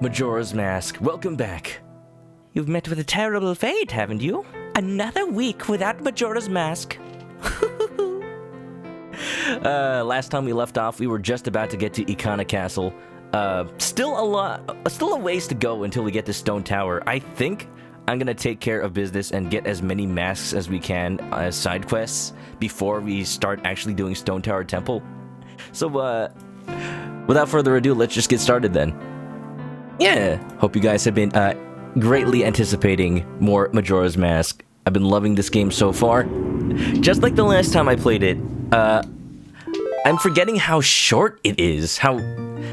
Majora's Mask, welcome back. You've met with a terrible fate, haven't you? Another week without Majora's Mask. Last time we left off, we were just about to get to Ikana Castle. Still a ways to go until we get to Stone Tower. I think I'm gonna take care of business and get as many masks as we can as side quests before we start actually doing Stone Tower Temple. So, without further ado, let's just get started then. Yeah, hope you guys have been greatly anticipating more Majora's Mask. I've been loving this game so far. Just like the last time I played it, I'm forgetting how short it is, how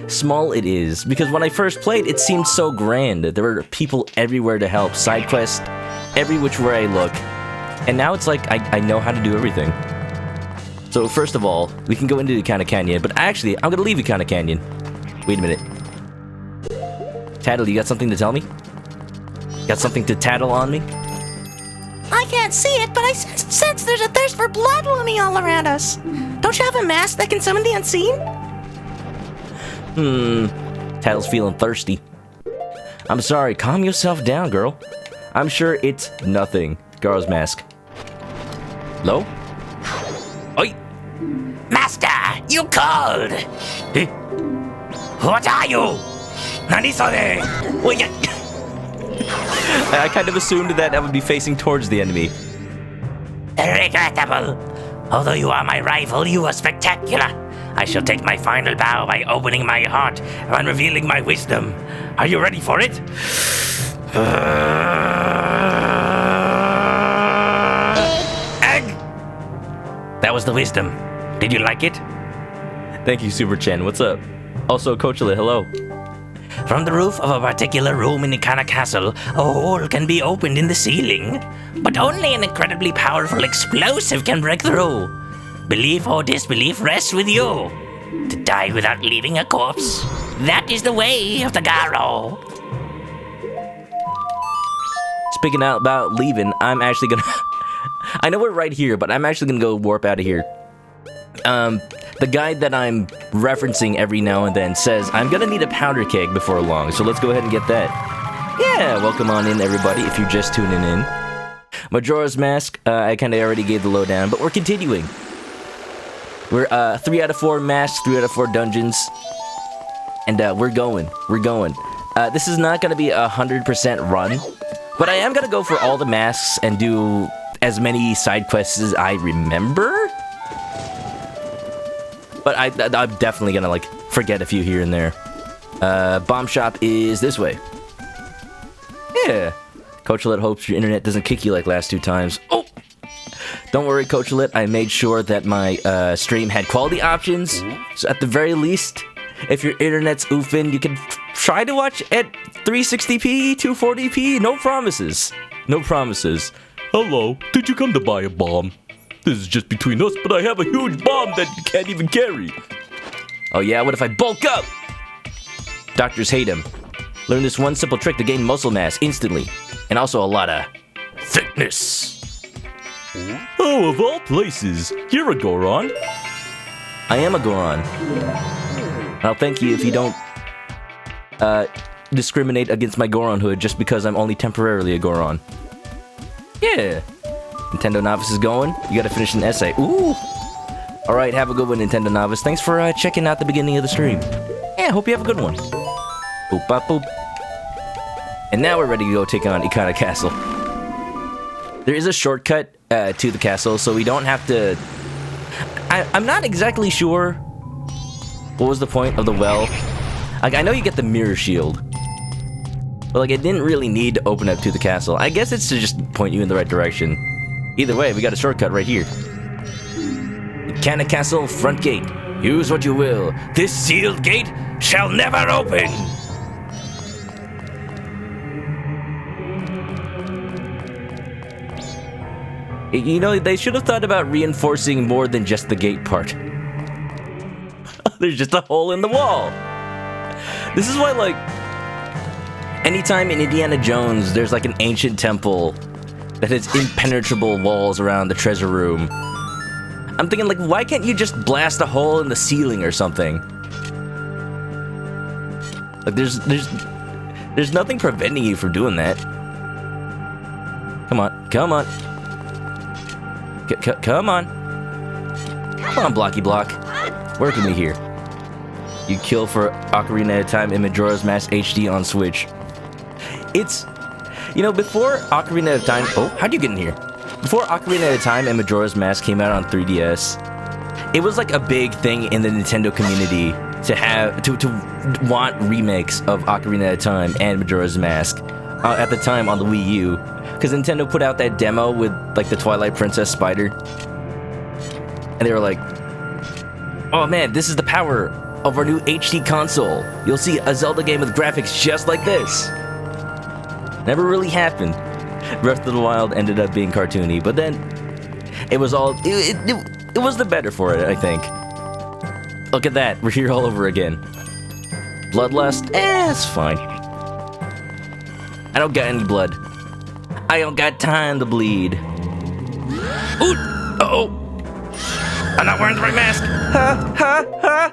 small it is, because when I first played, it seemed so grand. There were people everywhere to help, side quests, every which way I look, and now it's like I know how to do everything. So first of all, we can go into Ikana Canyon, but actually, I'm gonna leave Ikana Canyon. Wait a minute. Tattle, you got something to tell me? Got something to tattle on me? I can't see it, but I sense there's a thirst for blood looming all around us. Don't you have a mask that can summon the unseen? Tattle's feeling thirsty. I'm sorry, calm yourself down, girl. I'm sure it's nothing. Garo's mask. Hello? Oi! Master, you called! Eh? What are you? Nani sore? Wait, I kind of assumed that I would be facing towards the enemy. Regrettable. Although you are my rival, you are spectacular. I shall take my final bow by opening my heart and revealing my wisdom. Are you ready for it? Egg! That was the wisdom. Did you like it? Thank you, Super Chen. What's up? Also, Coachlet, hello. From the roof of a particular room in Ikana Castle, a hole can be opened in the ceiling, but only an incredibly powerful explosive can break through. Belief or disbelief rests with you. To die without leaving a corpse, that is the way of the Garo. Speaking out about leaving, I'm actually gonna... I know we're right here, but I'm actually gonna go warp out of here. The guide that I'm referencing every now and then says I'm gonna need a powder keg before long, so let's go ahead and get that. Yeah, welcome on in, everybody, if you're just tuning in. Majora's Mask, I kind of already gave the lowdown, but we're continuing. We're 3 out of 4 masks, 3 out of 4 dungeons, and we're going. This is not gonna be 100% run, but I am gonna go for all the masks and do as many side quests as I remember. But I'm definitely gonna, like, forget a few here and there. Bomb shop is this way. Yeah. Coachlet hopes your internet doesn't kick you like last 2 times. Oh! Don't worry, Coachlet. I made sure that my stream had quality options. So at the very least, if your internet's oofing, you can try to watch at 360p, 240p. No promises. No promises. Hello, did you come to buy a bomb? This is just between us, but I have a huge bomb that you can't even carry. Oh yeah, what if I bulk up? Doctors hate him. Learn this one simple trick to gain muscle mass instantly. And also a lot of thickness. Oh, of all places, you're a Goron. I am a Goron. I'll thank you if you don't discriminate against my Goronhood just because I'm only temporarily a Goron. Yeah. Nintendo Novice is going. You gotta finish an essay. Ooh! Alright, have a good one, Nintendo Novice. Thanks for checking out the beginning of the stream. Yeah, hope you have a good one. Boop, bop, boop. And now we're ready to go take on Ikana Castle. There is a shortcut to the castle, so we don't have to... I'm not exactly sure what was the point of the well. Like, I know you get the mirror shield. But, like, it didn't really need to open up to the castle. I guess it's to just point you in the right direction. Either way, we got a shortcut right here. Ikana Castle front gate. Use what you will. This sealed gate shall never open. You know, they should have thought about reinforcing more than just the gate part. There's just a hole in the wall. This is why, like, anytime in Indiana Jones, there's like an ancient temple that has impenetrable walls around the treasure room. I'm thinking, like, why can't you just blast a hole in the ceiling or something? Like, there's There's nothing preventing you from doing that. Come on, come on. Come on. Come on, Blocky Block. Work with me here. You kill for Ocarina of Time and Majora's Mask HD on Switch. It's... You know, before Ocarina of Time... Oh, how'd you get in here? Before Ocarina of Time and Majora's Mask came out on 3DS, it was like a big thing in the Nintendo community to have... to want remakes of Ocarina of Time and Majora's Mask. At the time on the Wii U. Because Nintendo put out that demo with, like, the Twilight Princess spider. And they were like, oh man, this is the power of our new HD console. You'll see a Zelda game with graphics just like this. Never really happened. Breath of the Wild ended up being cartoony, but then it was all... It was the better for it, I think. Look at that, we're here all over again. Bloodlust? It's fine. I don't got any blood. I don't got time to bleed. Ooh! Uh-oh! I'm not wearing the right mask! Ha! Ha! Ha!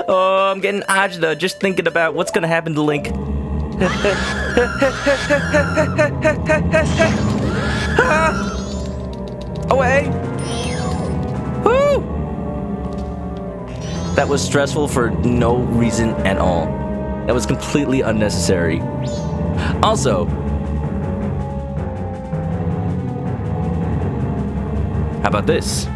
Oh, I'm getting agita just thinking about what's gonna happen to Link. Away! Woo! That was stressful for no reason at all. That was completely unnecessary. Also, how about this?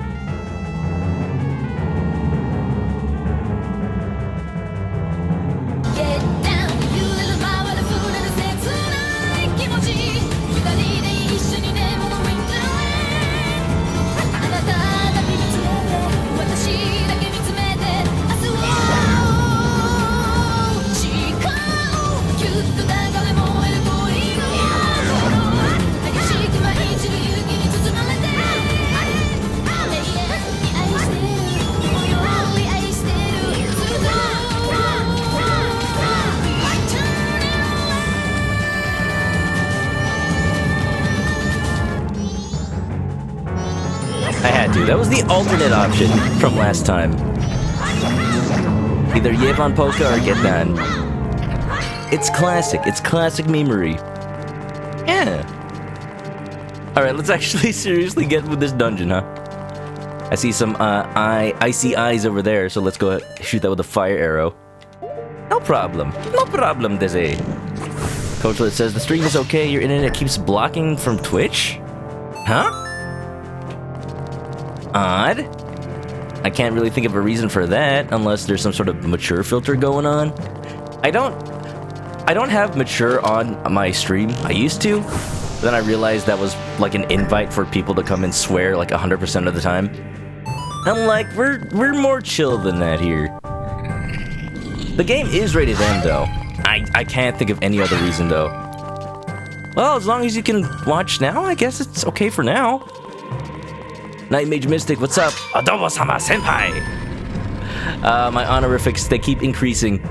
I had to. That was the alternate option from last time. Either Yevon Polka or Get Down. It's classic. It's classic memery. Yeah. Alright, let's actually seriously get with this dungeon, huh? I see some icy eyes over there, so let's go ahead and shoot that with a fire arrow. No problem. No problem, Desi. Coachlet says, the stream is okay, your internet keeps blocking from Twitch? Huh? Odd. I can't really think of a reason for that, unless there's some sort of mature filter going on. I don't have mature on my stream. I used to. Then I realized that was like an invite for people to come and swear like 100% of the time. I'm like, we're more chill than that here. The game is rated M though. I can't think of any other reason though. Well, as long as you can watch now, I guess it's okay for now. Night Mage Mystic, what's up? Adobo-sama senpai! My honorifics, they keep increasing.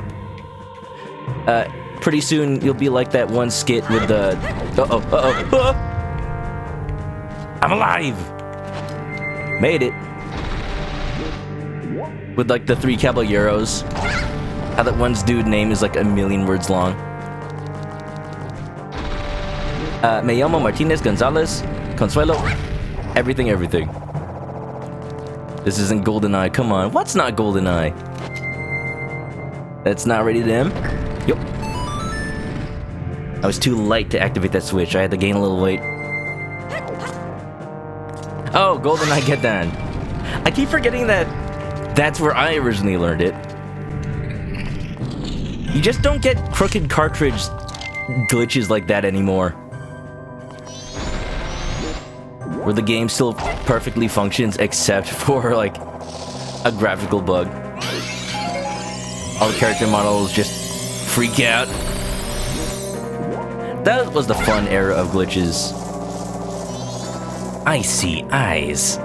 Pretty soon, you'll be like that one skit with the... Uh-oh. I'm alive! Made it. With like the 3 caballeros. How that one's dude name is like 1,000,000 words long. Me llamo Martinez Gonzalez. Consuelo. Everything. This isn't GoldenEye, come on. What's not GoldenEye? That's not rated M? Yup. I was too light to activate that switch. I had to gain a little weight. Oh, GoldenEye Get Down. I keep forgetting that that's where I originally learned it. You just don't get crooked cartridge glitches like that anymore. Where the game still perfectly functions except for, like, a graphical bug. All the character models just freak out. That was the fun era of glitches. Icy eyes.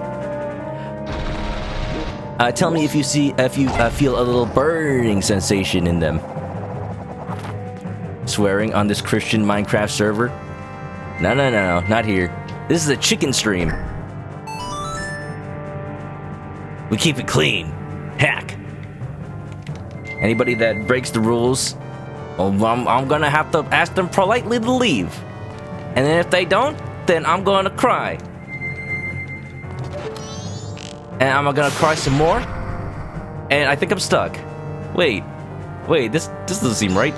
Tell me if you feel a little burning sensation in them. Swearing on this Christian Minecraft server? No, not here. This is a chicken stream. We keep it clean. Hack. Anybody that breaks the rules Well, I'm gonna have to ask them politely to leave. And then if they don't, then I'm gonna cry. And I'm gonna cry some more. And I think I'm stuck. Wait, this doesn't seem right.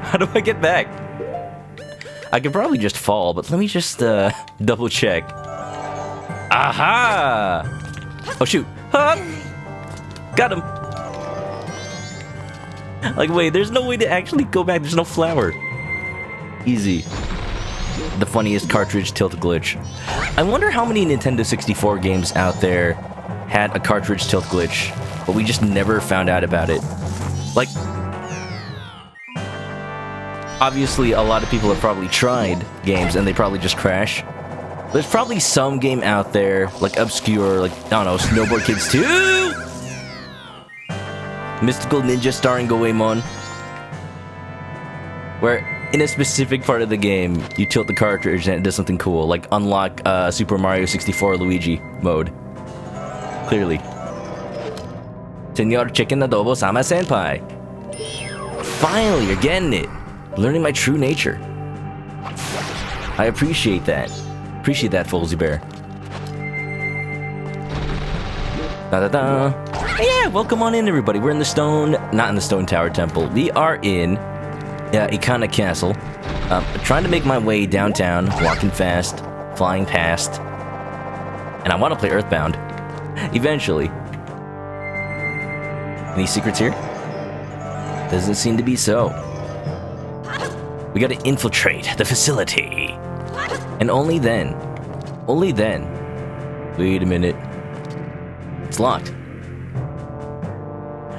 How do I get back? I could probably just fall, but let me just double check. Aha! Oh shoot! Huh? Got him! Like, wait, there's no way to actually go back. There's no flower. Easy. The funniest cartridge tilt glitch. I wonder how many Nintendo 64 games out there had a cartridge tilt glitch, but we just never found out about it. Like, obviously a lot of people have probably tried games and they probably just crash. There's probably some game out there, like obscure, like, I don't know, Snowboard Kids 2? Mystical Ninja starring Goemon, where in a specific part of the game, you tilt the cartridge and it does something cool, like unlock Super Mario 64 Luigi mode. Clearly. Senor Chicken Adobo Sama Senpai. Finally, you're getting it. Learning my true nature. I appreciate that. Appreciate that, Folsy Bear. Da-da-da. Yeah, welcome on in, everybody. We're in the Stone... Not in the Stone Tower Temple. We are in Ikana Castle. Trying to make my way downtown, walking fast, flying past. And I want to play Earthbound. Eventually. Any secrets here? Doesn't seem to be so. We gotta infiltrate the facility. And only then. Only then. Wait a minute. It's locked.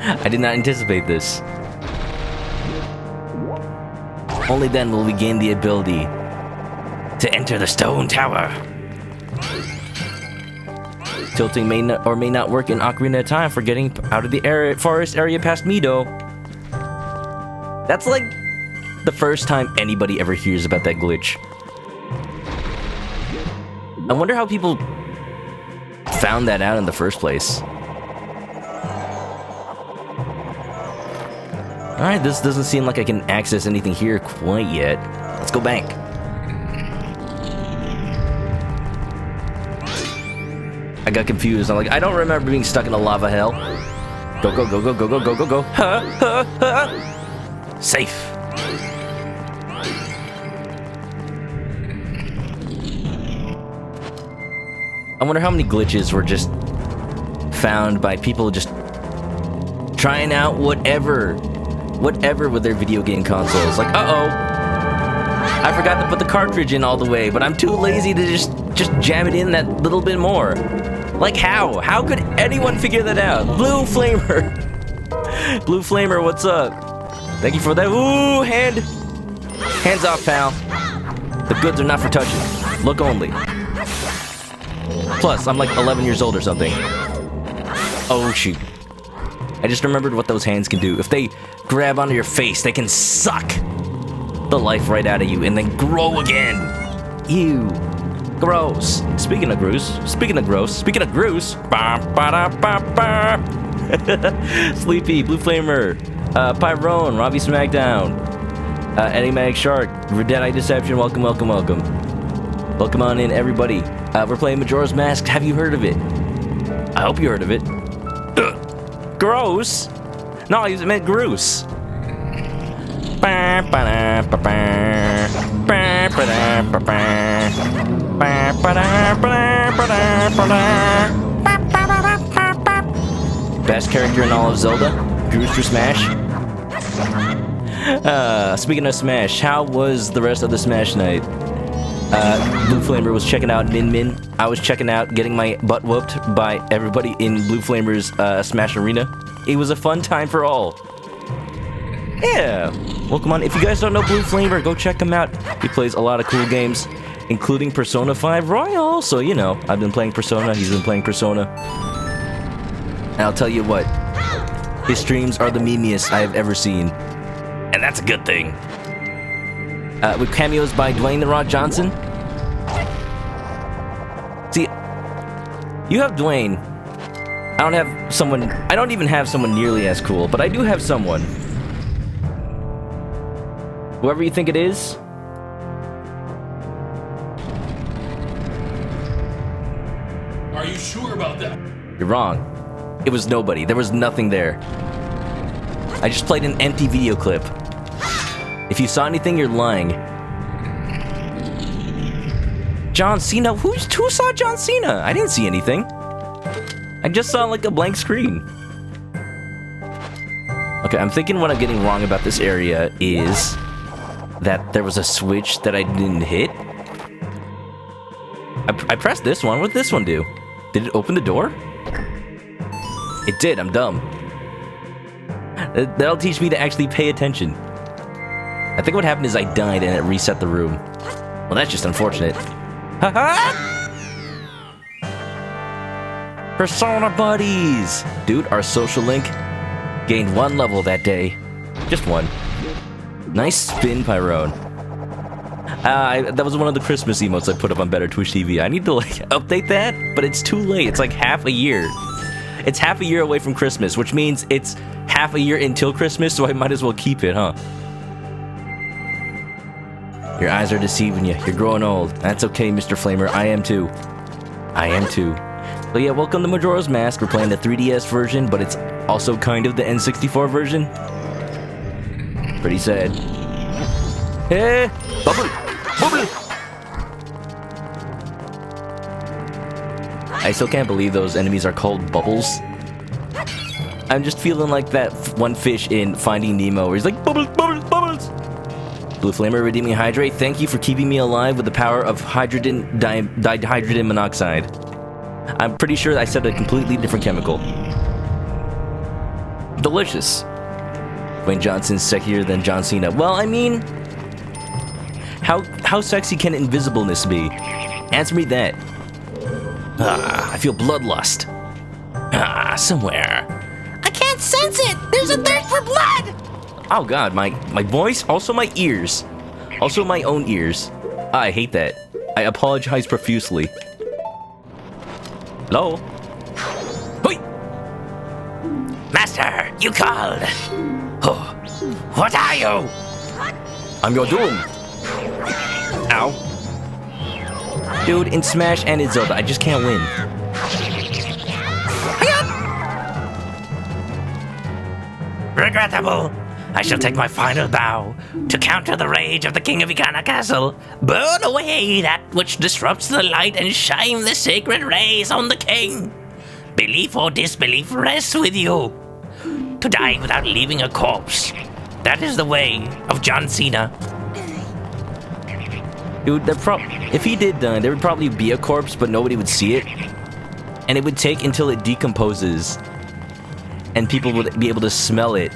I did not anticipate this. Only then will we gain the ability to enter the Stone Tower. Tilting may not, or may not work in Ocarina of Time for getting out of the forest area past Mido. That's like the first time anybody ever hears about that glitch. I wonder how people found that out in the first place. Alright, this doesn't seem like I can access anything here quite yet. Let's go back. I got confused. I'm like, I don't remember being stuck in a lava hell. Go, go, go, go, go, go, go, go, go. Ha, ha, ha. Safe. I wonder how many glitches were just found by people just trying out whatever with their video game consoles. Like, uh-oh, I forgot to put the cartridge in all the way, but I'm too lazy to just jam it in that little bit more. Like, how? How could anyone figure that out? Blue Flamer. Blue Flamer, what's up? Thank you for that. Ooh, hands off, pal. The goods are not for touching. Look only. Plus, I'm like 11 years old or something. Oh, shoot. I just remembered what those hands can do. If they grab onto your face, they can suck the life right out of you and then grow again. Ew. Gross. Speaking of gross. Sleepy, Blue Flamer, Pyrone, Robbie Smackdown, Enigmatic Shark, Deadeye Deception, welcome. Welcome on in, everybody. We're playing Majora's Mask. Have you heard of it? I hope you heard of it. Gross. No, I meant gross. Best character in all of Zelda? Groose for Smash? Speaking of Smash, how was the rest of the Smash night? Blue Flamer was checking out Min Min. I was checking out getting my butt whooped by everybody in Blue Flamer's Smash Arena. It was a fun time for all. Yeah, welcome on. If you guys don't know Blue Flamer, go check him out. He plays a lot of cool games, including Persona 5 Royal. So, you know, I've been playing Persona, he's been playing Persona. And I'll tell you what, his streams are the memeiest I have ever seen. And that's a good thing. With cameos by Dwayne "The Rock" Johnson. See, you have Dwayne. I don't even have someone nearly as cool, but I do have someone Whoever you think it is. Are you sure about that? You're wrong. It was nobody. There was nothing there. I just played an empty video clip. If you saw anything, you're lying. John Cena? Who saw John Cena? I didn't see anything. I just saw like a blank screen. Okay, I'm thinking what I'm getting wrong about this area is that there was a switch that I didn't hit. I pressed this one. What did this one do? Did it open the door? It did. I'm dumb. That'll teach me to actually pay attention. I think what happened is I died and it reset the room. Well, that's just unfortunate. Haha! Persona buddies! Dude, our social link gained 1 level that day. Just 1. Nice spin, Pyrone. That was one of the Christmas emotes I put up on Better Twitch TV. I need to, like, update that, but it's too late. It's like half a year. It's half a year away from Christmas, which means it's half a year until Christmas, so I might as well keep it, huh? Your eyes are deceiving you. You're growing old. That's okay, Mr. Flamer. I am too. I am too. So yeah, welcome to Majora's Mask. We're playing the 3DS version, but it's also kind of the N64 version. Pretty sad. Hey! Bubble! Bubble! I still can't believe those enemies are called bubbles. I'm just feeling like that one fish in Finding Nemo where he's like, bubbles, bubbles, bubbles! Blue Flamer redeeming hydrate, thank you for keeping me alive with the power of dihydrogen monoxide. I'm pretty sure I said a completely different chemical. Delicious. Dwayne Johnson's sexier than John Cena. Well, I mean, how sexy can invisibleness be? Answer me that. I feel bloodlust. Somewhere. I can't sense it! There's a thirst for blood! Oh god, my voice, also my ears. Also my own ears. I hate that. I apologize profusely. Hello? Hoi! Master, you called. Oh, what are you? I'm your doom. Ow. Dude, in Smash and in Zelda, I just can't win. Regrettable. I shall take my final bow to counter the rage of the King of Ikana Castle. Burn away that which disrupts the light and shine the sacred rays on the king. Belief or disbelief rests with you. To die without leaving a corpse. That is the way of John Cena. Dude, if he did die, there would probably be a corpse, but nobody would see it. And it would take until it decomposes. And people would be able to smell it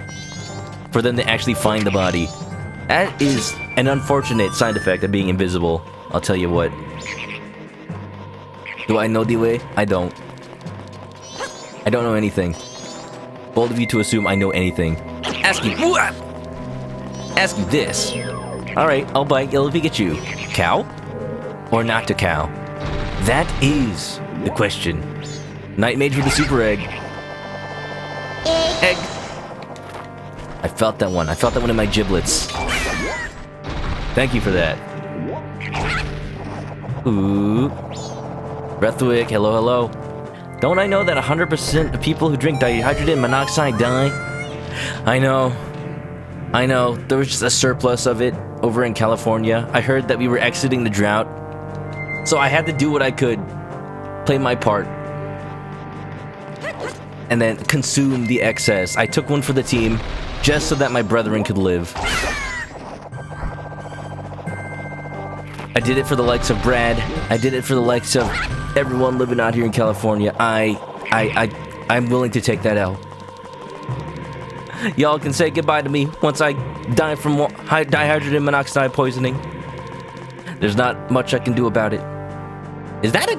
for them to actually find the body. That is an unfortunate side effect of being invisible. I'll tell you what. Do I know the way? I don't. I don't know anything. Bold of you to assume I know anything. Ask you what? Ask you this. Alright, I'll bite Yellow Pikachu. Cow? Or not to cow? That is the question. Night Mage with the super egg. Egg. I felt that one. I felt that one in my giblets. Thank you for that. Ooh. Breathwick, hello, hello. Don't I know that 100% of people who drink dihydrogen monoxide die? I know. I know. There was just a surplus of it over in California. I heard that we were exiting the drought. So I had to do what I could. Play my part. And then consume the excess. I took one for the team, just so that my brethren could live. I did it for the likes of Brad. I did it for the likes of everyone living out here in California. I'm willing to take that L. Y'all can say goodbye to me once I die from dihydrogen monoxide poisoning. There's not much I can do about it. Is that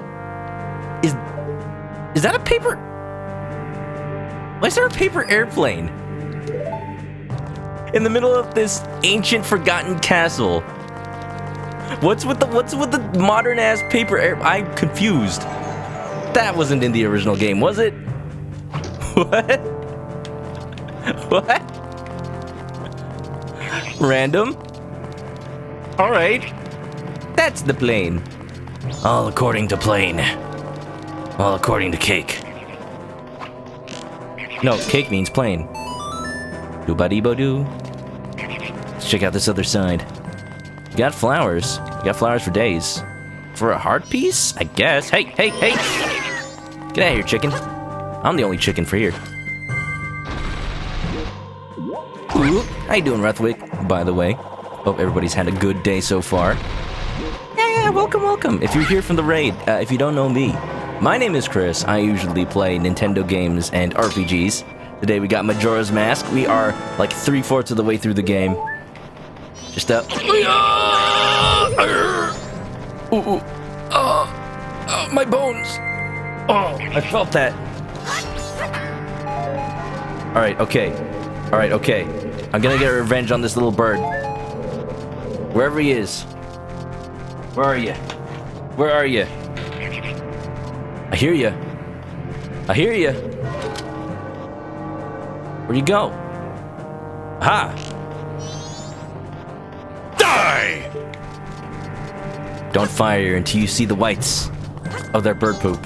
a paper? Why is there a paper airplane in the middle of this ancient forgotten castle? What's with the modern ass paper air? I'm confused. That wasn't in the original game, was it? What? What? Random? Alright. That's the plane. All according to plane. All according to cake. No, cake means plane. Doo-ba-dee-bo-doo. Let's check out this other side. You got flowers. You got flowers for days. For a heart piece? I guess. Hey, hey, hey! Get out of here, chicken. I'm the only chicken for here. Ooh, how you doing, Ruthwick, by the way? Hope everybody's had a good day so far. Yeah, welcome, welcome. If you're here from the raid, if you don't know me, my name is Chris. I usually play Nintendo games and RPGs. Today we got Majora's Mask. We are like 3/4 of the way through the game. Just my bones. Oh, I felt that. Alright, okay. Alright, okay. I'm gonna get revenge on this little bird. Wherever he is. Where are you? Where are you? I hear you. I hear you. Where'd you go? Aha! Die! Don't fire until you see the whites of their bird poop.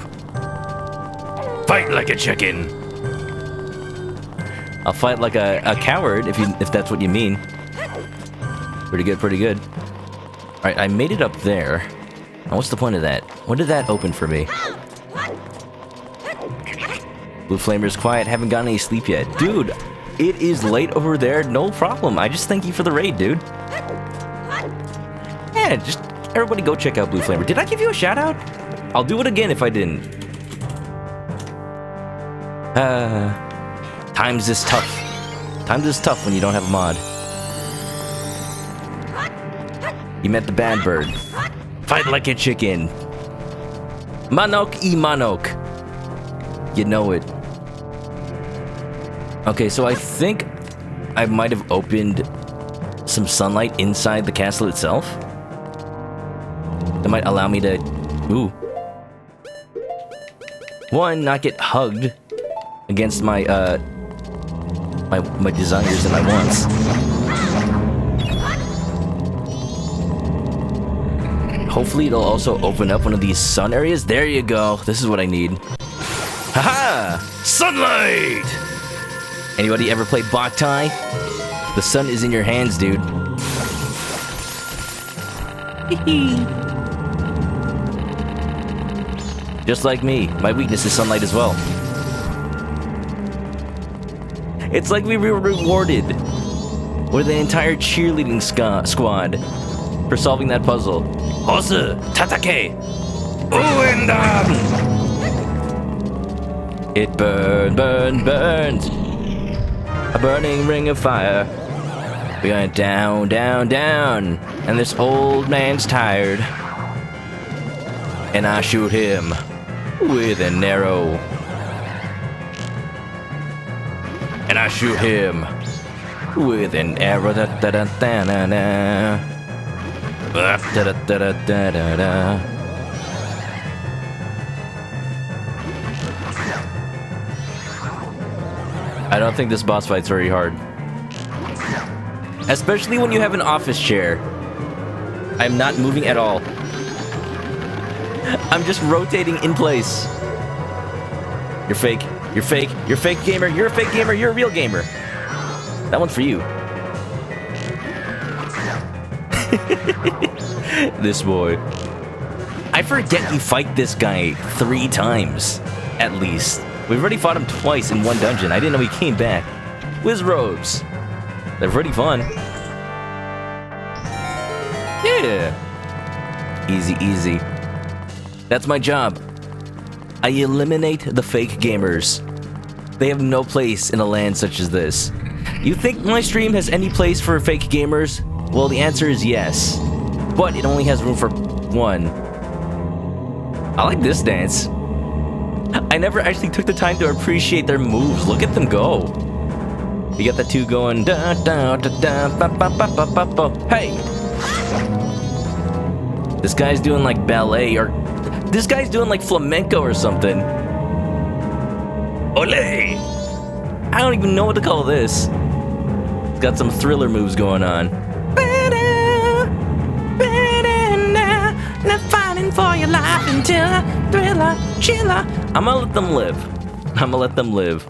Fight like a chicken. I'll fight like a coward if that's what you mean. Pretty good, pretty good. Alright, I made it up there. Now what's the point of that? When did that open for me? Blue Flamer's quiet, haven't gotten any sleep yet. Dude, it is late over there, no problem. I just thank you for the raid, dude. Yeah, just everybody go check out Blue Flamer. Did I give you a shout out? I'll do it again if I didn't. Times is tough. Times is tough when you don't have a mod. You met the bad bird. Fight like a chicken. Manok. You know it. Okay, so I think I might have opened some sunlight inside the castle itself. That might allow me to... Ooh. One, not get hugged against my, my desires and my wants. Hopefully it'll also open up one of these sun areas. There you go. This is what I need. Haha! Sunlight! Anybody ever play Boktai? The sun is in your hands, dude. Just like me, my weakness is sunlight as well. It's like we were rewarded with an entire cheerleading squad for solving that puzzle. Hosu, tatake, uendam. It burns. A burning ring of fire. We went down, and this old man's tired. And I shoot him with an arrow. And I shoot him with an arrow. I don't think this boss fight's very hard. Especially when you have an office chair. I'm not moving at all. I'm just rotating in place. You're fake. You're fake. You're fake gamer. You're a fake gamer. You're a real gamer. That one's for you. This boy. I forget you fight this guy 3 times, at least. We've already fought him twice in one dungeon. I didn't know he came back. Whiz robes. They're pretty fun. Yeah. Easy, easy. That's my job. I eliminate the fake gamers. They have no place in a land such as this. You think my stream has any place for fake gamers? Well, the answer is yes. But it only has room for 1. I like this dance. I never actually took the time to appreciate their moves. Look at them go. You got the 2 going. Da, da, da, da, ba, ba, ba, ba, ba, ba. Hey! This guy's doing like ballet or... This guy's doing like flamenco or something. Ole! I don't even know what to call this. It's got some thriller moves going on. Laughing tiller, thriller, chiller. I'm gonna let them live. I'm gonna let them live.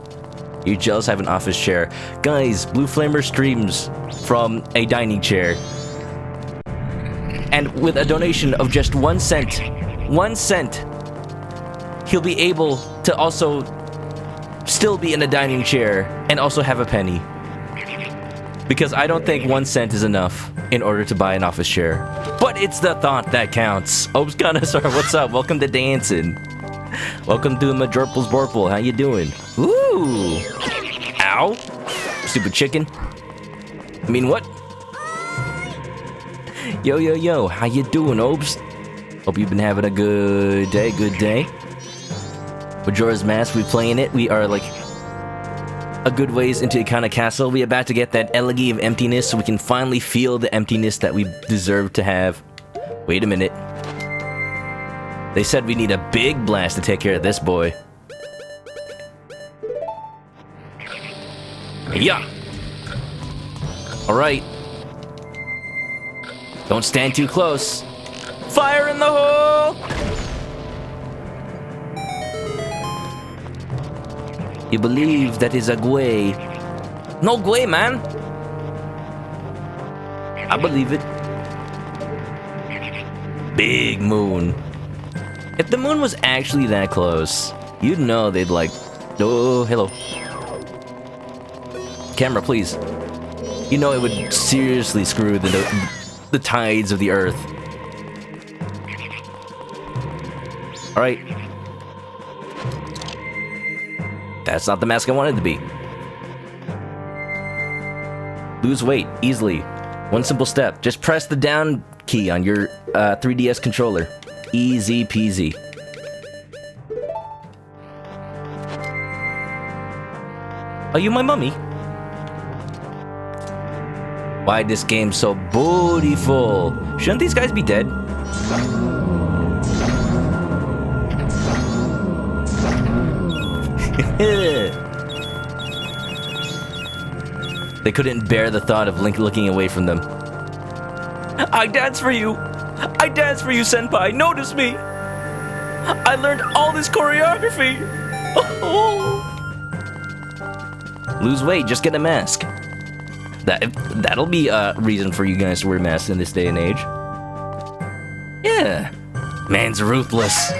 You jealous have an office chair. Guys, Blue Flamer streams from a dining chair. And with a donation of just 1 cent, he'll be able to also still be in a dining chair and also have a penny. Because I don't think 1 cent is enough in order to buy an office chair. But it's the thought that counts. Obes Connoisseur, what's up? Welcome to dancing. Welcome to Majorple's Borple. How you doing? Ooh. Ow. Stupid chicken. I mean, what? Yo. How you doing, Obes? Hope you've been having a good day. Majora's Mask, we playing it. We are like a good ways into Ikana Castle. We about to get that elegy of emptiness so we can finally feel the emptiness that we deserve to have. Wait a minute. They said we need a big blast to take care of this boy. Yeah. Alright. Don't stand too close. Fire in the hole! You believe that is a Gwei. No Gwei, man! I believe it. Big moon. If the moon was actually that close, you'd know they'd like... Oh, hello. Camera, please. You know it would seriously screw the tides of the earth. Alright. That's not the mask I wanted to be. Lose weight, easily. One simple step. Just press the down key on your 3DS controller. Easy peasy. Are you my mummy? Why this game so beautiful? Shouldn't these guys be dead? They couldn't bear the thought of Link looking away from them. I dance for you! I dance for you, senpai! Notice me! I learned all this choreography! Oh. Lose weight, just get a mask. That'll be a reason for you guys to wear masks in this day and age. Yeah. Man's ruthless.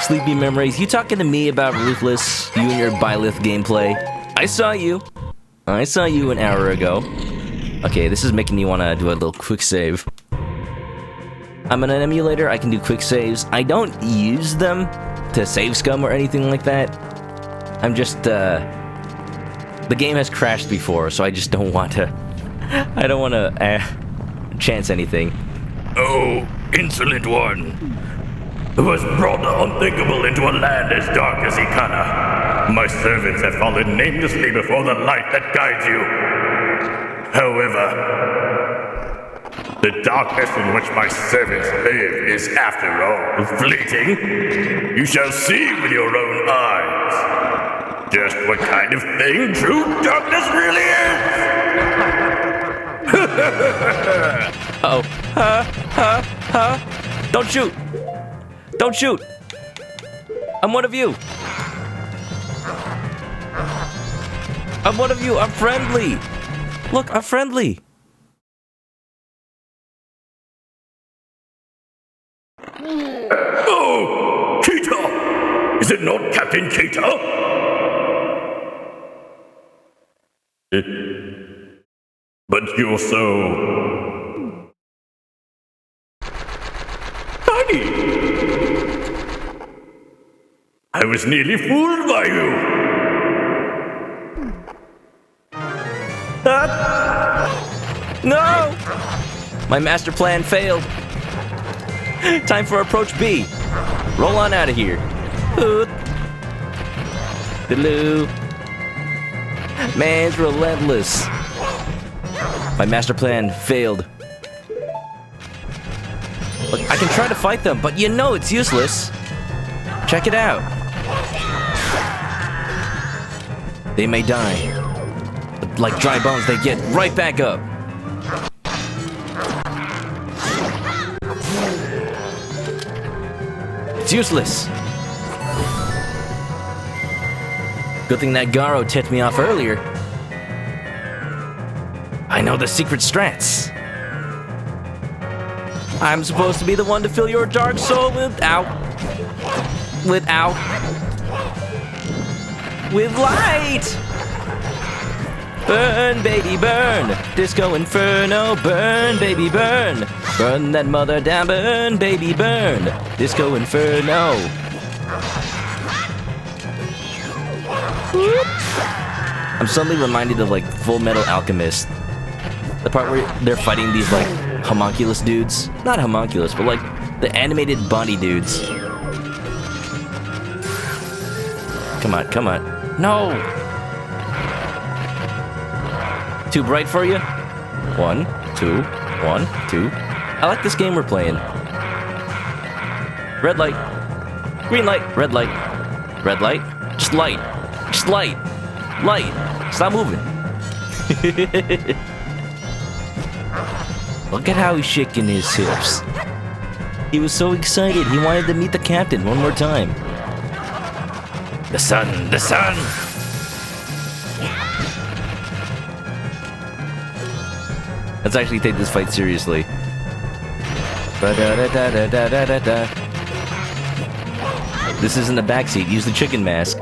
Sleepy Memories, you talking to me about ruthless? You and your Byleth gameplay? I saw you an hour ago. Okay, this is making me want to do a little quick save. I'm an emulator, I can do quick saves. I don't use them to save scum or anything like that. I'm just, the game has crashed before, so I just don't want to... I don't want to, chance anything. Oh, insolent one, who has brought the unthinkable into a land as dark as Ikana. My servants have fallen namelessly before the light that guides you. However, the darkness in which my servants live is, after all, fleeting. You shall see with your own eyes just what kind of thing true darkness really is. Uh-oh. Don't shoot! Don't shoot! I'm one of you! I'm one of you! I'm friendly! Look, I'm friendly! Oh! Kita! Is it not Captain Kita? But you're so... tiny! I was nearly fooled by you! No! My master plan failed. Time for approach B. Roll on out of here. Hello. Man's relentless. My master plan failed. Look, I can try to fight them, but you know it's useless. Check it out. They may die. But like dry bones, they get right back up. useless. Good thing that Garo tipped me off earlier. I know the secret strats. I'm supposed to be the one to fill your dark soul with light. Burn, baby, burn. Disco Inferno, burn, baby, burn. Burn that mother down, burn, baby, burn. Disco Inferno. I'm suddenly reminded of like Full Metal Alchemist. The part where they're fighting these like homunculus dudes. Not homunculus, but like the animated body dudes. Come on, come on. No! Too bright for you? 1, 2, 1, 2. I like this game we're playing. Red light. Green light. Red light. Red light. Just light. Just light. Light. Stop moving. Look at how he's shaking his hips. He was so excited, he wanted to meet the captain one more time. The sun, the sun! Let's actually take this fight seriously. Ba-da-da-da-da-da-da-da. This isn't a backseat, use the chicken mask.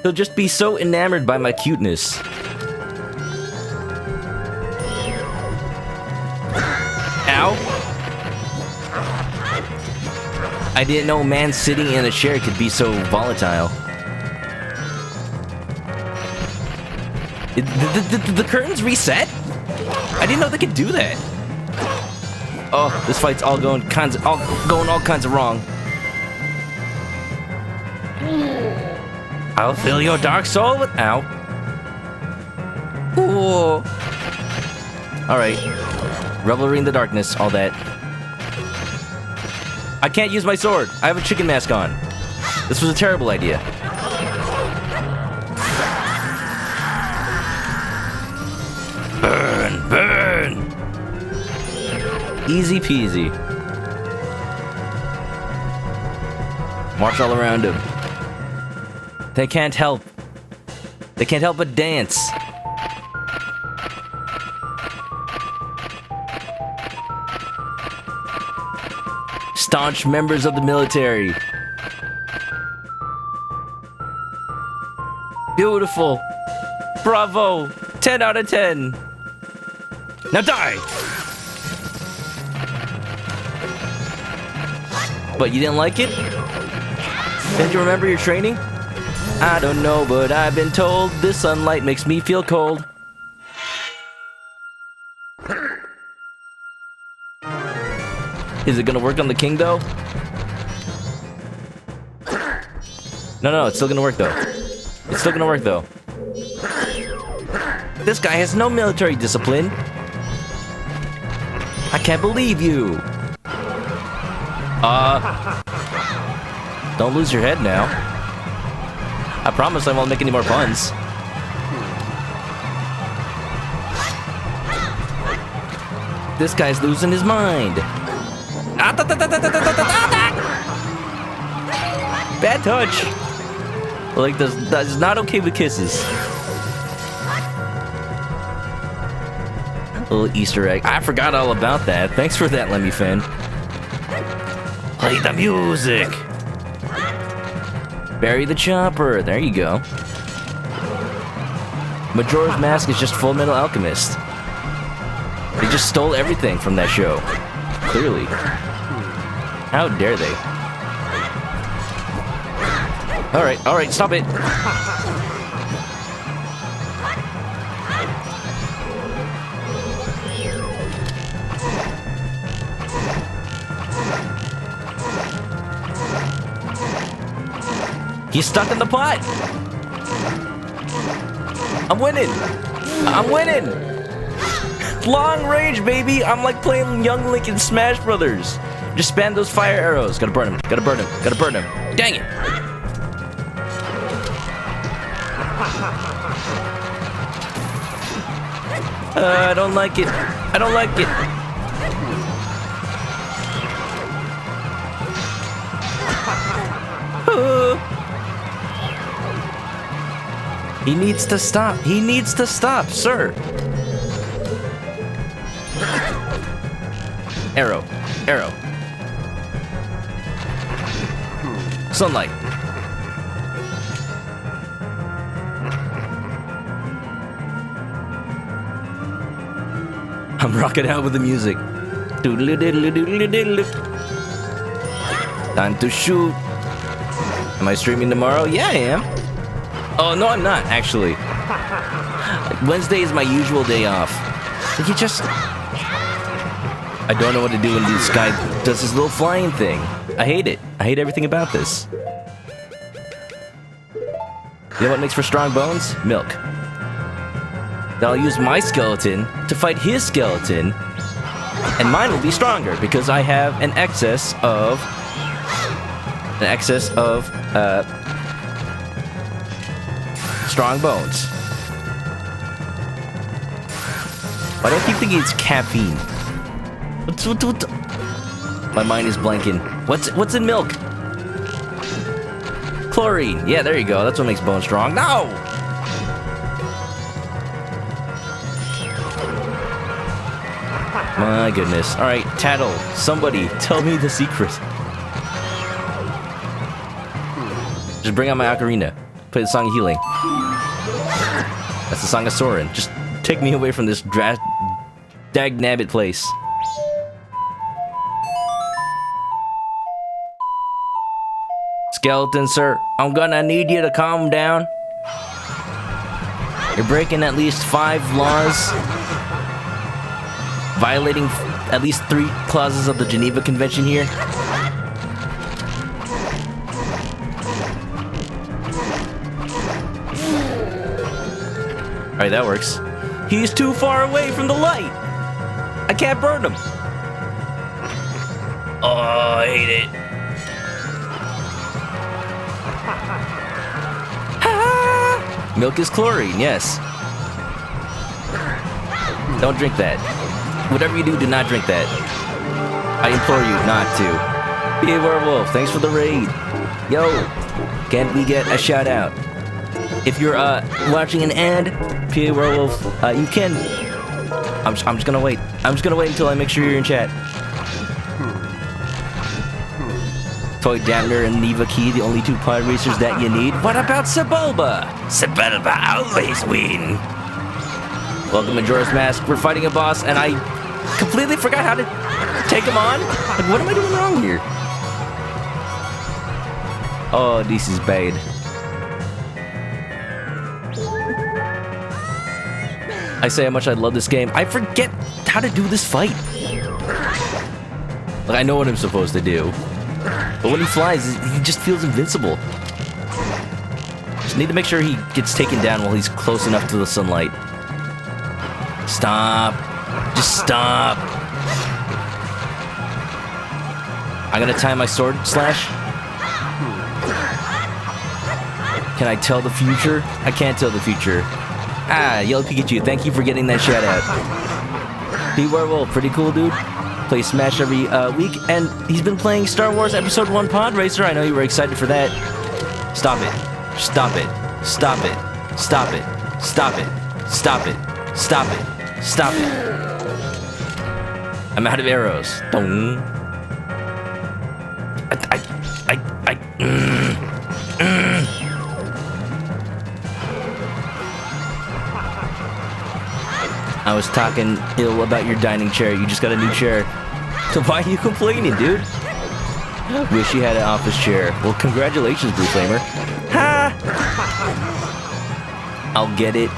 He'll just be so enamored by my cuteness. Ow! I didn't know a man sitting in a chair could be so volatile. The curtains reset? I didn't know they could do that. Oh, this fight's all going all kinds of wrong. I'll fill your dark soul with ow. Ooh. All right. Revelry in the darkness, all that. I can't use my sword. I have a chicken mask on. This was a terrible idea. Burn, burn. Easy peasy. March all around him. They can't help. They can't help but dance. Staunch members of the military. Beautiful. Bravo. 10 out of 10. Now die. But you didn't like it? Didn't you remember your training? I don't know, but I've been told this sunlight makes me feel cold. Is it gonna work on the king, though? No, it's still gonna work, though. It's still gonna work, though. This guy has no military discipline. I can't believe you. Don't lose your head now. I promise I won't make any more puns. This guy's losing his mind. Bad touch. Like, that's not okay with kisses. A little Easter egg. I forgot all about that. Thanks for that, Lemmy Finn. Play the music. Bury the chopper. There you go. Majora's Mask is just Full Metal Alchemist. They just stole everything from that show. Clearly. How dare they? Alright, stop it. He's stuck in the pot. I'm winning. I'm winning. Long range, baby. I'm like playing young Link in Smash Brothers. Just spam those fire arrows. Gotta burn him. Gotta burn him. Gotta burn him. Dang it. I don't like it. I don't like it. He needs to stop. He needs to stop, sir. Arrow. Arrow. Sunlight. I'm rocking out with the music. Doodle-doodle-doodle-doodle. Time to shoot. Am I streaming tomorrow? Yeah, I am. Oh, no, I'm not, actually. Wednesday is my usual day off. Like, you just... I don't know what to do when this guy does his little flying thing. I hate it. I hate everything about this. You know what makes for strong bones? Milk. Then I'll use my skeleton to fight his skeleton, and mine will be stronger because I have an excess of strong bones. Why do I keep thinking it's caffeine? What? My mind is blanking. What's in milk? Chlorine. Yeah, there you go. That's what makes bones strong. No! My goodness. Alright, Tattle, somebody, tell me the secret. Just bring out my ocarina. Play the Song of Healing. That's the Song of Soren. Just take me away from this dag-nabbit place. Skeleton, sir, I'm gonna need you to calm down. You're breaking at least 5 laws. Violating at least 3 clauses of the Geneva Convention here. Alright, that works. He's too far away from the light! I can't burn him! Oh, I hate it. Milk is chlorine, yes. Don't drink that. Whatever you do, do not drink that. I implore you not to. Be a werewolf, thanks for the raid. Yo, can't we get a shout out? If you're watching an ad, PA Werewolf, you can. I'm just gonna wait. I'm just gonna wait until I make sure you're in chat. Toy Damner and Neva Key, the only 2 pod racers that you need. What about Sebulba? Sebulba always win. Welcome, Majora's Mask. We're fighting a boss, and I completely forgot how to take him on. Like, what am I doing wrong here? Oh, this is bad. I say how much I love this game. I forget how to do this fight. Like, I know what I'm supposed to do. But when he flies, he just feels invincible. Just need to make sure he gets taken down while he's close enough to the sunlight. Stop. Just stop. I'm gonna time my sword slash. Can I tell the future? I can't tell the future. Ah, Yellow Pikachu, thank you for getting that shout out. B-Werewolf, pretty cool dude. Plays Smash every week, and he's been playing Star Wars Episode 1 Pod Racer. I know you were excited for that. Stop it. Stop it. Stop it. Stop it. Stop it. Stop it. Stop it. Stop it. I'm out of arrows. Dong. I was talking ill about your dining chair. You just got a new chair. So why are you complaining, dude? Wish you had an office chair. Well, congratulations, Blue Flamer. Ha! I'll get it.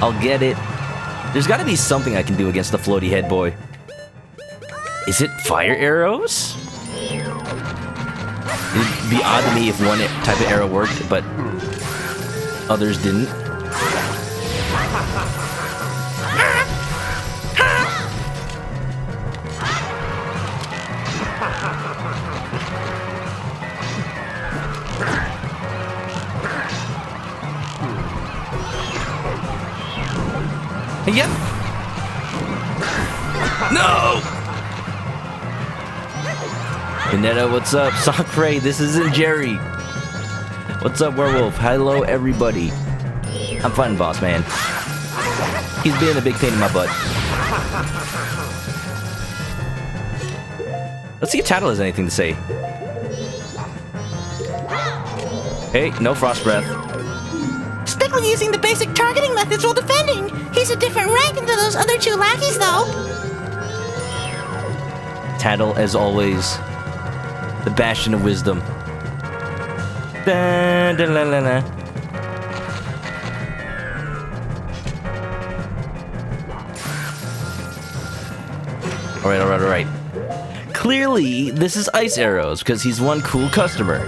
I'll get it. There's got to be something I can do against the floaty head boy. Is it fire arrows? It'd be odd to me if one type of arrow worked, but others didn't. Yep. No! Minetta, what's up? Sakre, this isn't Jerry. What's up, Werewolf? Hello, everybody. I'm fine, boss man. He's being a big pain in my butt. Let's see if Tattle has anything to say. Hey, no frost breath. Stick with using the basic targeting methods while defending. He's a different rank than those other two lackeys, though. Tattle, as always, the bastion of wisdom. Da, da, la, la, la. All right. Clearly, this is Ice Arrows, because he's one cool customer.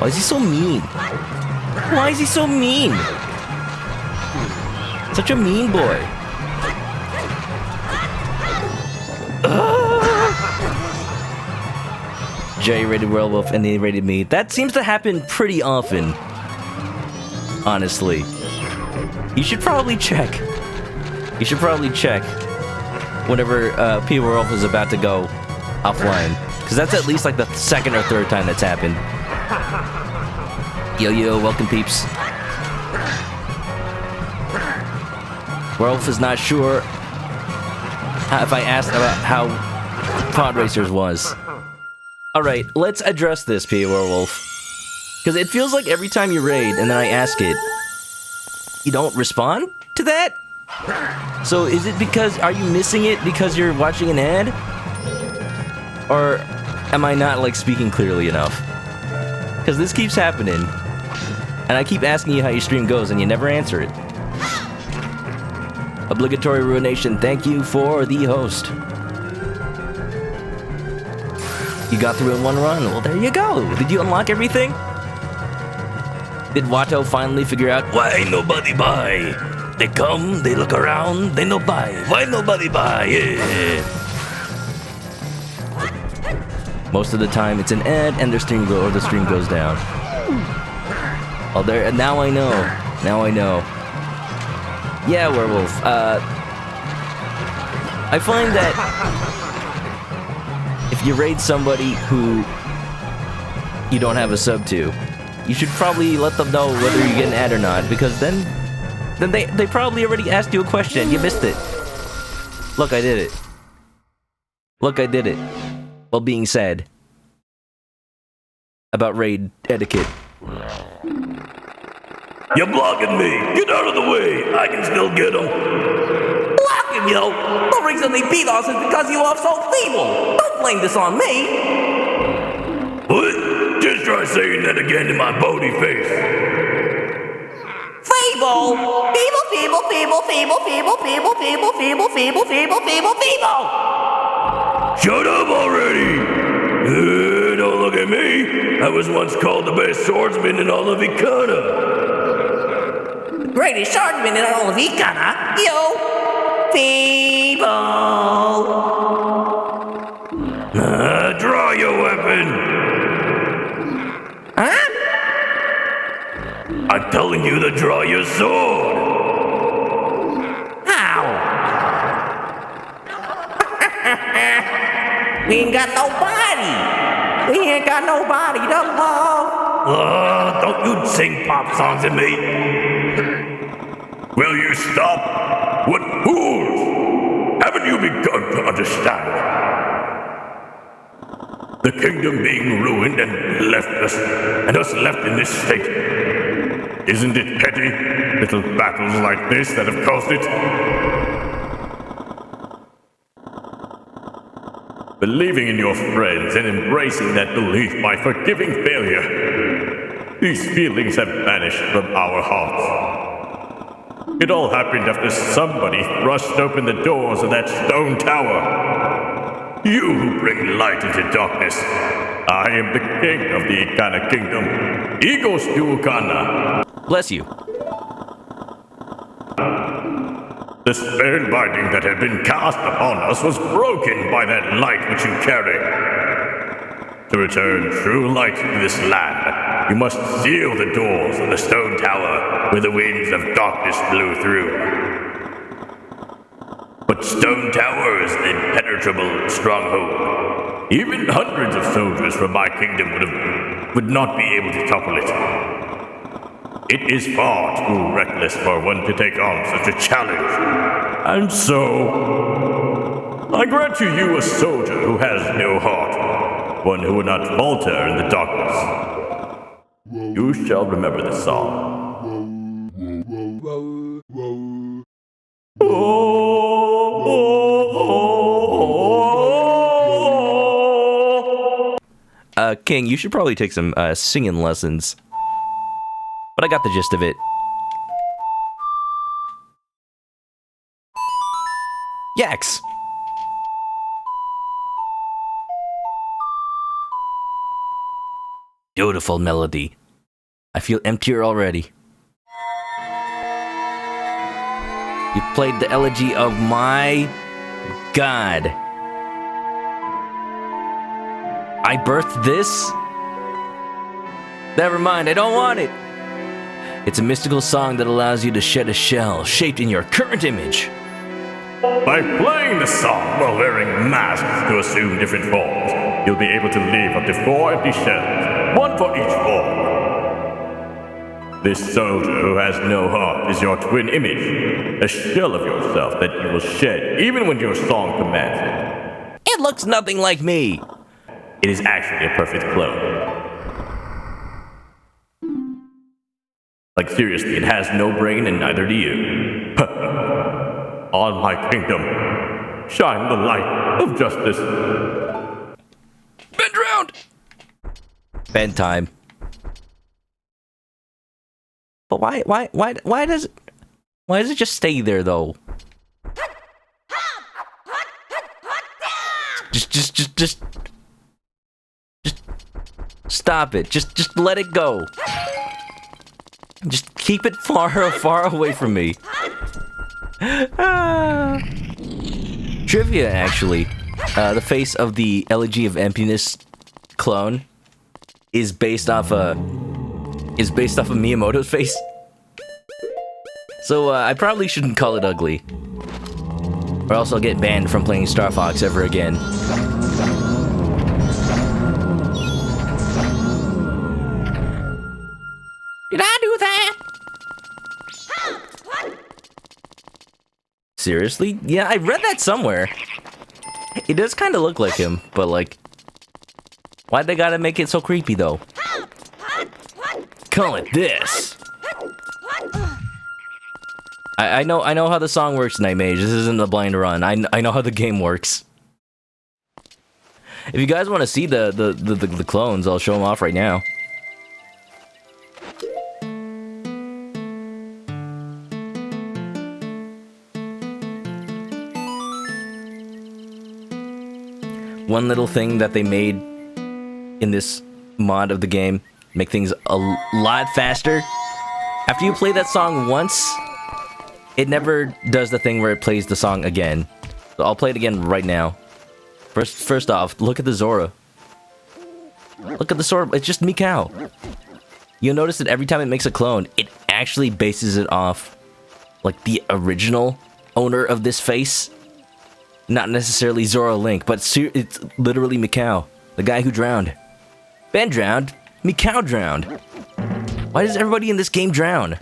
Why is he so mean? Why is he so mean? Such a mean boy. Jerry rated Werewolf and they rated me. That seems to happen pretty often. Honestly. You should probably check. Whenever P. Werewolf is about to go offline. Because that's at least like the second or third time that's happened. Yo, welcome peeps. Werewolf is not sure if I asked about how Pod Racers was. Alright, let's address this, P. Werewolf. Because it feels like every time you raid and then I ask it, you don't respond to that? So is it because, are you missing it because you're watching an ad? Or am I not like speaking clearly enough? Because this keeps happening. And I keep asking you how your stream goes and you never answer it. Obligatory ruination, thank you for the host. You got through in one run. Well, there you go. Did you unlock everything? Did Watto finally figure out why nobody buy? They come, they look around, they no buy. Why nobody buy? Yeah. Most of the time, it's an ad and the stream goes down. Oh, there. Now I know. Yeah, Werewolf. I find that if you raid somebody who you don't have a sub to, you should probably let them know whether you get an ad or not, because then they probably already asked you a question and you missed it. Look, I did it. While being sad about raid etiquette. You're blocking me! Get out of the way! I can still get them! Blocking you? The reason they beat us is because you are so feeble. Don't blame this on me. What? Just try saying that again to my bony face. Feeble! Feeble! Shut up already! Don't look at me! I was once called the best swordsman in all of Ikana! Greatest swordsman in all of Ikana, you feeble! Draw your weapon! Huh? I'm telling you to draw your sword! How? We ain't got nobody to love. Don't you sing pop songs at me! Will you stop? What fools! Haven't you begun to understand? The kingdom being ruined and us left in this state. Isn't it petty, little battles like this that have caused it? Believing in your friends and embracing that belief by forgiving failure. These feelings have vanished from our hearts. It all happened after somebody thrust open the doors of that stone tower. You who bring light into darkness. I am the king of the Ikana kingdom. Igos to Ikana. Bless you. The spell binding that had been cast upon us was broken by that light which you carry. To return true light to this land, you must seal the doors of the stone tower where the winds of darkness blew through. but Stone Tower is an impenetrable stronghold. Even hundreds of soldiers from my kingdom would not be able to topple it. It is far too reckless for one to take on such a challenge. And so, I grant to you a soldier who has no heart, one who would not falter in the darkness. You shall remember the song. King, you should probably take some singing lessons. But I got the gist of it. Yaks! Beautiful melody. I feel emptier already. You played the elegy of my god. I birthed this? Never mind, I don't want it. It's a mystical song that allows you to shed a shell shaped in your current image. By playing the song while wearing masks to assume different forms, you'll be able to leave up to 4 empty shells, one for each form. This soldier who has no heart is your twin image, a shell of yourself that you will shed even when your song commands it. It looks nothing like me. It is actually a perfect clone. Like seriously, it has no brain and neither do you. On my kingdom, shine the light of justice. Ben drowned! Ben time. But why does it just stay there though? Just stop it. Just let it go. Just keep it far away from me. Trivia, actually. The face of the Elegy of Emptiness clone is based off of Miyamoto's face. So I probably shouldn't call it ugly, or else I'll get banned from playing Star Fox ever again. Did I do that? Seriously? Yeah, I read that somewhere. It does kind of look like him, but like, why'd they gotta make it so creepy though? Call it this. I know how the song works, Night Mage. This isn't a blind run. I know how the game works. If you guys want to see the clones, I'll show them off right now. One little thing that they made in this mod of the game, make things a lot faster. After you play that song once, it never does the thing where it plays the song again. So I'll play it again right now. First off, look at the Zora. Look at the Zora, it's just Mikau. You'll notice that every time it makes a clone, it actually bases it off like the original owner of this face. Not necessarily Zora Link, but it's literally Mikau, the guy who drowned. Ben drowned, Mikau drowned. Why does everybody in this game drown?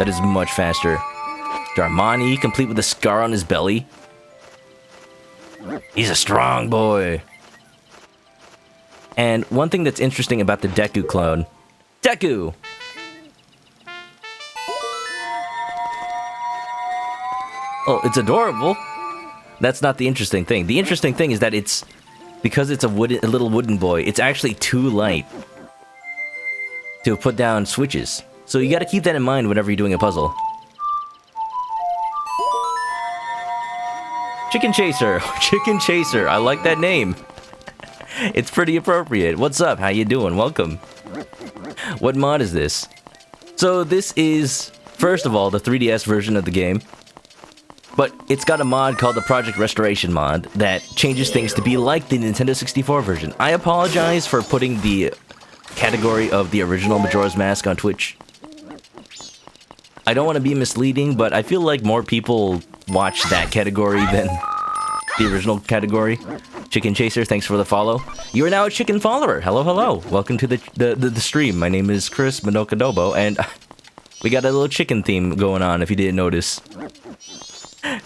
That is much faster. Darmani, complete with a scar on his belly. He's a strong boy. And one thing that's interesting about the Deku clone... Deku! Oh, it's adorable. That's not the interesting thing. The interesting thing is that it's... Because it's a little wooden boy, it's actually too light to put down switches. So you gotta keep that in mind whenever you're doing a puzzle. Chicken Chaser! Chicken Chaser! I like that name. It's pretty appropriate. What's up? How you doing? Welcome. What mod is this? So this is, first of all, the 3DS version of the game. But it's got a mod called the Project Restoration mod that changes things to be like the Nintendo 64 version. I apologize for putting the category of the original Majora's Mask on Twitch. I don't want to be misleading, but I feel like more people watch that category than the original category. Chicken Chaser, thanks for the follow. You are now a chicken follower. Hello, hello. Welcome to the stream. My name is Chris ManokAdobo, and we got a little chicken theme going on, if you didn't notice.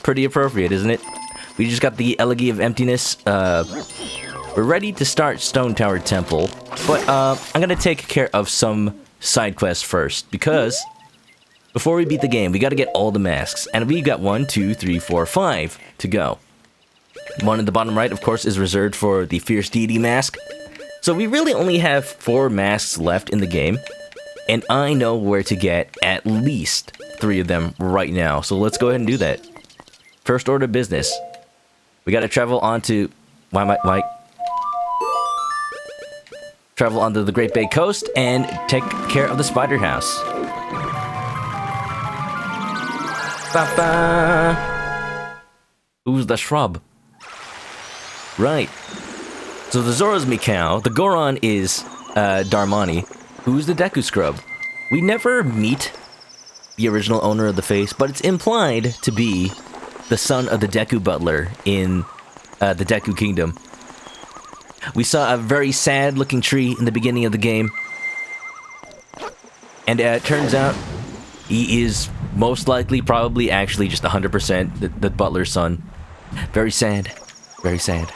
Pretty appropriate, isn't it? We just got the Elegy of Emptiness. We're ready to start Stone Tower Temple, but I'm gonna take care of some side quests first, because before we beat the game, we gotta get all the masks, and we got 1, 2, 3, 4, 5 to go. One in the bottom right, of course, is reserved for the Fierce Deity mask. So we really only have 4 masks left in the game, and I know where to get at least 3 of them right now. So let's go ahead and do that. First order of business. We gotta travel onto... Why? Travel onto the Great Bay Coast and take care of the Spider House. Ba-ba! Who's the shrub? Right. So the Zora's Mikau, the Goron is Darmani, who's the Deku Scrub. We never meet the original owner of the face, but it's implied to be the son of the Deku Butler in the Deku Kingdom. We saw a very sad-looking tree in the beginning of the game, and it turns out he is most likely, probably, actually just 100% the Butler's son. Very sad. Very sad.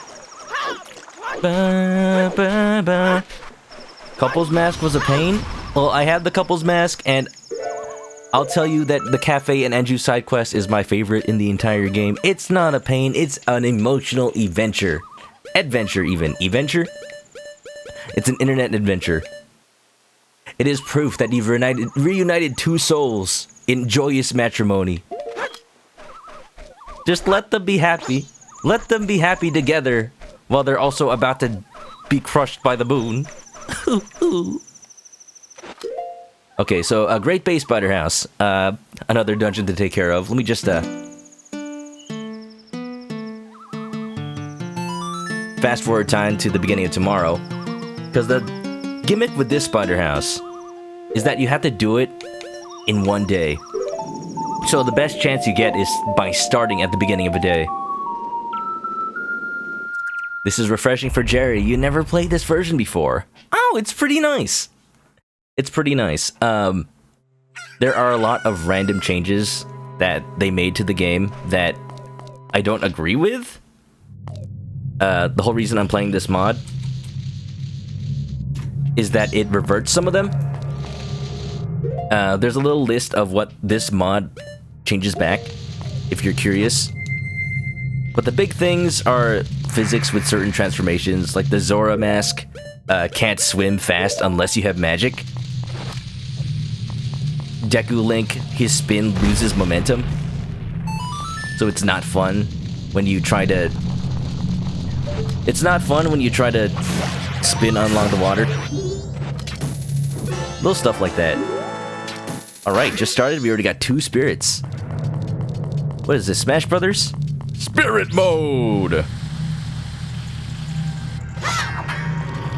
Ba, ba, ba. Couple's mask was a pain. Well, I had the couple's mask, and I'll tell you that the Cafe and Anju side quest is my favorite in the entire game. It's not a pain, it's an emotional adventure. Adventure, even. Adventure? It's an internet adventure. It is proof that you've reunited 2 souls in joyous matrimony. Just let them be happy. Let them be happy together, while they're also about to be crushed by the moon. Okay, so a Great Bay Spider House. Another dungeon to take care of. Let me just fast forward time to the beginning of tomorrow. Because the gimmick with this Spider House is that you have to do it in one day. So the best chance you get is by starting at the beginning of a day. This is refreshing for Jerry. You never played this version before. Oh, it's pretty nice. It's pretty nice. There are a lot of random changes that they made to the game that I don't agree with. The whole reason I'm playing this mod is that it reverts some of them. There's a little list of what this mod changes back, if you're curious. But the big things are physics with certain transformations, like the Zora mask can't swim fast unless you have magic. Deku Link, his spin loses momentum. So it's not fun when you try to... It's not fun when you try to spin along the water. Little stuff like that. Alright, just started. We already got 2 spirits. What is this, Smash Brothers? Spirit mode!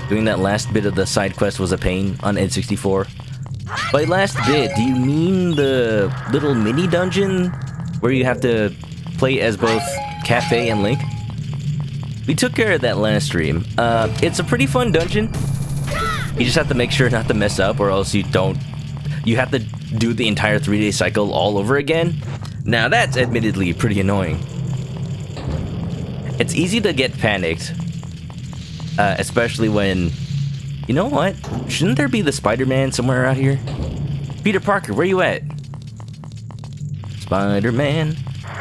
Doing that last bit of the side quest was a pain on N64. By last bit, do you mean the little mini dungeon where you have to play as both Cafe and Link? We took care of that last stream. It's a pretty fun dungeon. You just have to make sure not to mess up, or else you have to do the entire 3-day cycle all over again. Now that's admittedly pretty annoying. It's easy to get panicked, especially when... You know what? Shouldn't there be the Spider-Man somewhere out here? Peter Parker, where you at? Spider-Man,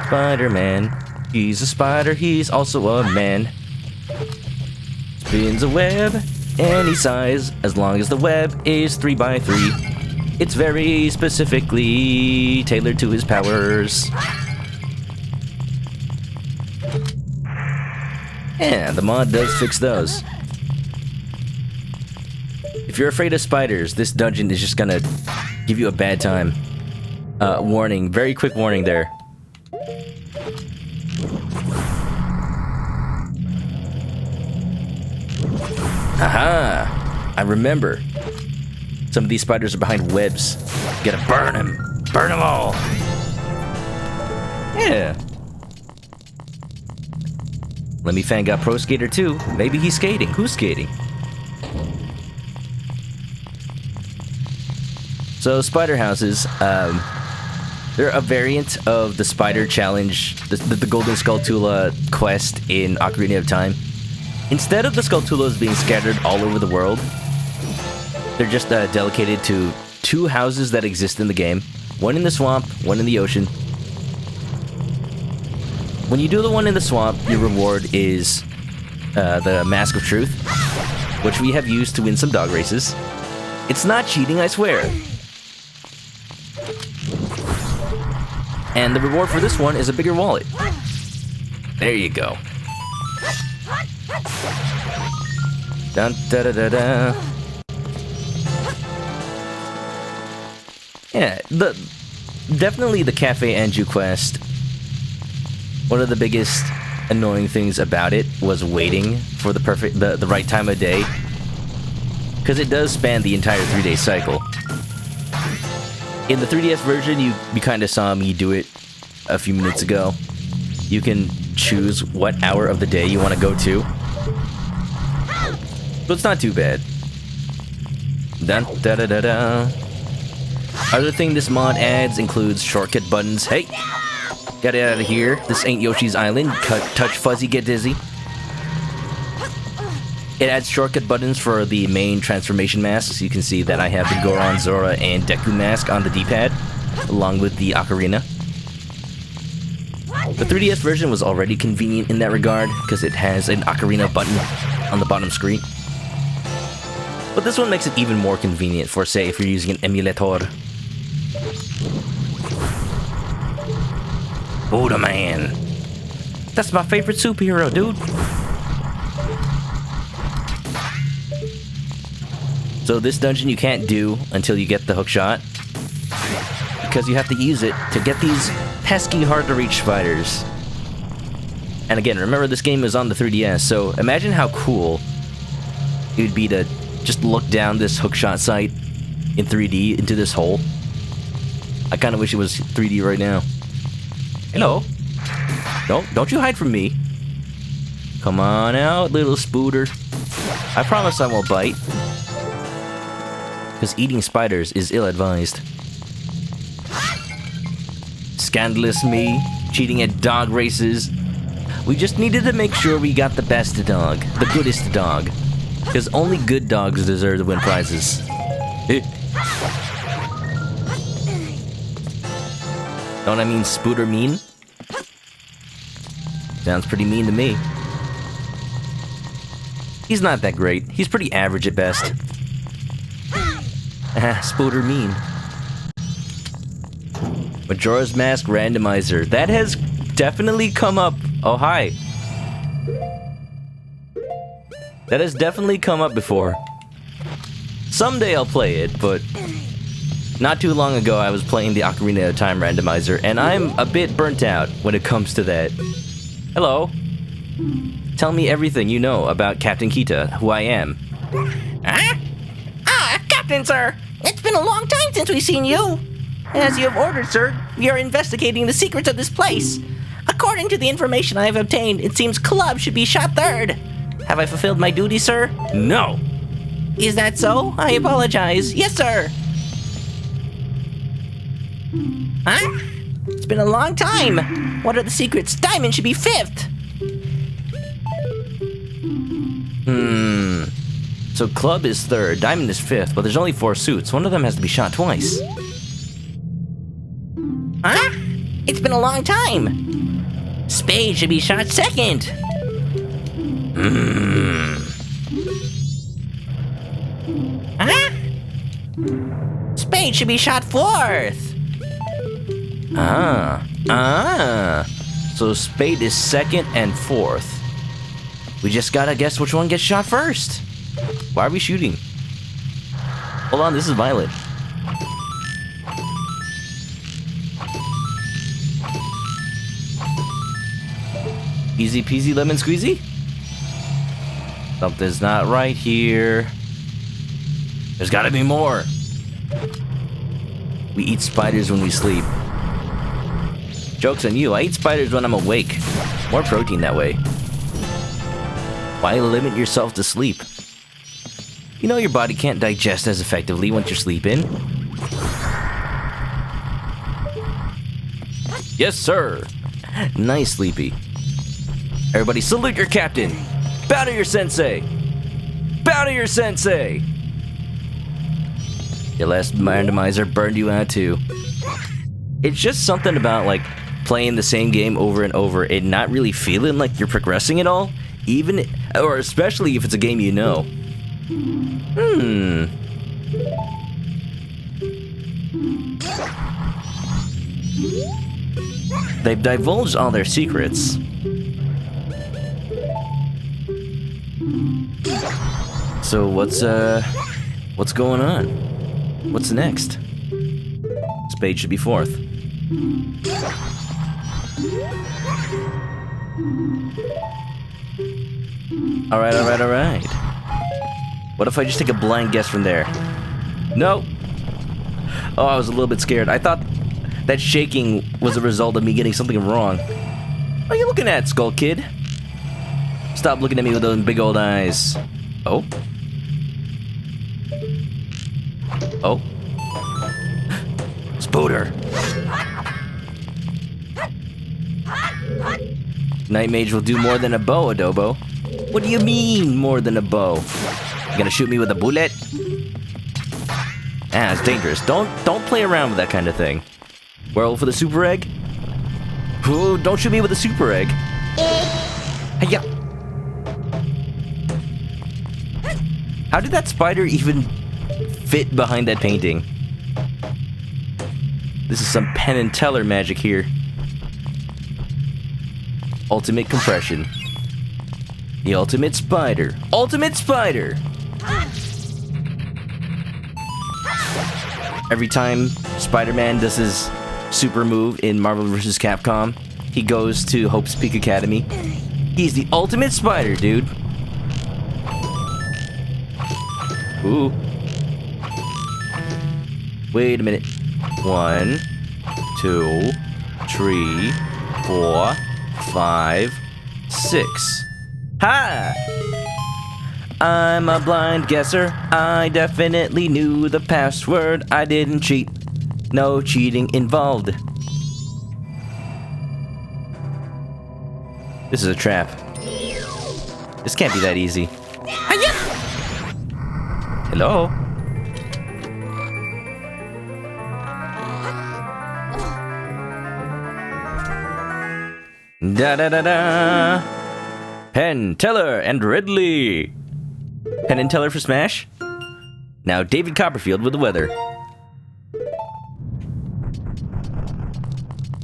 Spider-Man. He's a spider, he's also a man. Spins a web any size, as long as the web is 3x3. It's very specifically tailored to his powers. Yeah, the mod does fix those. If you're afraid of spiders, this dungeon is just gonna give you a bad time. Warning, very quick warning there. Aha! I remember. Some of these spiders are behind webs. You gotta burn them. Burn them all. Yeah. Lemmy Fan got Pro Skater too. Maybe he's skating. Who's skating? So spider houses, they're a variant of the spider challenge, the Golden Skulltula quest in Ocarina of Time. Instead of the Skulltulas being scattered all over the world, they're just dedicated to 2 houses that exist in the game. One in the swamp, one in the ocean. When you do the one in the swamp, your reward is the Mask of Truth, which we have used to win some dog races. It's not cheating, I swear. And the reward for this one is a bigger wallet. There you go. Dun da da da da. Yeah, definitely the Cafe Anju quest. One of the biggest annoying things about it was waiting for the right time of day, because it does span the entire 3-day cycle. In the 3DS version, you kind of saw me do it a few minutes ago. You can choose what hour of the day you want to go to. So it's not too bad. Dun da da da da. Other thing this mod adds includes shortcut buttons. Hey! Get it out of here. This ain't Yoshi's Island. Touch fuzzy, get dizzy. It adds shortcut buttons for the main transformation masks. You can see that I have the Goron, Zora, and Deku mask on the D-pad, along with the Ocarina. The 3DS version was already convenient in that regard, because it has an Ocarina button on the bottom screen. But this one makes it even more convenient for, say, if you're using an emulator. Buddha Man. That's my favorite superhero, dude. So this dungeon you can't do until you get the hookshot, because you have to use it to get these pesky hard-to-reach spiders. And again, remember this game is on the 3DS, so imagine how cool it would be to just look down this hookshot sight in 3D into this hole. I kind of wish it was 3D right now. Hello. Don't you hide from me. Come on out, little spooter. I promise I won't bite, because eating spiders is ill-advised. Scandalous me, cheating at dog races. We just needed to make sure we got the best dog, the goodest dog, because only good dogs deserve to win prizes. Don't I mean spooter mean? Sounds pretty mean to me. He's not that great. He's pretty average at best. Spooter mean. Majora's Mask randomizer. That has definitely come up. Oh, hi. That has definitely come up before. Someday I'll play it, but not too long ago I was playing the Ocarina of Time randomizer, and I'm a bit burnt out when it comes to that. Hello. Tell me everything you know about Captain Kita, who I am. Huh? Captain, sir. It's been a long time since we've seen you. As you have ordered, sir, we are investigating the secrets of this place. According to the information I have obtained, it seems Club should be shot third. Have I fulfilled my duty, sir? No. Is that so? I apologize. Yes, sir. Huh? It's been a long time. What are the secrets? Diamond should be fifth. So Club is third, Diamond is fifth, but there's only 4 suits. One of them has to be shot twice. Huh? It's been a long time. Spade should be shot second. Huh? Spade should be shot fourth. So Spade is second and fourth. We just gotta guess which one gets shot first. Why are we shooting? Hold on, this is Violet. Easy peasy lemon squeezy? Something's not right here. There's gotta be more. We eat spiders when we sleep. Joke's on you, I eat spiders when I'm awake. More protein that way. Why limit yourself to sleep? You know your body can't digest as effectively once you're sleeping. Yes, sir. Nice, Sleepy. Everybody salute your captain. Bow to your sensei. Bow to your sensei. Your last randomizer burned you out too. It's just something about like playing the same game over and over and not really feeling like you're progressing at all, even or especially if it's a game you know. They've divulged all their secrets. So what's going on? What's next? Spade should be fourth. Alright. What if I just take a blind guess from there? No. Oh, I was a little bit scared. I thought that shaking was a result of me getting something wrong. What are you looking at, Skull Kid? Stop looking at me with those big old eyes. Oh? Oh? Spooter! Night Mage will do more than a bow, Adobo. What do you mean, more than a bow? You gonna shoot me with a bullet? Ah, it's dangerous. Don't play around with that kind of thing. Werewolf with a super egg? Ooh, don't shoot me with a super egg. Hiya. How did that spider even fit behind that painting? This is some Penn and Teller magic here. Ultimate compression. The ultimate spider. Ultimate spider! Every time Spider-Man does his super move in Marvel vs. Capcom, he goes to Hope's Peak Academy. He's the ultimate spider, dude. Ooh. Wait a minute. 1, 2, 3, 4, 5, 6. Ha! I'm a blind guesser. I definitely knew the password. I didn't cheat. No cheating involved. This is a trap. This can't be that easy. Hello? Da-da-da-da! Penn, Teller, and Ridley! Penn and Teller for Smash? Now David Copperfield with the weather.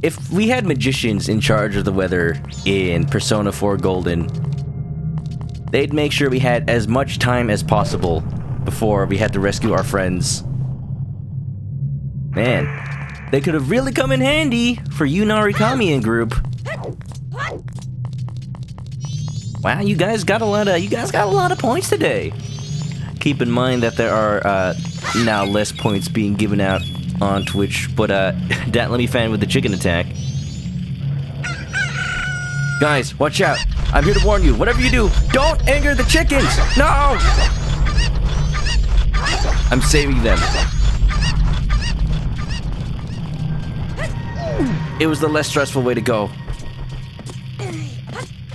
If we had magicians in charge of the weather in Persona 4 Golden, they'd make sure we had as much time as possible before we had to rescue our friends. Man, they could have really come in handy for you Narikami and group. Wow, you guys got a lot of points today. Keep in mind that there are now less points being given out on Twitch, but that let me fan with the chicken attack. Guys, watch out. I'm here to warn you. Whatever you do, don't anger the chickens. No! I'm saving them. It was the less stressful way to go.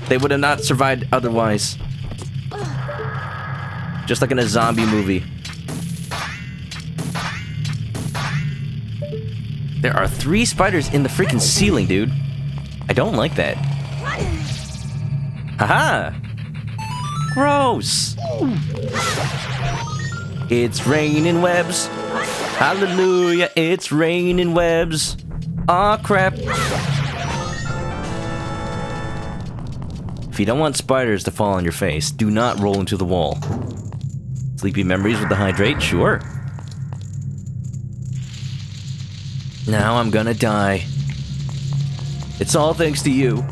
They would have not survived otherwise. Just like in a zombie movie. There are 3 spiders in the freaking ceiling, dude. I don't like that. Haha! Gross! It's raining webs. Hallelujah, it's raining webs. Aw, crap. If you don't want spiders to fall on your face, do not roll into the wall. Sleepy memories with the hydrate? Sure. Now I'm gonna die. It's all thanks to you.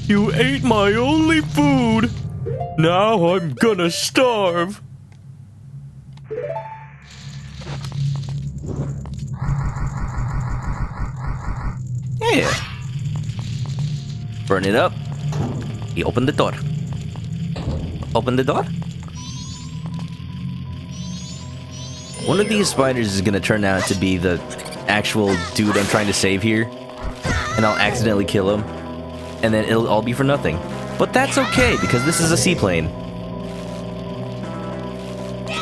You ate my only food. Now I'm gonna starve. Yeah. Burn it up. He opened the door. Open the door. One of these spiders is gonna turn out to be the actual dude I'm trying to save here. And I'll accidentally kill him. And then it'll all be for nothing. But that's okay, because this is a seaplane.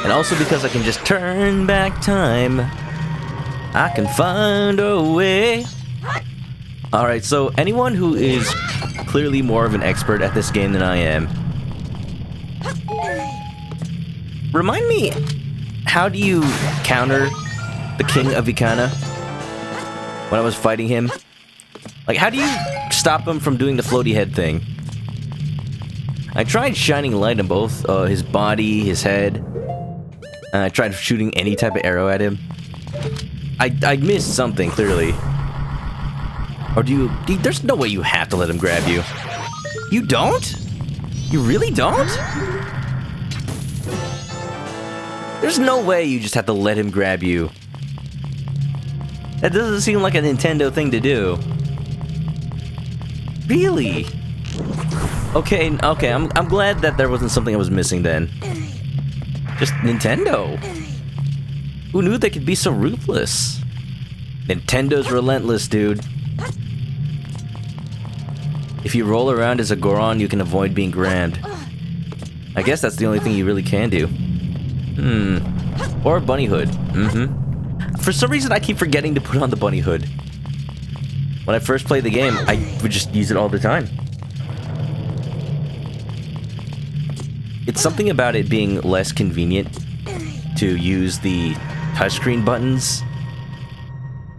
And also because I can just turn back time. I can find a way. Alright, so anyone who is clearly more of an expert at this game than I am, remind me, how do you counter the King of Ikana when I was fighting him? Like, how do you stop him from doing the floaty head thing? I tried shining light on both his body, his head. I tried shooting any type of arrow at him. I missed something, clearly. Or do you... There's no way you have to let him grab you. You don't? You really don't? There's no way you just have to let him grab you. That doesn't seem like a Nintendo thing to do. Really? Okay, I'm glad that there wasn't something I was missing then. Just Nintendo. Who knew they could be so ruthless? Nintendo's relentless, dude. If you roll around as a Goron, you can avoid being grabbed. I guess that's the only thing you really can do. Or a bunny hood. For some reason, I keep forgetting to put on the bunny hood. When I first played the game, I would just use it all the time. It's something about it being less convenient to use the touchscreen buttons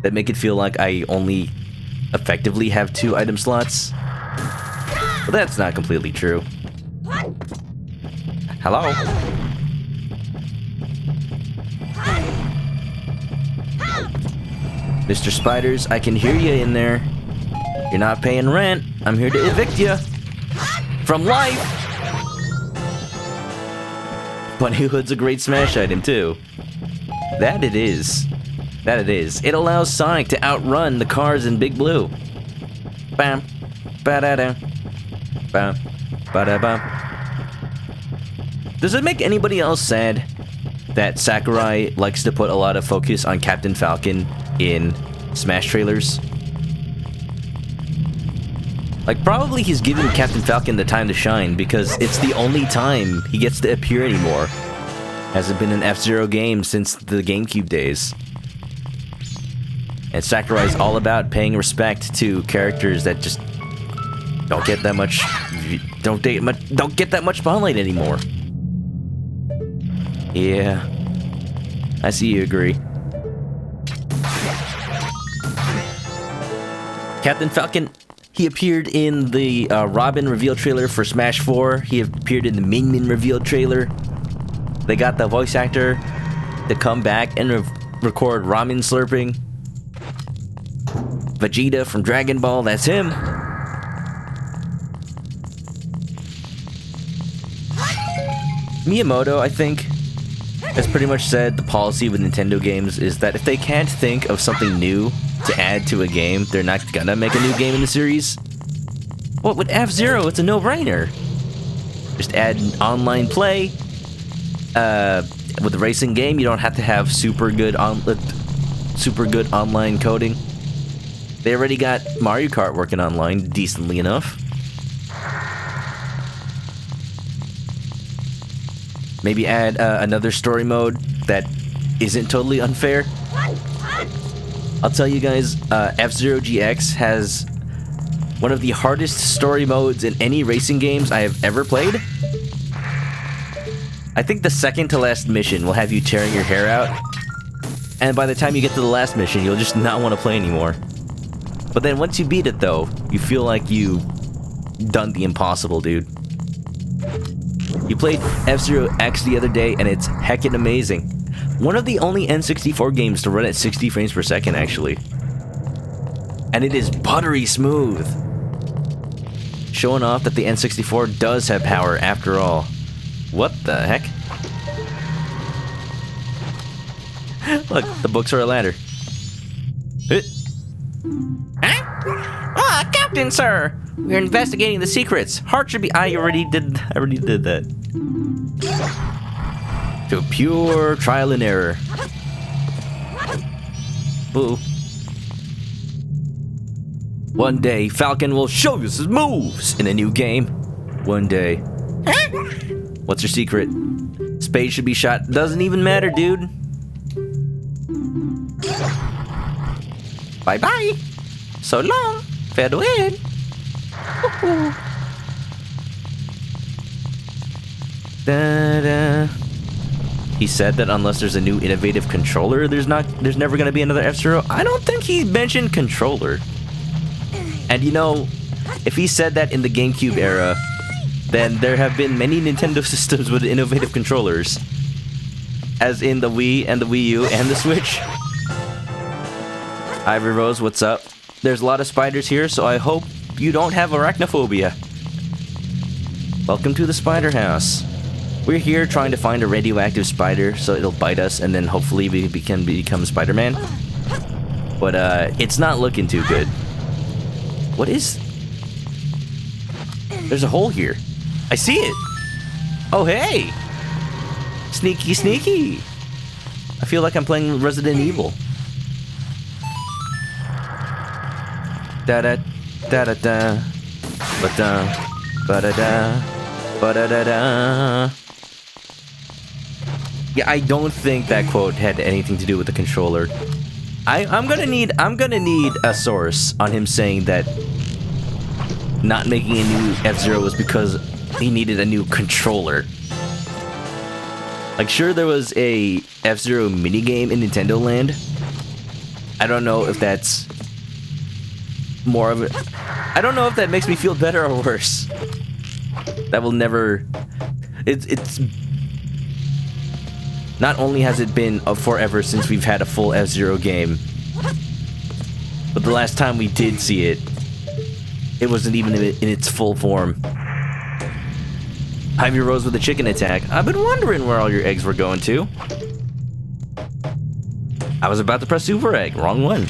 that make it feel like I only effectively have 2 item slots. But that's not completely true. Hello? Mr. Spiders, I can hear you in there. You're not paying rent. I'm here to evict you. From life! Bunny Hood's a great Smash item, too. That it is. That it is. It allows Sonic to outrun the cars in Big Blue. Bam. Ba-da-da. Bam. Ba-da-bam. Does it make anybody else sad that Sakurai likes to put a lot of focus on Captain Falcon in Smash trailers? Like, probably he's giving Captain Falcon the time to shine because it's the only time he gets to appear anymore. Hasn't been an F-Zero game since the GameCube days. And Sakurai's all about paying respect to characters that just don't get that much spotlight anymore. Yeah, I see you agree. Captain Falcon, he appeared in the Robin reveal trailer for Smash 4. He appeared in the Min reveal trailer. They got the voice actor to come back and record ramen slurping. Vegeta from Dragon Ball, that's him. Miyamoto, I think, has pretty much said the policy with Nintendo games is that if they can't think of something new to add to a game, they're not gonna make a new game in the series. Well, with F-Zero, it's a no-brainer. Just add online play. With a racing game, you don't have to have super good online coding. They already got Mario Kart working online decently enough. Maybe add another story mode that isn't totally unfair. I'll tell you guys, F-Zero GX has one of the hardest story modes in any racing games I have ever played. I think the second to last mission will have you tearing your hair out. And by the time you get to the last mission, you'll just not want to play anymore. But then once you beat it, though, you feel like you've done the impossible, dude. You played F-Zero X the other day, and it's heckin' amazing. One of the only N64 games to run at 60 frames per second, actually. And it is buttery smooth. Showing off that the N64 does have power after all. What the heck? Look, the books are a ladder. Eh. Huh? Ah, Captain, sir! We're investigating the secrets. Heart should be. I already did that. To pure trial and error. Ooh. One day, Falcon will show you his moves in a new game. One day. What's your secret? Spade should be shot. Doesn't even matter, dude. Bye-bye. So long. Farewell. Da-da. He said that unless there's a new innovative controller, there's never gonna be another F-Zero. I don't think he mentioned controller. And you know, if he said that in the GameCube era, then there have been many Nintendo systems with innovative controllers. As in the Wii and the Wii U and the Switch. Ivory Rose, what's up? There's a lot of spiders here, so I hope you don't have arachnophobia. Welcome to the spider house. We're here trying to find a radioactive spider so it'll bite us and then hopefully we can become Spider-Man. But it's not looking too good. What is... There's a hole here. I see it. Oh, hey. Sneaky, sneaky. I feel like I'm playing Resident Evil. Da-da, da-da-da, ba-da, ba-da-da, ba-da-da-da. Yeah, I don't think that quote had anything to do with the controller. I'm gonna need a source on him saying that not making a new F-Zero was because he needed a new controller. Like, sure, there was a F-Zero minigame in Nintendo Land. I don't know if that's more of it. I don't know if that makes me feel better or worse. That will never... It's... Not only has it been forever since we've had a full F-Zero game, but the last time we did see it, it wasn't even in its full form. Ivy Rose with a chicken attack. I've been wondering where all your eggs were going to. I was about to press super egg. Wrong one.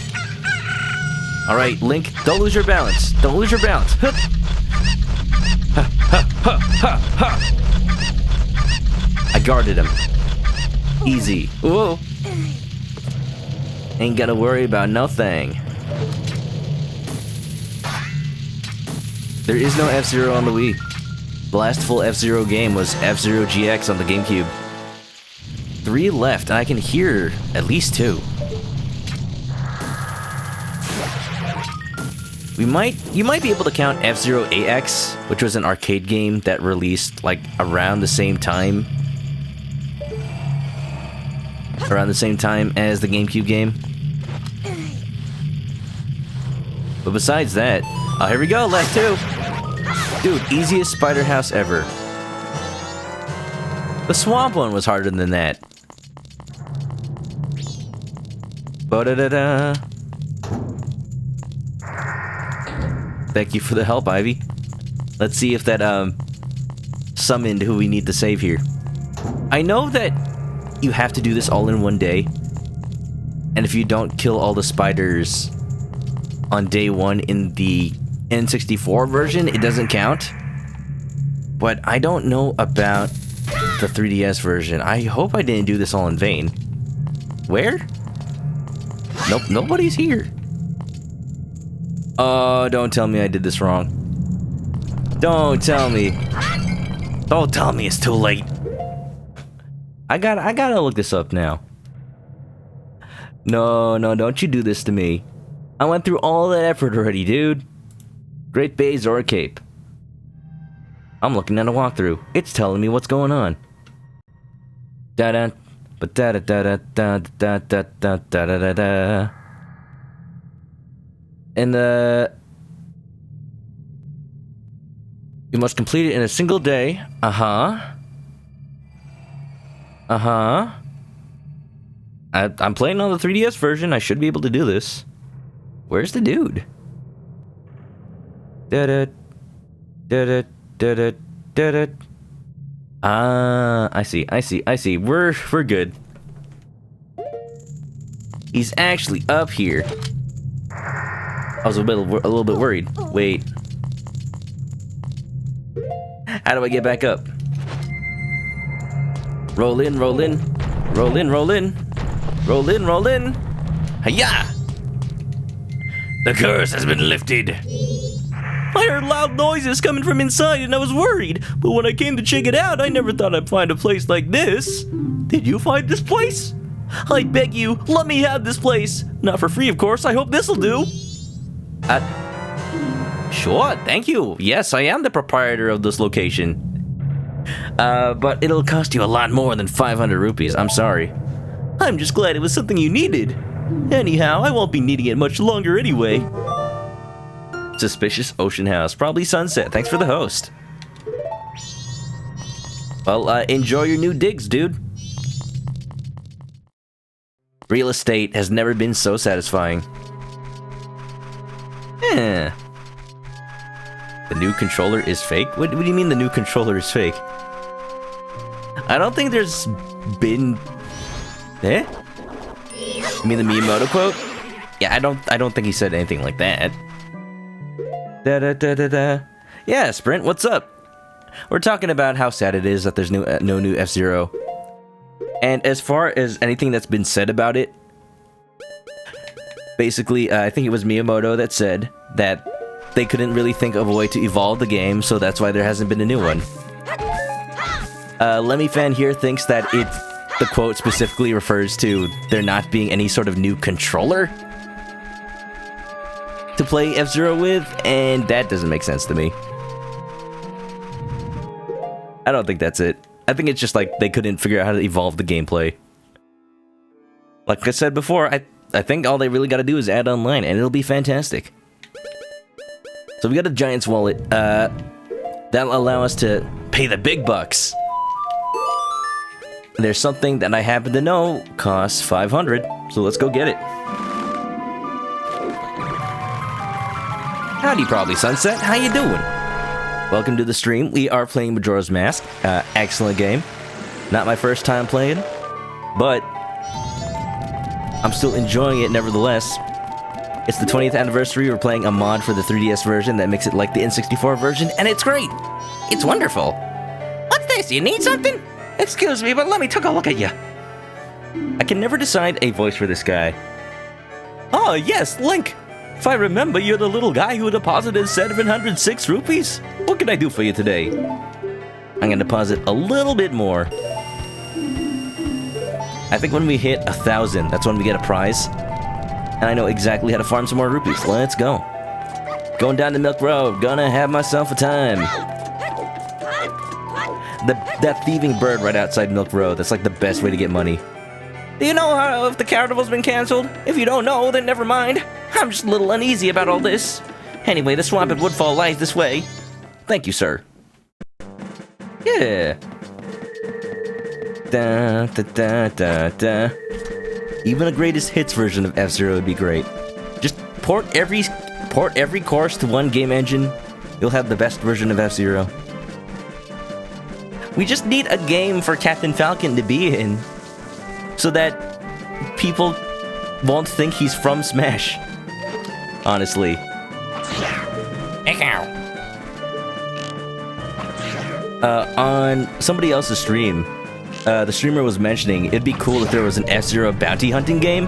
Alright, Link, don't lose your balance. Don't lose your balance. Ha, ha, ha, ha, ha. I guarded him. Easy. Whoa. Ain't gotta worry about nothing. There is no F-Zero on the Wii. The last full F-Zero game was F-Zero GX on the GameCube. 3 left, and I can hear at least 2. You might be able to count F-Zero AX, which was an arcade game that released like around the same time as the GameCube game. But besides that, oh, here we go, left 2. Dude, easiest spider house ever. The swamp one was harder than that. Ba-da-da-da. Thank you for the help, Ivy. Let's see if that summoned who we need to save here. I know that you have to do this all in one day, and if you don't kill all the spiders on day 1 in the N64 version, it doesn't count. But I don't know about the 3DS version. I hope I didn't do this all in vain. Where? Nope, nobody's here. Oh, don't tell me I did this wrong. Don't tell me. Don't tell me it's too late. I gotta look this up now. No, don't you do this to me. I went through all that effort already, dude. Great Bay Zora Cape. I'm looking at a walkthrough. It's telling me what's going on. Da-da, ba-da-da-da-da-da-da-da-da-da-da-da. And you must complete it in a single day. I'm playing on the 3DS version. I should be able to do this. Where's the dude? Da-da, da-da, da-da, da-da. Ah, I see. We're good. He's actually up here. I was a little bit worried. Wait. How do I get back up? Roll in, roll in. Roll in, roll in. Roll in, roll in. Hiya! The curse has been lifted. I heard loud noises coming from inside and I was worried. But when I came to check it out, I never thought I'd find a place like this. Did you find this place? I beg you, let me have this place. Not for free, of course. I hope this'll do. Sure, thank you. Yes, I am the proprietor of this location. But it'll cost you a lot more than 500 rupees. I'm sorry. I'm just glad it was something you needed. Anyhow, I won't be needing it much longer anyway. Suspicious ocean house. Probably sunset. Thanks for the host. Well, enjoy your new digs, dude. Real estate has never been so satisfying. The new controller is fake? What do you mean the new controller is fake? I don't think there's been... Eh? You mean the Miyamoto quote? Yeah, I don't think he said anything like that. Da-da-da-da-da. Yeah, Sprint, what's up? We're talking about how sad it is that there's no new F-Zero. And as far as anything that's been said about it, basically, I think it was Miyamoto that said that they couldn't really think of a way to evolve the game, so that's why there hasn't been a new one. Lemmy Fan here thinks that the quote specifically refers to there not being any sort of new controller to play F-Zero with, and that doesn't make sense to me. I don't think that's it. I think it's just like they couldn't figure out how to evolve the gameplay. Like I said before, I think all they really gotta do is add online, and it'll be fantastic. So we got a Giant's wallet. That'll allow us to pay the big bucks. There's something that I happen to know costs 500, so let's go get it. Howdy, Probably Sunset. How you doing? Welcome to the stream. We are playing Majora's Mask. Excellent game. Not my first time playing, but I'm still enjoying it nevertheless. It's the 20th anniversary. We're playing a mod for the 3DS version that makes it like the N64 version, and it's great. It's wonderful. What's this? You need something? Excuse me, but let me take a look at you. I can never decide a voice for this guy. Oh, yes, Link. If I remember, you're the little guy who deposited 706 rupees. What can I do for you today? I'm gonna deposit a little bit more. I think when we hit 1,000, that's when we get a prize. And I know exactly how to farm some more rupees. Let's go. Going down the Milk Road. Gonna have myself a time. That thieving bird right outside Milk Road, that's like the best way to get money. Do you know if the carnival's been cancelled? If you don't know, then never mind. I'm just a little uneasy about all this. Anyway, the swamp at Woodfall lies this way. Thank you, sir. Yeah. Da, da, da, da, da. Even a greatest hits version of F-Zero would be great. Just port every course to one game engine. You'll have the best version of F-Zero. We just need a game for Captain Falcon to be in, so that people won't think he's from Smash. Honestly. On somebody else's stream, the streamer was mentioning it'd be cool if there was an F-Zero bounty hunting game,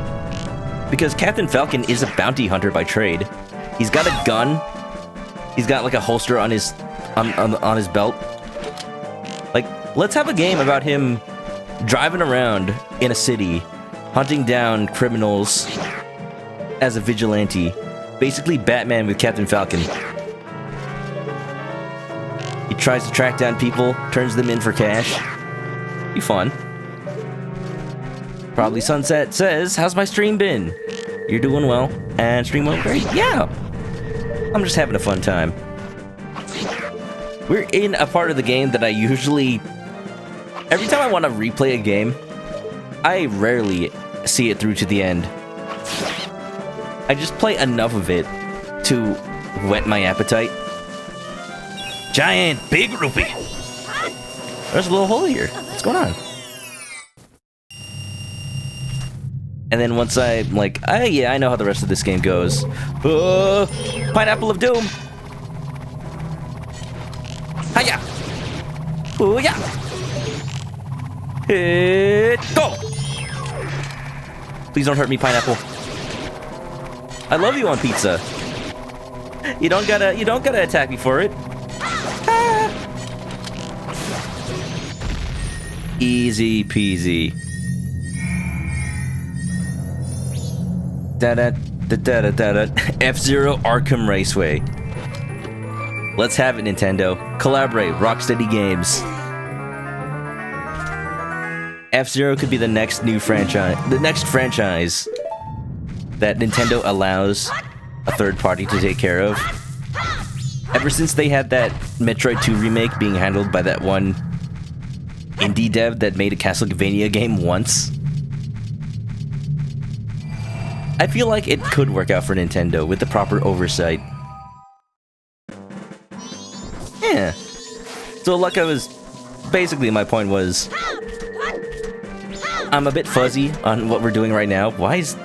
because Captain Falcon is a bounty hunter by trade. He's got a gun. He's got like a holster on his belt. Like, let's have a game about him driving around in a city, hunting down criminals as a vigilante. Basically Batman with Captain Falcon. He tries to track down people, turns them in for cash. Be fun. Probably Sunset says, how's my stream been? You're doing well, and stream went great. Yeah! I'm just having a fun time. We're in a part of the game that I usually... Every time I want to replay a game, I rarely see it through to the end. I just play enough of it to whet my appetite. Giant big rupee. There's a little hole here. What's going on? And then once I'm like, yeah, I know how the rest of this game goes. Pineapple of Doom. Hiya. Oh yeah. Hit. Go. Please don't hurt me, Pineapple. I love you on pizza. You don't gotta attack me for it. Ah. Easy peasy. F-Zero Arkham Raceway. Let's have it, Nintendo. Collaborate, Rocksteady Games. F-Zero could be the next new franchise, that Nintendo allows a third party to take care of. Ever since they had that Metroid 2 remake being handled by that one indie dev that made a Castlevania game once, I feel like it could work out for Nintendo with the proper oversight. Yeah. So like basically my point was, I'm a bit fuzzy on what we're doing right now. Why is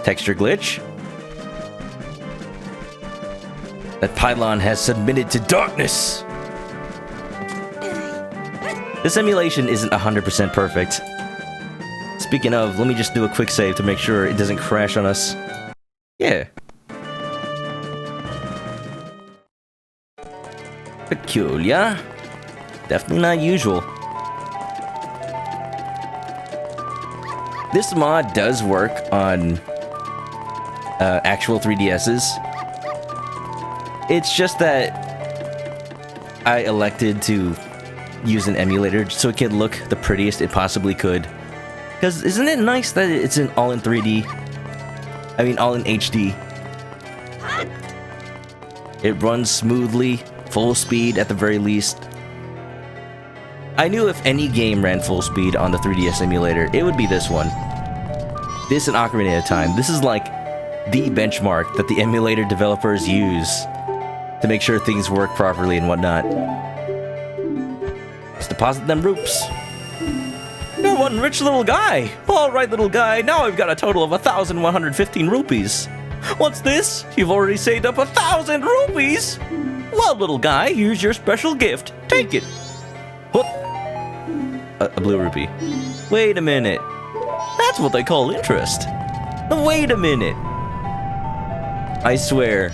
texture glitch? That pylon has submitted to darkness. This emulation isn't 100% perfect. Speaking of, let me just do a quick save to make sure it doesn't crash on us. Yeah. Peculiar. Definitely not usual. This mod does work on actual 3DSs. It's just that I elected to use an emulator so it can look the prettiest it possibly could. Because isn't it nice that it's all in 3D? I mean, all in HD. It runs smoothly, full speed at the very least. I knew if any game ran full speed on the 3DS emulator, it would be this one. This and Ocarina of Time. This is like the benchmark that the emulator developers use to make sure things work properly and whatnot. Let's deposit them roops. You're one rich little guy. All right, little guy. Now I've got a total of 1,115 rupees. What's this? You've already saved up 1,000 rupees. Well, little guy, here's your special gift. Take it. Whoop. A blue rupee. Wait a minute. That's what they call interest. Wait a minute. I swear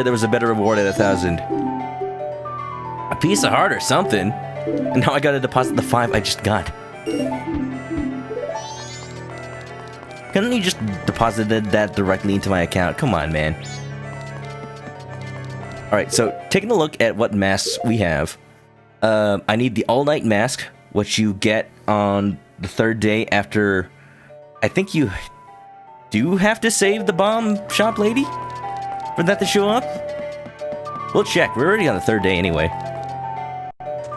there was a better reward at 1,000. A piece of heart or something. And now I gotta deposit the 5 I just got. Couldn't you just deposited that directly into my account? Come on, man. Alright, so taking a look at what masks we have. I need the all-night mask, which you get on the 3rd day after... I think you do have to save the bomb shop lady for that to show up? We'll check. We're already on the 3rd day anyway.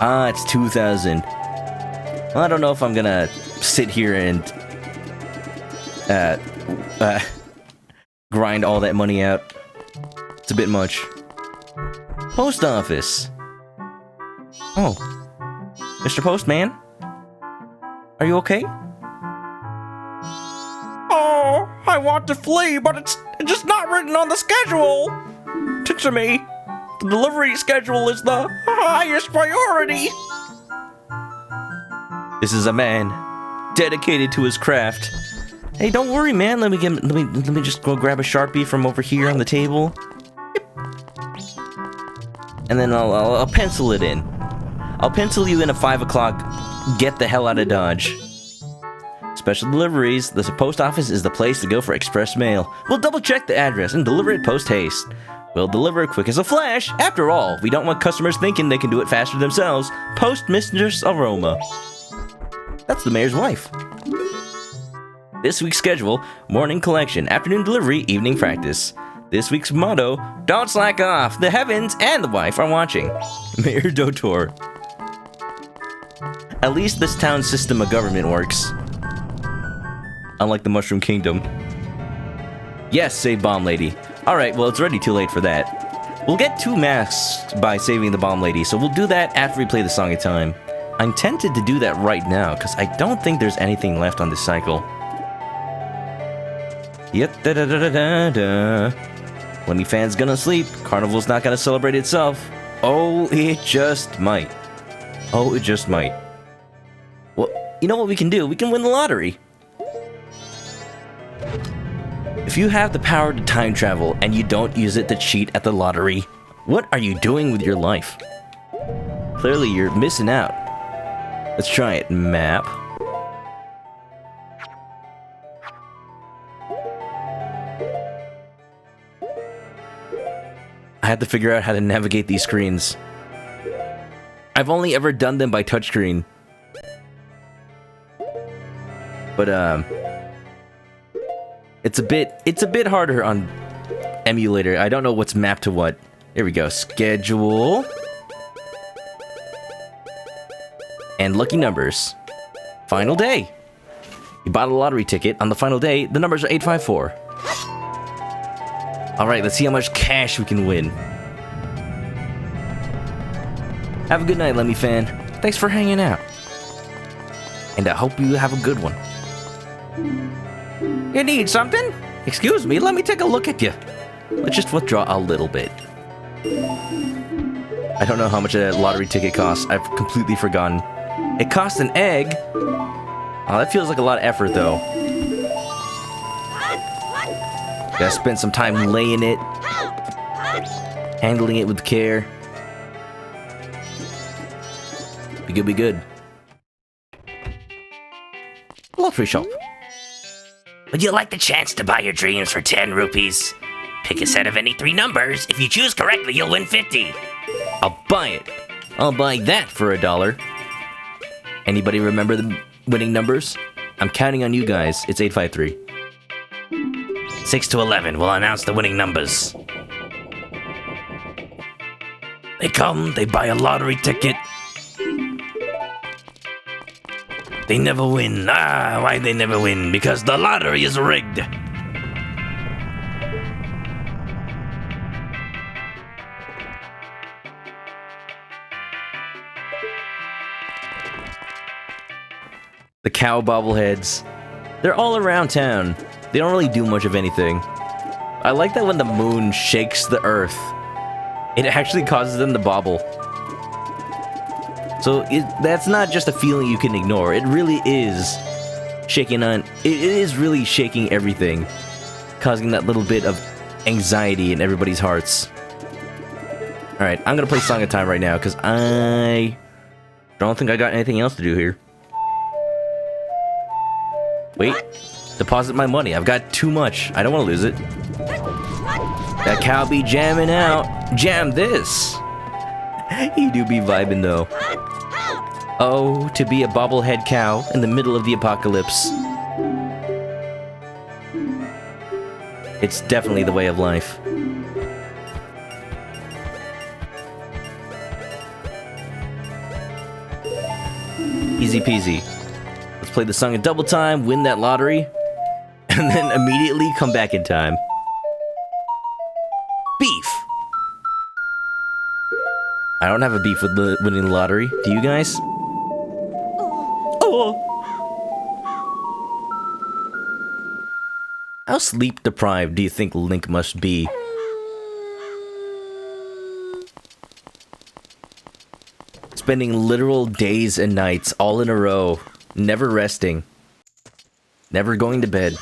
Ah, it's 2,000. Well, I don't know if I'm gonna sit here and grind all that money out. It's a bit much. Post office. Oh. Mr. Postman? Are you okay? Oh, I want to flee, but it's just not written on the schedule. Picture me. The delivery schedule is the highest priority. This is a man dedicated to his craft. Hey, don't worry, man. Let me just go grab a Sharpie from over here on the table. Yep. And then I'll pencil it in. I'll pencil you in at 5 o'clock. Get the hell out of Dodge. Special deliveries. The post office is the place to go for express mail. We'll double check the address and deliver it post haste. We'll deliver quick as a flash. After all, we don't want customers thinking they can do it faster themselves. Post Mistress Aroma. That's the mayor's wife. This week's schedule: morning collection, afternoon delivery, evening practice. This week's motto: don't slack off. The heavens and the wife are watching. Mayor Dotor. At least this town's system of government works. Unlike the Mushroom Kingdom. Yes, save Bomb Lady. Alright, well, it's already too late for that. We'll get 2 masks by saving the Bomb Lady, so we'll do that after we play the Song of Time. I'm tempted to do that right now, because I don't think there's anything left on this cycle. Yep, da-da-da-da-da-da. When the fan's gonna sleep, Carnival's not gonna celebrate itself. Oh, it just might. Oh, it just might. Well, you know what we can do? We can win the lottery. If you have the power to time travel and you don't use it to cheat at the lottery, what are you doing with your life? Clearly, you're missing out. Let's try it. Map. I have to figure out how to navigate these screens. I've only ever done them by touchscreen. But it's a bit harder on emulator. I don't know what's mapped to what. Here we go. Schedule. And lucky numbers. Final day. You bought a lottery ticket. On the final day, the numbers are 854. Alright, let's see how much cash we can win. Have a good night, Lemmy fan. Thanks for hanging out. And I hope you have a good one. You need something? Excuse me, let me take a look at you. Let's just withdraw a little bit. I don't know how much a lottery ticket costs. I've completely forgotten. It costs an egg. Oh, that feels like a lot of effort, though. Gotta spend some time laying it, handling it with care. Be good, be good. Lottery shop. Would you like the chance to buy your dreams for 10 rupees? Pick a set of any 3 numbers. If you choose correctly, you'll win 50. I'll buy it. I'll buy that for $1. Anybody remember the winning numbers? I'm counting on you guys. It's 853. 6 to 11 will announce the winning numbers. They come, they buy a lottery ticket. They never win. Why they never win? Because the lottery is rigged. The cow bobbleheads. They're all around town. They don't really do much of anything. I like that when the moon shakes the earth, it actually causes them to bobble. So that's not just a feeling you can ignore. It really is shaking on. It is really shaking everything, causing that little bit of anxiety in everybody's hearts. All right, I'm gonna play Song of Time right now because I don't think I got anything else to do here. Wait, deposit my money. I've got too much. I don't want to lose it. That cow be jamming out. Jam this. He do be vibing though. Oh, to be a bobblehead cow in the middle of the apocalypse. It's definitely the way of life. Easy peasy. Let's play the song in double time, win that lottery, and then immediately come back in time. Beef! I don't have a beef with winning the lottery. Do you guys? Oh! How sleep deprived do you think Link must be? Spending literal days and nights all in a row, never resting, never going to bed.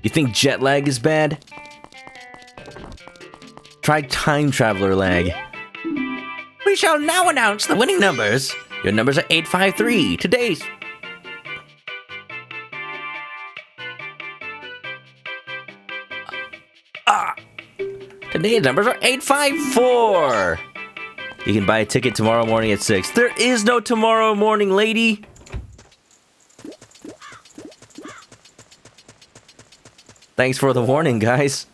You think jet lag is bad? Try time traveler lag. We shall now announce the winning numbers. Your numbers are 853. Today's... Today's numbers are 854. You can buy a ticket tomorrow morning at 6. There is no tomorrow morning, lady. Thanks for the warning, guys.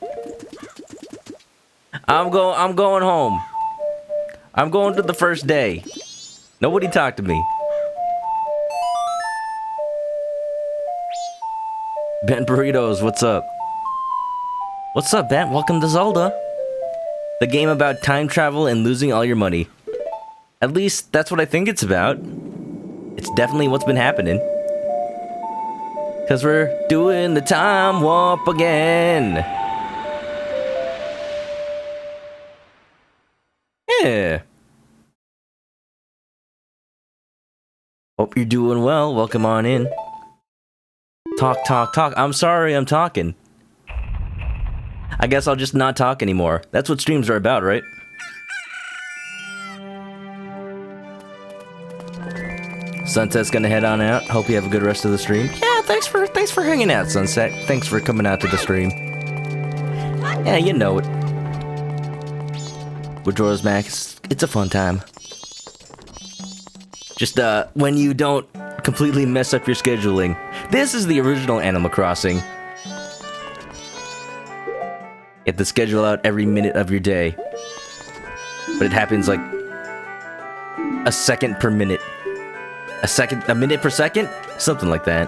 I'm going home. I'm going to the first day. Nobody talk to me. Ben Burritos, what's up? What's up, Ben? Welcome to Zelda. The game about time travel and losing all your money. At least, that's what I think it's about. It's definitely what's been happening. Because we're doing the time warp again. Yeah. Hope you're doing well. Welcome on in. Talk, talk, talk. I'm sorry, I'm talking. I guess I'll just not talk anymore. That's what streams are about, right? Sunset's gonna head on out. Hope you have a good rest of the stream. Yeah, thanks for hanging out, Sunset. Thanks for coming out to the stream. Yeah, you know it. Majora's Mask, it's a fun time. Just when you don't completely mess up your scheduling. This is the original Animal Crossing. You have to schedule out every minute of your day. But it happens like a second per minute. A minute per second? Something like that.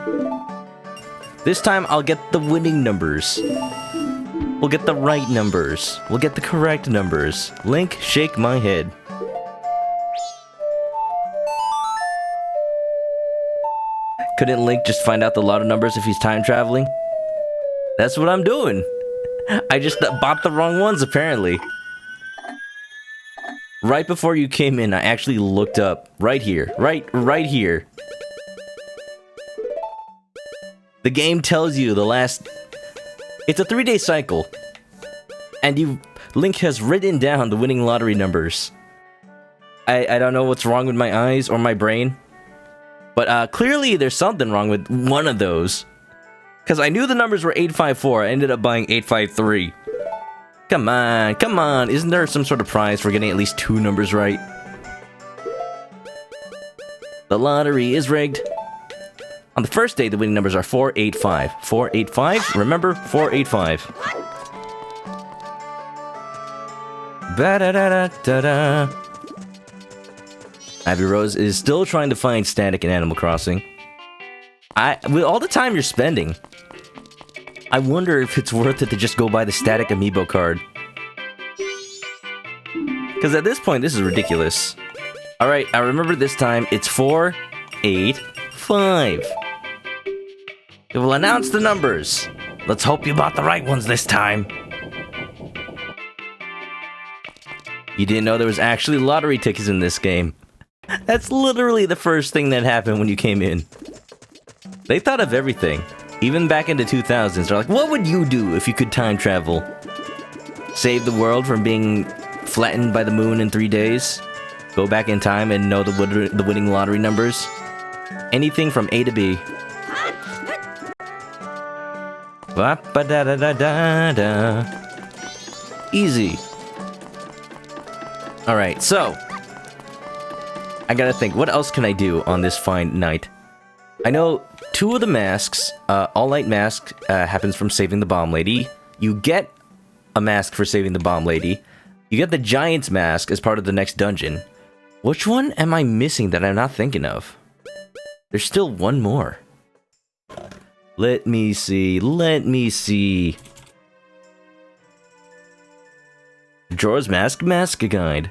This time I'll get the winning numbers. We'll get the right numbers. We'll get the correct numbers. Link, shake my head. Couldn't Link just find out the lotto numbers if he's time traveling? That's what I'm doing. I just bought the wrong ones, apparently. Right before you came in, I actually looked up. Right here. Right here. The game tells you the last... It's a 3-day cycle. And Link has written down the winning lottery numbers. I don't know what's wrong with my eyes or my brain. But clearly there's something wrong with one of those. Because I knew the numbers were 854. I ended up buying 853. Come on, come on. Isn't there some sort of prize for getting at least 2 numbers right? The lottery is rigged. On the first day, the winning numbers are 485. 485? Remember? 485. Ba-da-da-da-da-da. Ivy Rose is still trying to find static in Animal Crossing. With all the time you're spending, I wonder if it's worth it to just go buy the static amiibo card. Because at this point, this is ridiculous. Alright, I remember this time, it's 4, 8, 5. It will announce the numbers. Let's hope you bought the right ones this time. You didn't know there was actually lottery tickets in this game. That's literally the first thing that happened when you came in. They thought of everything. Even back in the 2000s, they're like, what would you do if you could time travel? Save the world from being flattened by the moon in 3 days? Go back in time and know the winning lottery numbers? Anything from A to B. Ba-ba-da-da-da-da-da. Easy. Alright, so I gotta think, what else can I do on this fine night? I know 2 of the masks, all-night mask happens from saving the bomb lady. You get a mask for saving the bomb lady. You get the giant's mask as part of the next dungeon. Which one am I missing that I'm not thinking of? There's still one more. Let me see. Majora's Mask Guide.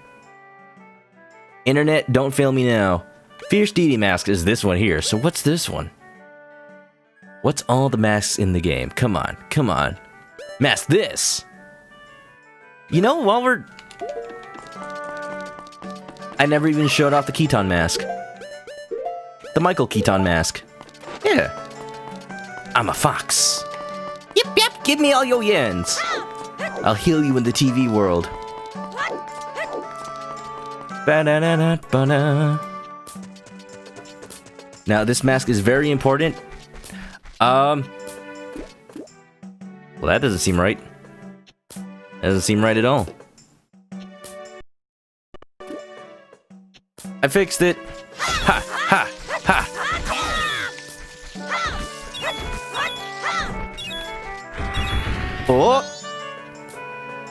Internet, don't fail me now. Fierce Deity Mask is this one here, so what's this one? What's all the masks in the game? Come on, come on. Mask this! You know, while we're... I never even showed off the Keaton mask. The Michael Keaton mask. Yeah. I'm a fox. Yep, give me all your yens. I'll heal you in the TV world. Ba-da-da-da-ba-da. Now, this mask is very important. Well, that doesn't seem right. That doesn't seem right at all. I fixed it. Ha, ha, ha. Oh.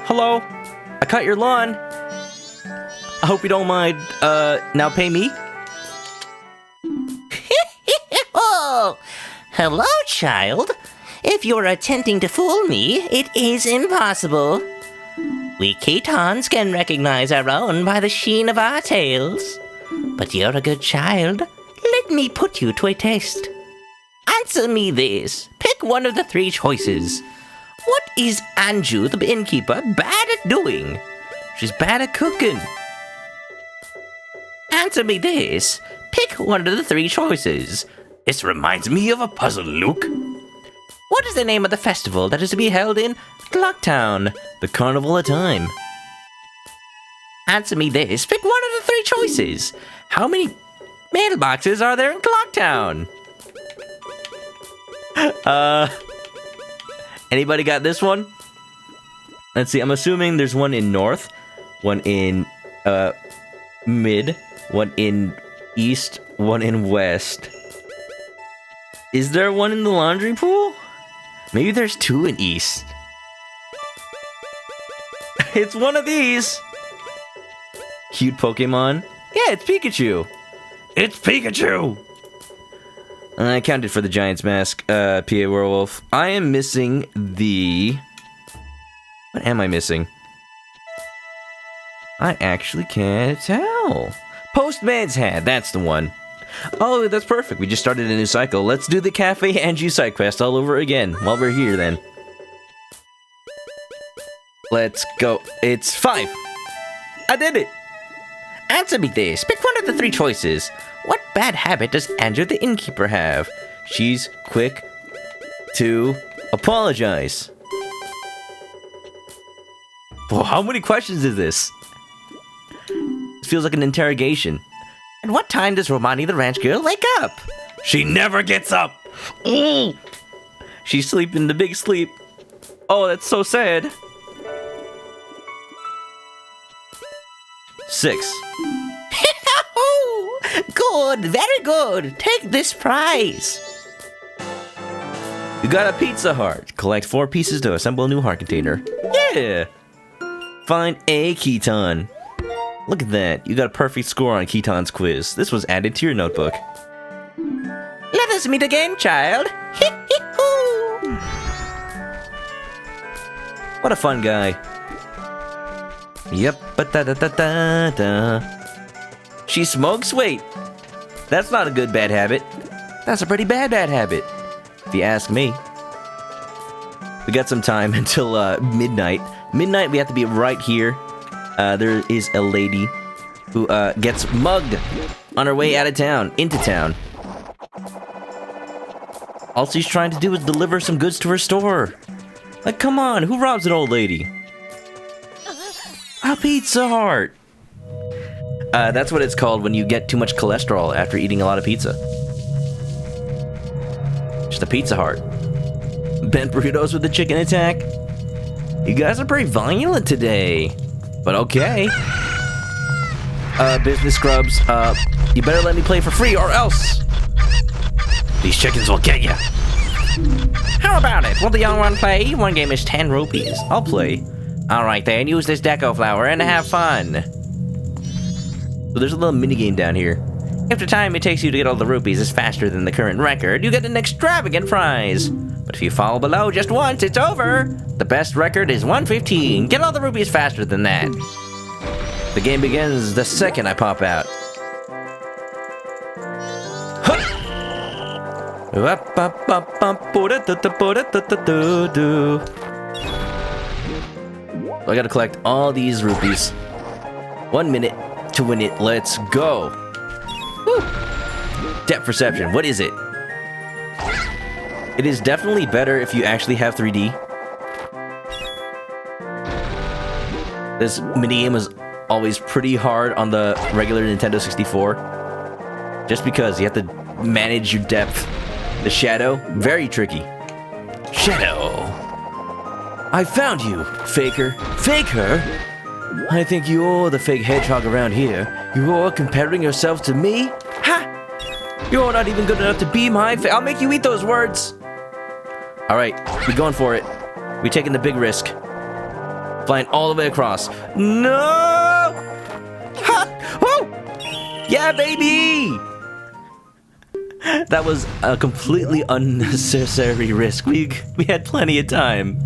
Hello. I cut your lawn. I hope you don't mind. Now pay me. Oh, hello, child. If you're attempting to fool me, it is impossible. We Ketons can recognize our own by the sheen of our tails. But you're a good child. Let me put you to a test. Answer me this. Pick one of the three choices. What is Anju, the innkeeper, bad at doing? She's bad at cooking. Answer me this. Pick one of the three choices. This reminds me of a puzzle, Luke. What is the name of the festival that is to be held in Clocktown? The Carnival of Time. Answer me this. Pick one of the three choices. How many mailboxes are there in Clocktown? Anybody got this one? Let's see, I'm assuming there's one in north, one in mid, one in east, one in west. Is there one in the laundry pool? Maybe there's two in east. It's one of these. Cute Pokemon. Yeah, it's Pikachu. It's Pikachu! I counted for the Giant's Mask, PA Werewolf. I am missing the... What am I missing? I actually can't tell. Postman's Hat, that's the one. Oh, that's perfect. We just started a new cycle. Let's do the Cafe Anju side quest all over again while we're here then. Let's go. It's 5. I did it. Answer me this. Pick one of the three choices. What bad habit does Anju the innkeeper have? She's quick to apologize. Whoa, how many questions is this? This feels like an interrogation. At what time does Romani the ranch girl wake up? She never gets up! Ooh. She's sleeping the big sleep. Oh, that's so sad. 6. Good, very good. Take this prize. You got a pizza heart. Collect 4 pieces to assemble a new heart container. Yeah! Find a Keton. Look at that. You got a perfect score on Keton's quiz. This was added to your notebook. Let us meet again, child. Hee-hee-hoo. What a fun guy. Yep. Ba-da-da-da-da-da. She smokes? Wait. That's not a good bad habit. That's a pretty bad habit, if you ask me. We got some time until midnight. Midnight, we have to be right here. There is a lady who gets mugged on her way out of town, into town. All she's trying to do is deliver some goods to her store. Like, come on, who robs an old lady? A Pizza Heart. That's what it's called when you get too much cholesterol after eating a lot of pizza. Just a Pizza Heart. Bent burritos with the chicken attack. You guys are pretty violent today. But okay. Business scrubs, you better let me play for free or else. These chickens will get ya. How about it? Will the young one play? One game is 10 rupees. I'll play. Alright then, use this deco flower and have fun. So there's a little minigame down here. If the time it takes you to get all the rupees is faster than the current record, you get an extravagant prize. But if you fall below just once, it's over. The best record is 115. Get all the rupees faster than that. The game begins the second I pop out. I gotta collect all these rupees. 1 minute to win it. Let's go. Woo. Depth perception. What is it? It is definitely better if you actually have 3D. This minigame was always pretty hard on the regular Nintendo 64. Just because you have to manage your depth. The shadow, very tricky. Shadow. I found you, faker. Faker? I think you're the fake hedgehog around here. You're comparing yourself to me? Ha! You're not even good enough to be my I'll make you eat those words! Alright, we going for it. We taking the big risk. Flying all the way across. No! Ha! Woo! Yeah, baby! That was a completely unnecessary risk. We had plenty of time.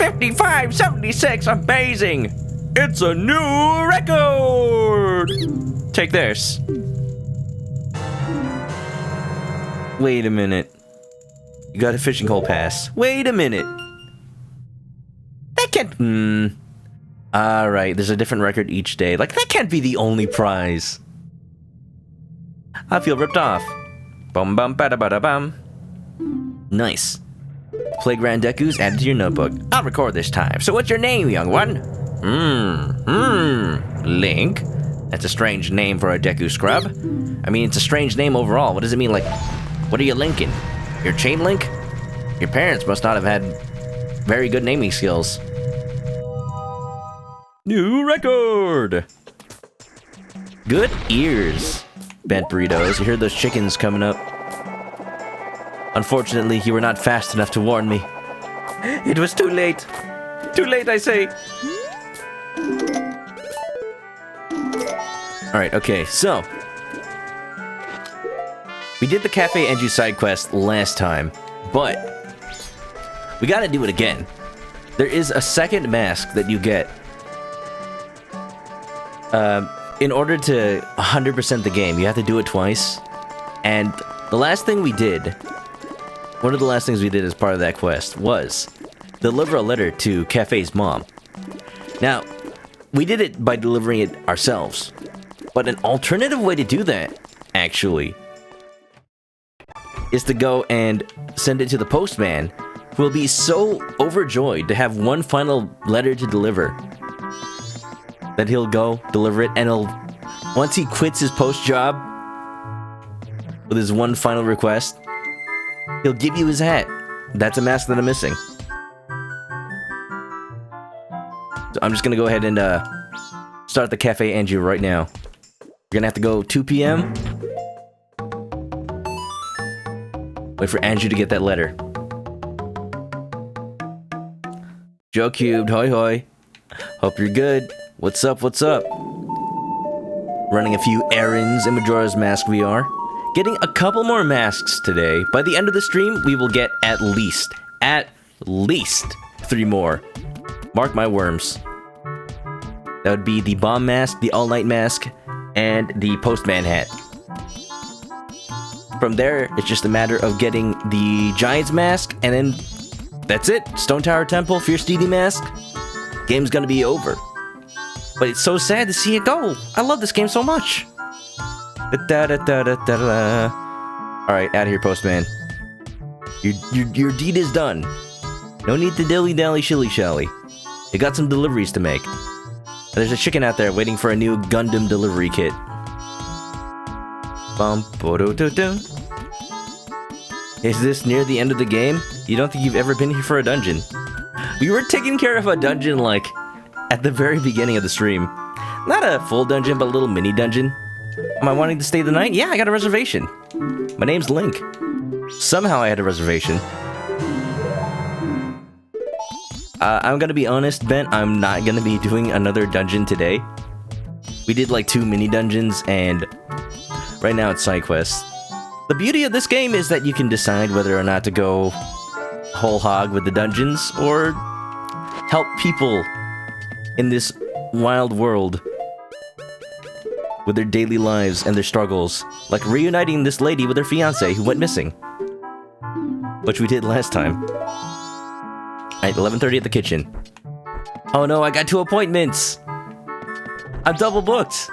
55.76, amazing! It's a new record! Take this. Wait a minute. You got a fishing hole pass. Wait a minute. That can't... Alright, there's a different record each day. Like, that can't be the only prize. I feel ripped off. Bum bum bada bada bum. Nice. Playground Deku's added to your notebook. I'll record this time. So what's your name, young one? Link? That's a strange name for a Deku scrub. I mean, it's a strange name overall. What does it mean, like, what are you linking? Your chain link? Your parents must not have had very good naming skills. New record! Good ears, Bent Burritos. You heard those chickens coming up. Unfortunately, you were not fast enough to warn me. It was too late. Too late, I say. Alright, okay, so. We did the Cafe Anju side quest last time, but we gotta do it again. There is a second mask that you get in order to 100% the game. You have to do it twice. And the last thing we did, one of the last things we did as part of that quest was deliver a letter to Cafe's mom. Now, we did it by delivering it ourselves. But an alternative way to do that, actually, is to go and send it to the postman, who will be so overjoyed to have one final letter to deliver that he'll go deliver it, and once he quits his post job with his one final request, he'll give you his hat. That's a mask that I'm missing. So I'm just gonna go ahead and start the Cafe Anju right now. We're gonna have to go 2 p.m. Wait for Anju to get that letter. Joe Cubed, hoi hoi. Hope you're good. What's up, what's up? Running a few errands in Majora's Mask VR. Getting a couple more masks today. By the end of the stream, we will get at least 3 more. Mark my worms. That would be the bomb mask, the all-night mask, and the postman hat. From there, it's just a matter of getting the Giant's mask, and then that's it. Stone Tower Temple, Fierce Deity mask. Game's gonna be over. But it's so sad to see it go. I love this game so much. Alright, out of here, postman. Your deed is done. No need to dilly-dally shilly-shally. You got some deliveries to make. There's a chicken out there waiting for a new Gundam delivery kit. Is this near the end of the game? You don't think you've ever been here for a dungeon? We were taking care of a dungeon, like, at the very beginning of the stream. Not a full dungeon, but a little mini dungeon. Am I wanting to stay the night? Yeah, I got a reservation. My name's Link. Somehow I had a reservation. I'm gonna be honest, Ben, I'm not gonna be doing another dungeon today. We did like 2 mini dungeons, and right now it's side quests. The beauty of this game is that you can decide whether or not to go whole hog with the dungeons, or help people in this wild world with their daily lives and their struggles, like reuniting this lady with her fiance who went missing, which we did last time. Alright, 11:30 at the kitchen. Oh no, I got 2 appointments! I'm double booked!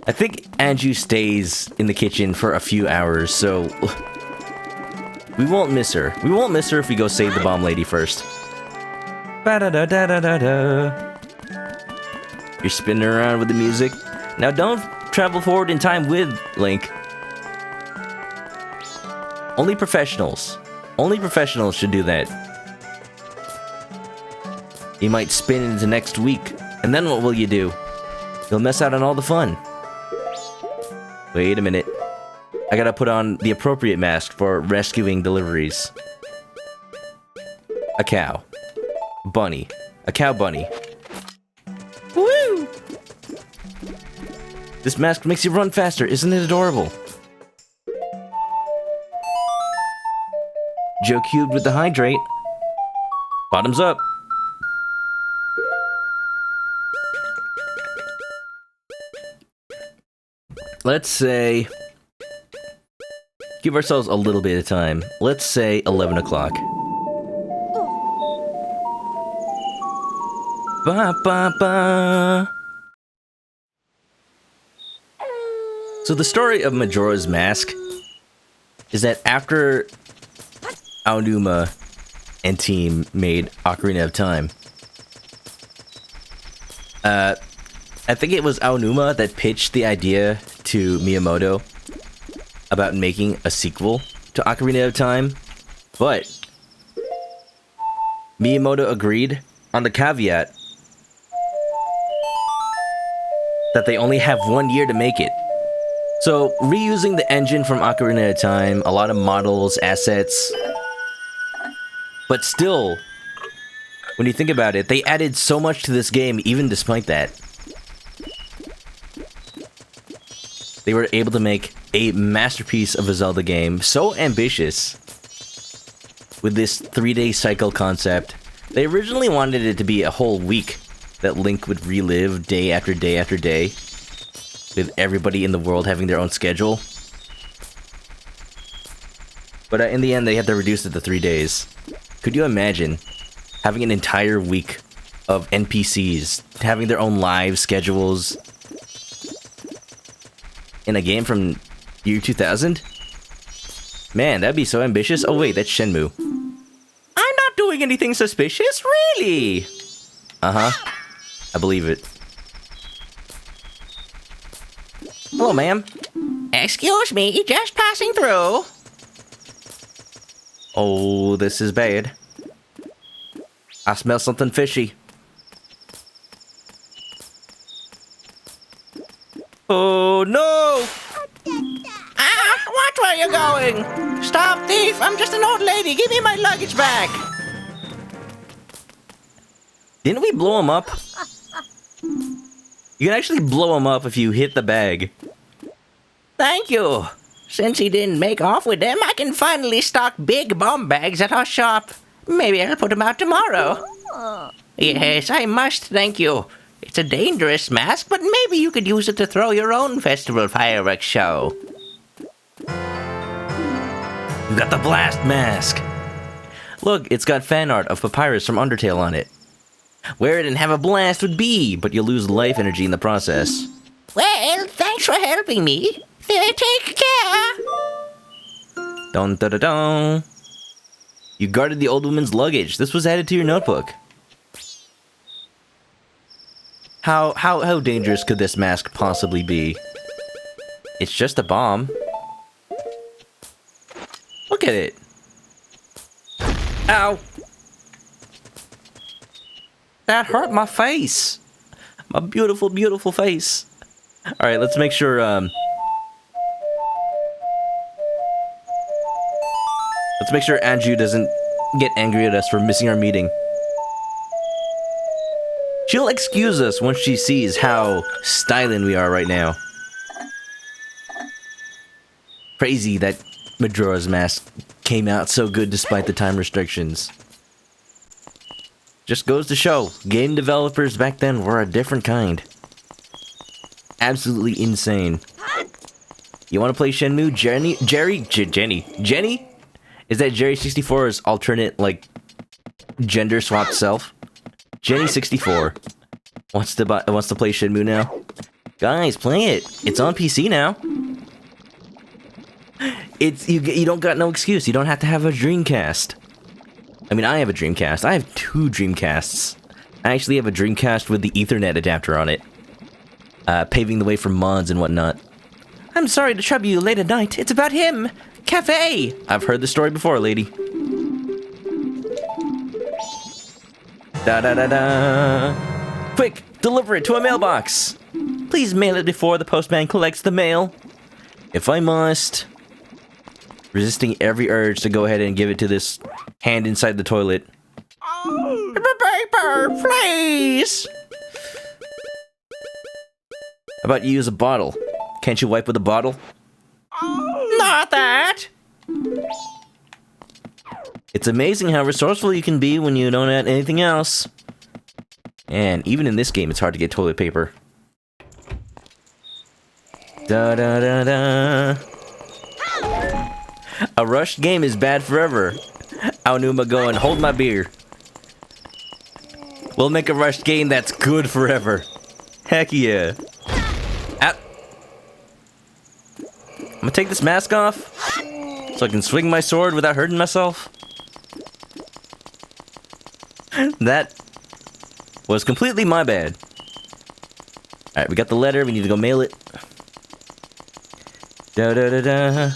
I think Anju stays in the kitchen for a few hours, so we won't miss her. We won't miss her if we go save the bomb lady first. Ba-da-da-da-da-da-da. You're spinning around with the music. Now don't travel forward in time with Link. Only professionals should do that. You might spin into next week, and then what will you do? You'll miss out on all the fun. Wait a minute. I gotta put on the appropriate mask for rescuing deliveries. A cow. Bunny. A cow bunny. Woo! This mask makes you run faster, isn't it adorable? Mojo cubed with the hydrate. Bottoms up. Let's say... Give ourselves a little bit of time. Let's say 11 o'clock. Ba ba ba. So the story of Majora's Mask is that after Aonuma and team made Ocarina of Time, I think it was Aonuma that pitched the idea to Miyamoto about making a sequel to Ocarina of Time, but Miyamoto agreed on the caveat that they only have 1 year to make it. So, reusing the engine from Ocarina of Time, a lot of models, assets, but still, when you think about it, they added so much to this game even despite that. They were able to make a masterpiece of a Zelda game, so ambitious, with this 3-day cycle concept. They originally wanted it to be a whole week that Link would relive day after day after day, with everybody in the world having their own schedule. But in the end, they had to reduce it to 3 days. Could you imagine having an entire week of NPCs having their own live schedules in a game from year 2000? Man, that'd be so ambitious. Oh wait, that's Shenmue. I'm not doing anything suspicious, really? Uh-huh. I believe it. Hello, ma'am. Excuse me, just passing through. Oh, this is bad. I smell something fishy. Oh, no! Watch where you're going. Stop, thief. I'm just an old lady. Give me my luggage back. Didn't we blow him up? You can actually blow him up if you hit the bag. Thank you. Since he didn't make off with them, I can finally stock big bomb bags at our shop. Maybe I'll put them out tomorrow. Yes, I must thank you. It's a dangerous mask, but maybe you could use it to throw your own festival fireworks show. You got the blast mask. Look, it's got fan art of Papyrus from Undertale on it. Wear it and have a blast with B, but you'll lose life energy in the process. Well, thanks for helping me. Take care. Dun da da dun. You guarded the old woman's luggage. This was added to your notebook. How dangerous could this mask possibly be? It's just a bomb. Look at it. Ow. That hurt my face. My beautiful, beautiful face. Alright, let's make sure, let's make sure Anju doesn't get angry at us for missing our meeting. She'll excuse us once she sees how styling we are right now. Crazy that Majora's Mask came out so good despite the time restrictions. Just goes to show, game developers back then were a different kind. Absolutely insane. You want to play Shenmue? Jenny? Is that Jerry 64's alternate, like, gender swapped self? Jenny 64 wants to play Shenmue now. Guys, play it. It's on PC now. It's you don't got no excuse. You don't have to have a Dreamcast. I mean, I have a Dreamcast. I have 2 Dreamcasts. I actually have a Dreamcast with the Ethernet adapter on it, paving the way for mods and whatnot. I'm sorry to trouble you late at night. It's about him. Cafe. I've heard the story before, lady. Da da da da. Quick, deliver it to a mailbox. Please mail it before the postman collects the mail. If I must. Resisting every urge to go ahead and give it to this hand inside the toilet. Paper, please. How about you use a bottle? Can't you wipe with a bottle? Not that. It's amazing how resourceful you can be when you don't have anything else. And even in this game, it's hard to get toilet paper. Da da da da. A rushed game is bad forever. Aonuma going, hold my beer. We'll make a rushed game that's good forever. Heck yeah. Ah. I'm gonna take this mask off so I can swing my sword without hurting myself. That was completely my bad. Alright, we got the letter. We need to go mail it. Da da da da.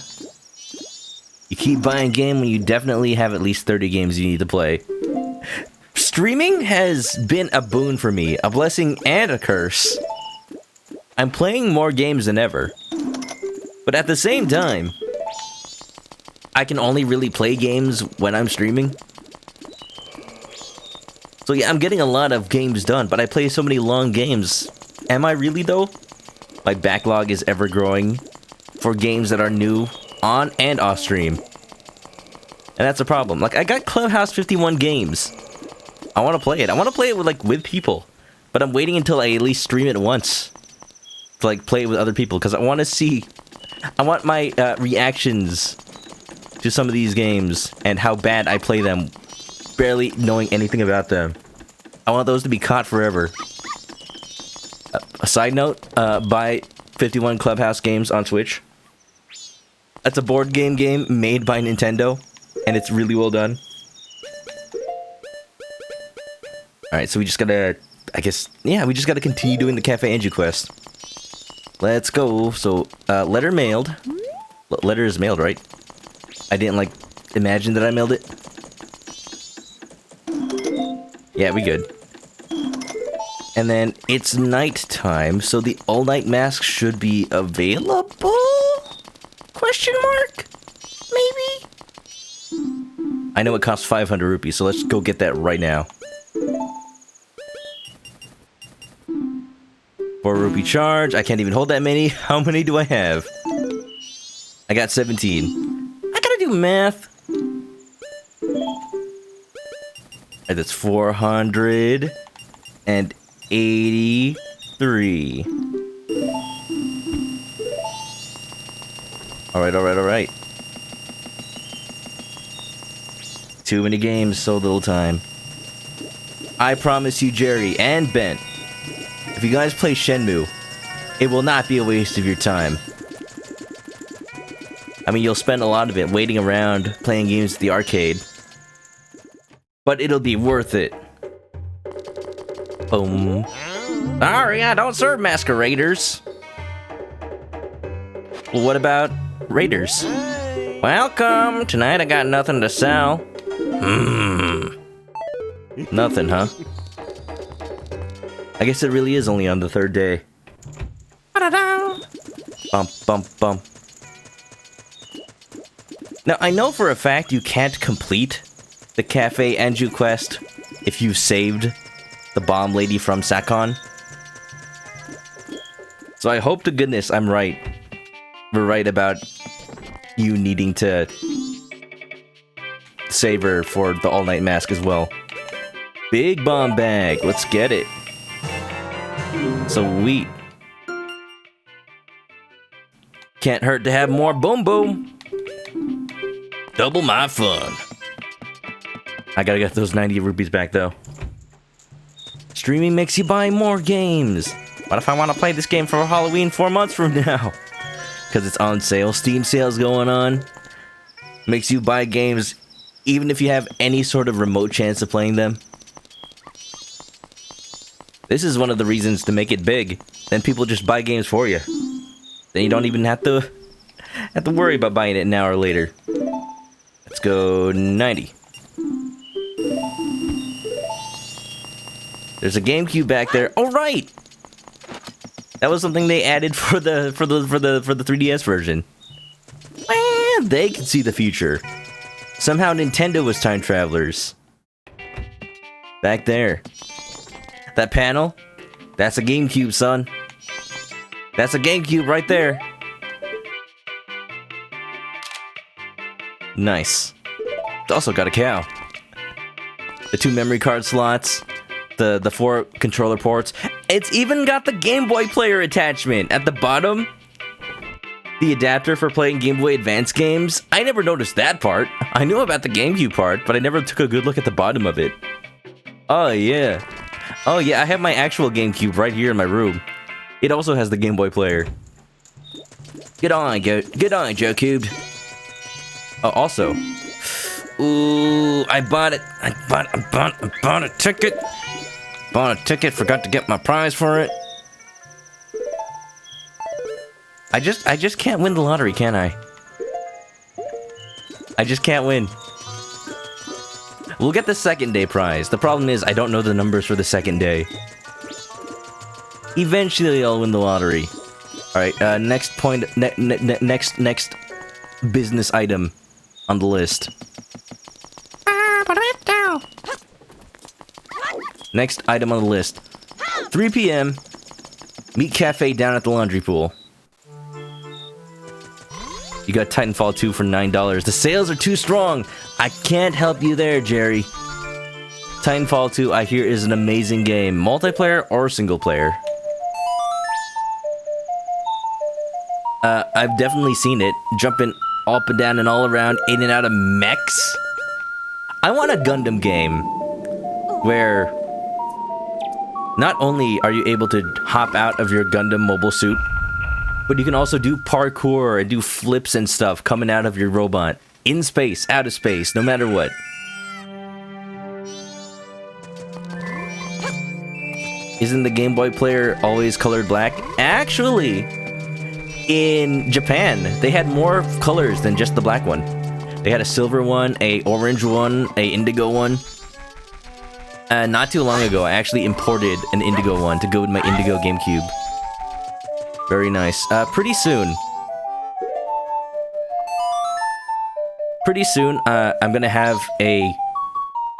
You keep buying game when you definitely have at least 30 games you need to play. Streaming has been a boon for me, a blessing and a curse. I'm playing more games than ever. But at the same time, I can only really play games when I'm streaming. So yeah, I'm getting a lot of games done, but I play so many long games. Am I really though? My backlog is ever growing for games that are new on and off stream. And that's a problem. Like, I got Clubhouse 51 games. I want to play it. I want to play it with people. But I'm waiting until I at least stream it once. To like play it with other people. Because I want to see... I want my reactions to some of these games. And how bad I play them. Barely knowing anything about them. I want those to be caught forever. A side note, buy 51 Clubhouse games on Switch. That's a board game made by Nintendo, and it's really well done. Alright, so we just gotta, I guess, yeah, we just gotta continue doing the Cafe Anju quest. Let's go. So, letter mailed. Letter is mailed, right? I didn't, like, imagine that I mailed it. Yeah, we good. And then it's nighttime, so the all-night mask should be available? Question mark? Maybe? I know it costs 500 rupees, so let's go get that right now. 4 rupee charge. I can't even hold that many. How many do I have? I got 17. I gotta do math. That's 483. Alright. Too many games, so little time. I promise you, Jerry and Ben, if you guys play Shenmue, it will not be a waste of your time. I mean, you'll spend a lot of it waiting around, playing games at the arcade. But it'll be worth it. Boom. Sorry, I don't serve masqueraders. Well, what about raiders? Welcome. Tonight I got nothing to sell. Nothing, huh? I guess it really is only on the third day. Bump, bump, bump. Now, I know for a fact you can't complete the Cafe Anju quest if you saved the bomb lady from Sakon. So I hope to goodness I'm right. We're right about you needing to save her for the all-night mask as well. Big bomb bag. Let's get it. Sweet. Can't hurt to have more boom boom. Double my fun. I gotta get those 90 rupees back though. Streaming makes you buy more games. What if I want to play this game for Halloween 4 months from now? Because it's on sale. Steam sales going on. Makes you buy games even if you have any sort of remote chance of playing them. This is one of the reasons to make it big. Then people just buy games for you. Then you don't even have to worry about buying it now or later. Let's go 90. There's a GameCube back there. Oh right, that was something they added for the 3DS version. Well, they can see the future. Somehow Nintendo was time travelers. Back there. That panel, that's a GameCube, son. That's a GameCube right there. It's also got a cow. The 2 memory card slots, the 4 controller ports. It's even got the Game Boy player attachment at the bottom. The adapter for playing Game Boy Advance games. I never noticed that part. I knew about the GameCube part, but I never took a good look at the bottom of it. Oh yeah. Oh yeah, I have my actual GameCube right here in my room. It also has the Game Boy player. Good on, Joe Cubed. Oh, also. Ooh, I bought it. I bought a ticket. Bought a ticket, forgot to get my prize for it. I just can't win the lottery, can I? I just can't win. We'll get the second day prize. The problem is I don't know the numbers for the second day. Eventually I'll win the lottery. Alright, next point, next business item on the list. Next item on the list. 3 p.m. Meet Cafe down at the laundry pool. You got Titanfall 2 for $9. The sales are too strong. I can't help you there, Jerry. Titanfall 2, I hear, is an amazing game. Multiplayer or single player? I've definitely seen it. Jumping up and down and all around, in and out of mechs. I want a Gundam game where not only are you able to hop out of your Gundam mobile suit, but you can also do parkour and do flips and stuff coming out of your robot. In space, out of space, no matter what. Isn't the Game Boy player always colored black? Actually, in Japan, they had more colors than just the black one. They had a silver one, a orange one, a indigo one. Not too long ago, I actually imported an indigo one to go with my indigo GameCube. Very nice. Pretty soon, I'm gonna have a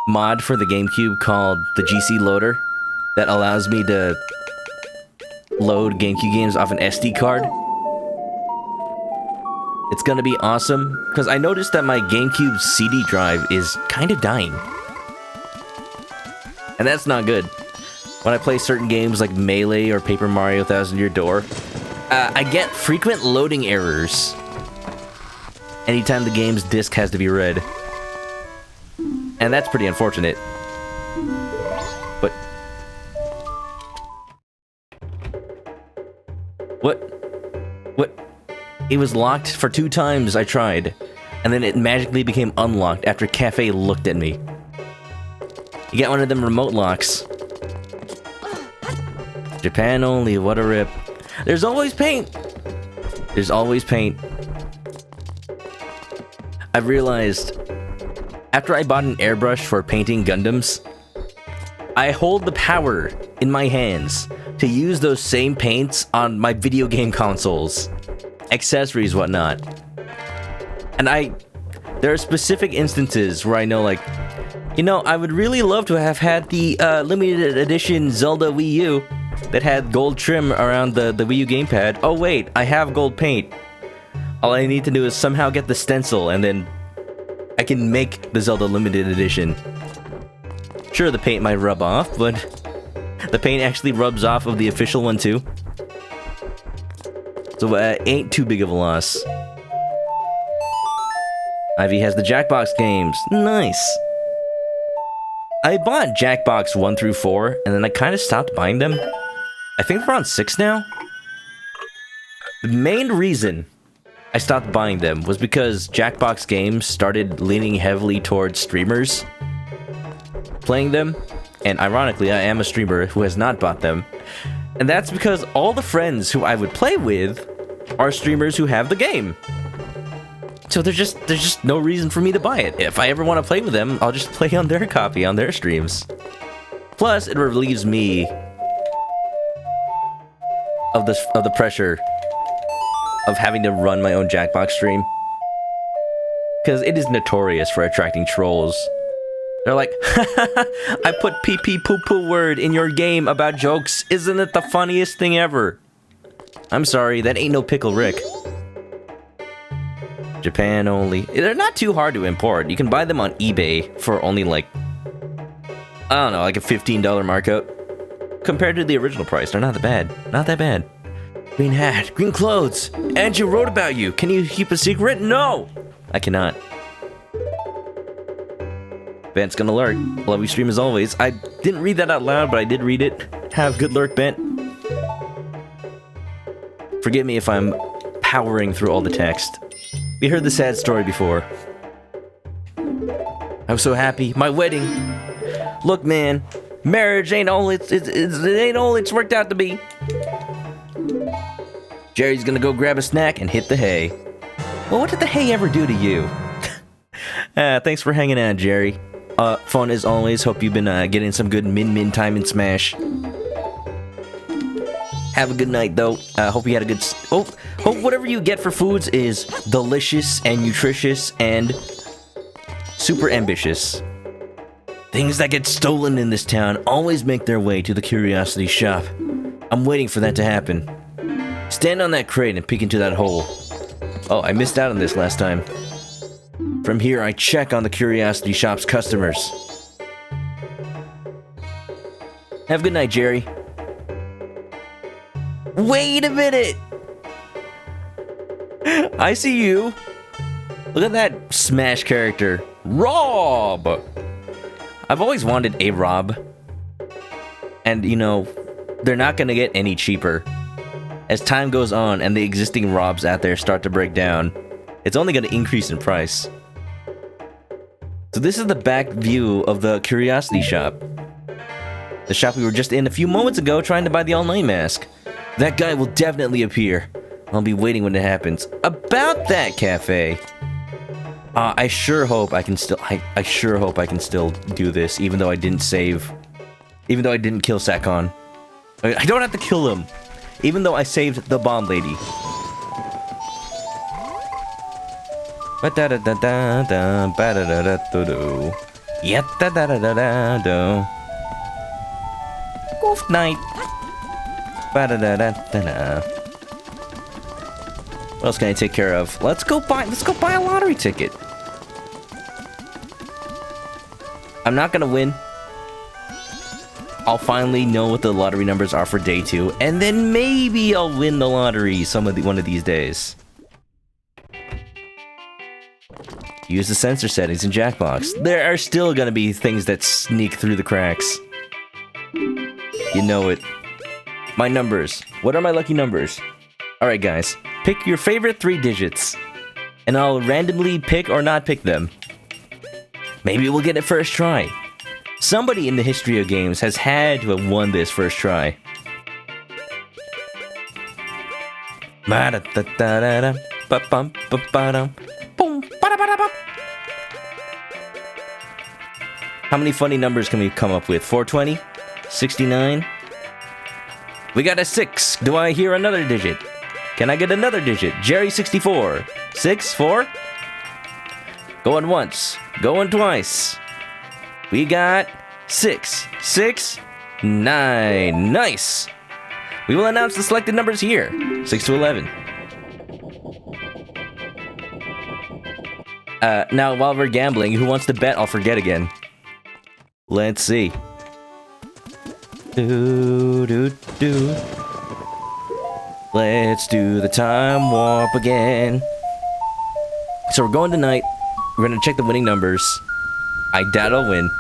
mod for the GameCube called the GC Loader that allows me to load GameCube games off an SD card. It's gonna be awesome, because I noticed that my GameCube CD drive is kind of dying. And that's not good. When I play certain games like Melee or Paper Mario Thousand Year Door, I get frequent loading errors anytime the game's disc has to be read. And that's pretty unfortunate. But... What? It was locked for 2 times I tried, and then it magically became unlocked after Cafe looked at me. You get one of them remote locks. Japan only, what a rip. There's always paint! There's always paint. I've realized, after I bought an airbrush for painting Gundams, I hold the power in my hands to use those same paints on my video game consoles, accessories, whatnot. And there are specific instances where I know, like, you know, I would really love to have had the limited edition Zelda Wii U that had gold trim around the Wii U gamepad. Oh wait, I have gold paint. All I need to do is somehow get the stencil, and then I can make the Zelda limited edition. Sure, the paint might rub off, but the paint actually rubs off of the official one too. So ain't too big of a loss. Ivy has the Jackbox games. Nice. I bought Jackbox 1 through 4, and then I kind of stopped buying them. I think they're on 6 now. The main reason I stopped buying them was because Jackbox games started leaning heavily towards streamers playing them, and ironically, I am a streamer who has not bought them. And that's because all the friends who I would play with are streamers who have the game. So there's just no reason for me to buy it. If I ever want to play with them, I'll just play on their copy on their streams. Plus, it relieves me of the pressure of having to run my own Jackbox stream, because it is notorious for attracting trolls. They're like, I put pee poo poo word in your game about jokes. Isn't it the funniest thing ever? I'm sorry, that ain't no Pickle Rick. Japan only. They're not too hard to import. You can buy them on eBay for only like, I don't know, like a $15 markup. Compared to the original price, they're not that bad. Not that bad. Green hat, green clothes. Andrew wrote about you. Can you keep a secret? No! I cannot. Bent's gonna lurk. Love you stream as always. I didn't read that out loud, but I did read it. Have good lurk, Bent. Forgive me if I'm powering through all the text. We heard the sad story before. I'm so happy. My wedding. Look, man. Marriage ain't all it ain't all it's worked out to be. Jerry's gonna go grab a snack and hit the hay. Well, what did the hay ever do to you? Thanks for hanging out, Jerry. Fun as always. Hope you've been getting some good min time in Smash. Have a good night, though. Hope you had a good... hope whatever you get for foods is delicious and nutritious and super ambitious. Things that get stolen in this town always make their way to the Curiosity Shop. I'm waiting for that to happen. Stand on that crate and peek into that hole. Oh, I missed out on this last time. From here, I check on the Curiosity Shop's customers. Have a good night, Jerry. Wait a minute! I see you. Look at that Smash character. Rob! I've always wanted a Rob. And, you know, they're not gonna get any cheaper. As time goes on and the existing Robs out there start to break down, it's only gonna increase in price. So this is the back view of the Curiosity Shop. The shop we were just in a few moments ago trying to buy the all-night mask. That guy will definitely appear. I'll be waiting when it happens. About that cafe. I sure hope I can still... I sure hope I can still do this, even though I didn't save. Even though I didn't kill Sakon. I don't have to kill him. Even though I saved the bomb lady. Goof night. What else can I take care of? Let's go buy a lottery ticket. I'm not gonna win. I'll finally know what the lottery numbers are for day 2, and then maybe I'll win the lottery one of these days. Use the sensor settings in Jackbox. There are still gonna be things that sneak through the cracks. You know it. My numbers. What are my lucky numbers? Alright guys, pick your favorite 3 digits. And I'll randomly pick or not pick them. Maybe we'll get it first try. Somebody in the history of games has had to have won this first try. How many funny numbers can we come up with? 420? 69? We got a 6. Do I hear another digit? Can I get another digit? Jerry 64. 6, 4? Going once. Going twice. We got 6. 6, 9. Nice. We will announce the selected numbers here. 6 to 11. Now while we're gambling, who wants to bet I'll forget again? Let's see. Let's do the time warp again. So we're going tonight. We're gonna check the winning numbers. I doubt I'll win.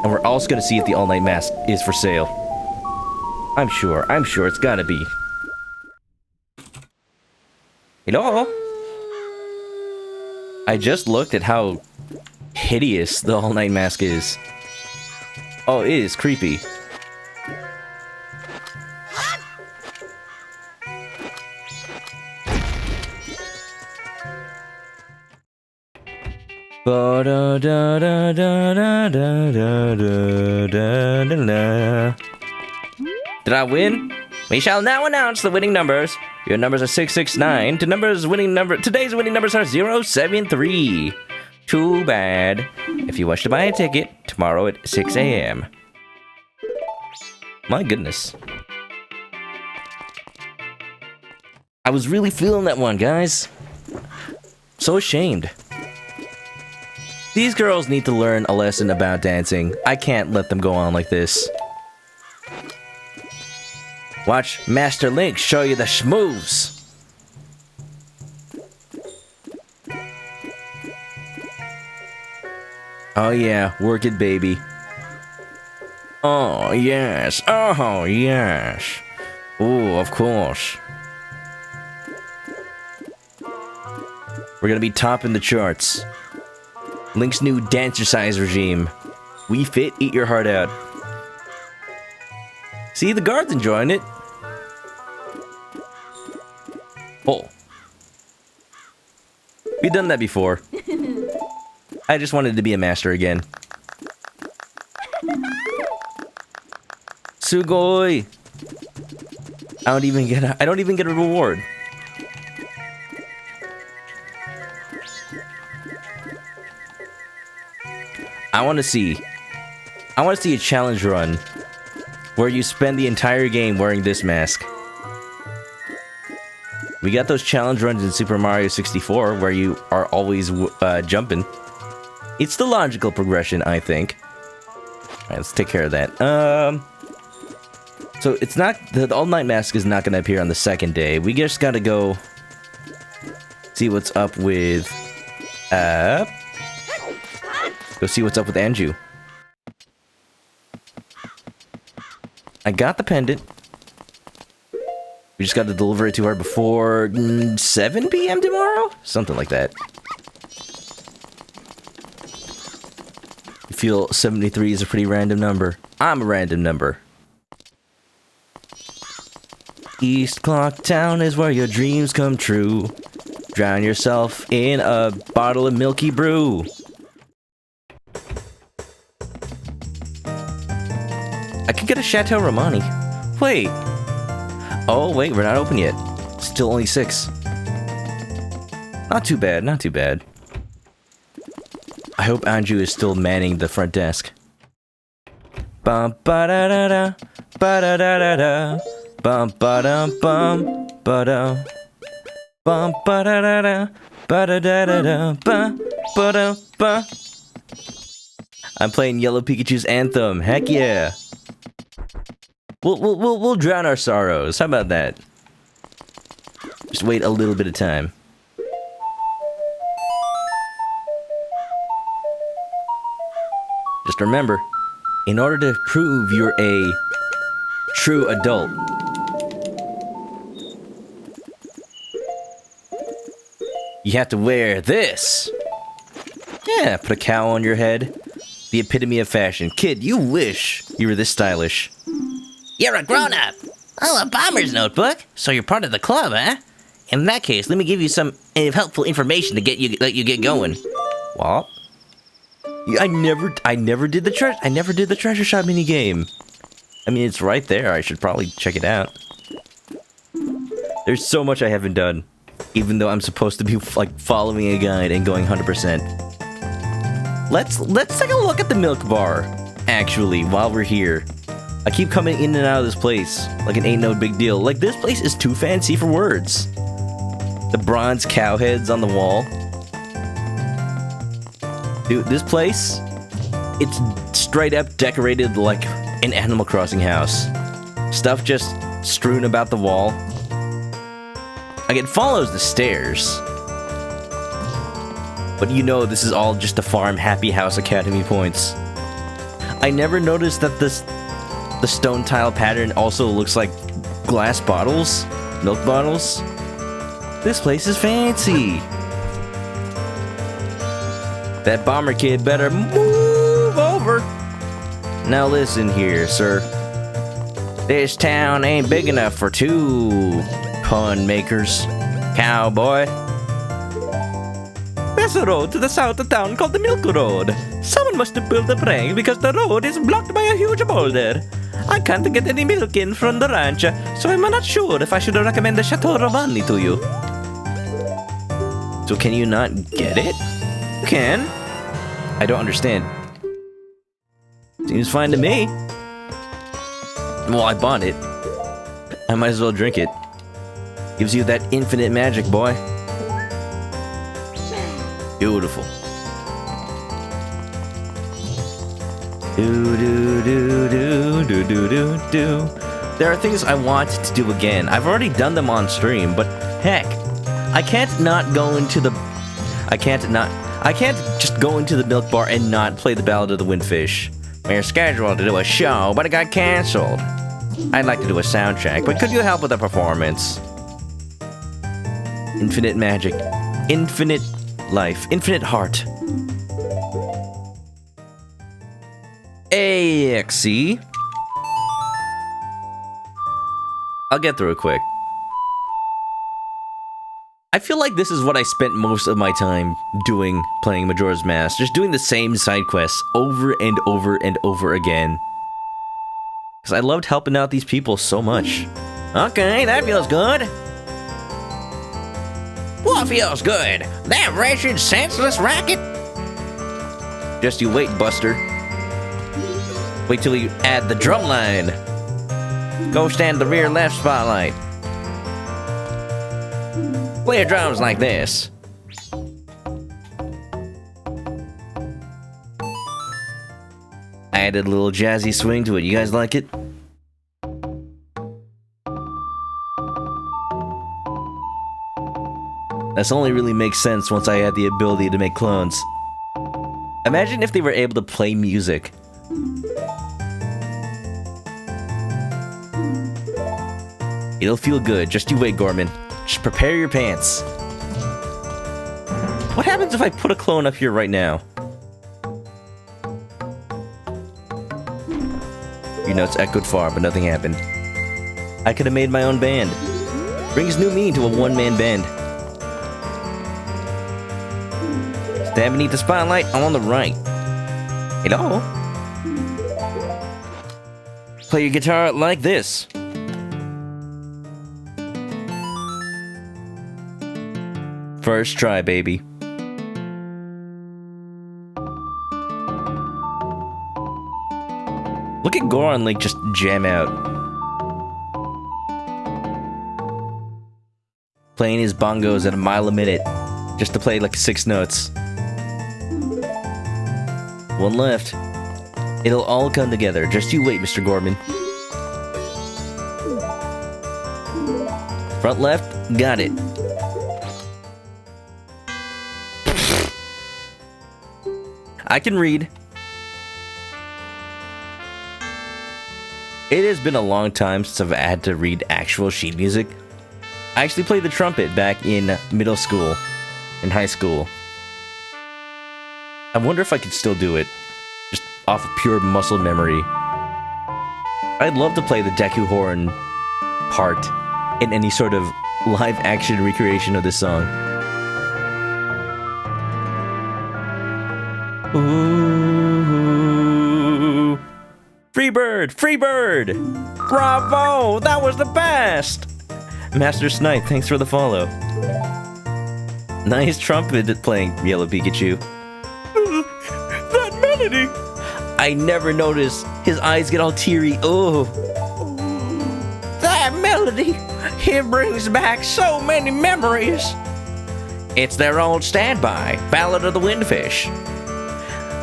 And we're also gonna see if the all-night mask is for sale. I'm sure it's gotta be. Hello? I just looked at how hideous the all-night mask is. Oh, it is creepy. Did I win? We shall now announce the winning numbers. Your numbers are 669. Today's winning numbers are 073. Too bad. If you wish to buy a ticket, tomorrow at 6 a.m. My goodness. I was really feeling that one, guys. So ashamed. These girls need to learn a lesson about dancing. I can't let them go on like this. Watch Master Link show you the schmoves. Oh yeah, work it, baby. Oh yes, oh yes. Oh, of course. We're gonna be topping the charts. Link's new dancercise regime. We fit, eat your heart out. See, the guard's enjoying it. Oh. We've done that before. I just wanted to be a master again. Sugoi! I don't even get a reward. I want to see a challenge run where you spend the entire game wearing this mask. We got those challenge runs in Super Mario 64 where you are always jumping. It's the logical progression, I think. Alright, let's take care of that. So it's not, the all-night mask is not going to appear on the second day. We just gotta go see what's up with, go see what's up with Anju. I got the pendant. We just got to deliver it to her before 7 p.m. tomorrow? Something like that. I feel 73 is a pretty random number. I'm a random number. East Clock Town is where your dreams come true. Drown yourself in a bottle of milky brew. I could get a Chateau Romani. Wait. Oh, wait, we're not open yet. Still only 6. Not too bad, not too bad. I hope Anju is still manning the front desk. Bum ba da da da, ba da da da da, bum ba dum bum ba da, bum ba da da da, ba da da da da, ba da ba. I'm playing Yellow Pikachu's anthem. Heck yeah! We'll drown our sorrows. How about that? Just wait a little bit of time. Just remember, in order to prove you're a true adult, you have to wear this. Yeah, put a cowl on your head. The epitome of fashion. Kid, you wish you were this stylish. You're a grown-up. Oh, a bomber's notebook? So you're part of the club, huh? In that case, let me give you some helpful information to let you get going. What? I never did the treasure shop mini game. I mean, it's right there. I should probably check it out. There's so much I haven't done, even though I'm supposed to be like following a guide and going 100%. Let's take a look at the milk bar. Actually, while we're here, I keep coming in and out of this place like it ain't no big deal. Like, this place is too fancy for words. The bronze cow heads on the wall. Dude, this place, it's straight up decorated like an Animal Crossing house. Stuff just strewn about the wall. Like, it follows the stairs. But you know this is all just to farm Happy House Academy points. I never noticed that the stone tile pattern also looks like glass bottles, milk bottles. This place is fancy. That bomber kid better move over. Now listen here, sir. This town ain't big enough for 2 pun makers. Cowboy. There's a road to the south of town called the Milk Road. Someone must have built a prank because the road is blocked by a huge boulder. I can't get any milk in from the ranch, so I'm not sure if I should recommend the Chateau Romani to you. So can you not get it? You can. I don't understand. Seems fine to me. Well, I bought it. I might as well drink it. Gives you that infinite magic, boy. Beautiful. Do do do do do do do do. There are things I want to do again. I've already done them on stream, but heck, I can't just go into the milk bar and not play the Ballad of the Windfish. We were scheduled to do a show, but it got cancelled. I'd like to do a sound check, but could you help with the performance? Infinite magic, infinite life, infinite heart. AXE. I'll get through it quick. I feel like this is what I spent most of my time doing playing Majora's Mask. Just doing the same side quests over and over and over again. Because I loved helping out these people so much. Okay, that feels good. What feels good? That wretched, senseless racket? Just you wait, Buster. Wait till you add the drum line. Go stand the rear left spotlight. Play your drums like this. I added a little jazzy swing to it. You guys like it? This only really makes sense once I had the ability to make clones. Imagine if they were able to play music. It'll feel good. Just you wait, Gorman. Just prepare your pants. What happens if I put a clone up here right now? Your notes echoed far, but nothing happened. I could have made my own band. Brings new meaning to a one-man band. Stand beneath the spotlight on the right. Hello? Play your guitar like this. First try, baby. Look at Goron like just jam out. Playing his bongos at a mile a minute. Just to play like 6 notes. One left. It'll all come together. Just you wait, Mr. Gorman. Front left, got it. I can read. It has been a long time since I've had to read actual sheet music. I actually played the trumpet back in middle school and high school. I wonder if I could still do it, just off of pure muscle memory. I'd love to play the Deku Horn part in any sort of live action recreation of this song. Ooh. Free bird! Free bird! Bravo! That was the best! Master Snipe, thanks for the follow. Nice trumpet playing, Yellow Pikachu. That melody! I never noticed. His eyes get all teary. Oh. That melody! It brings back so many memories. It's their old standby, Ballad of the Windfish.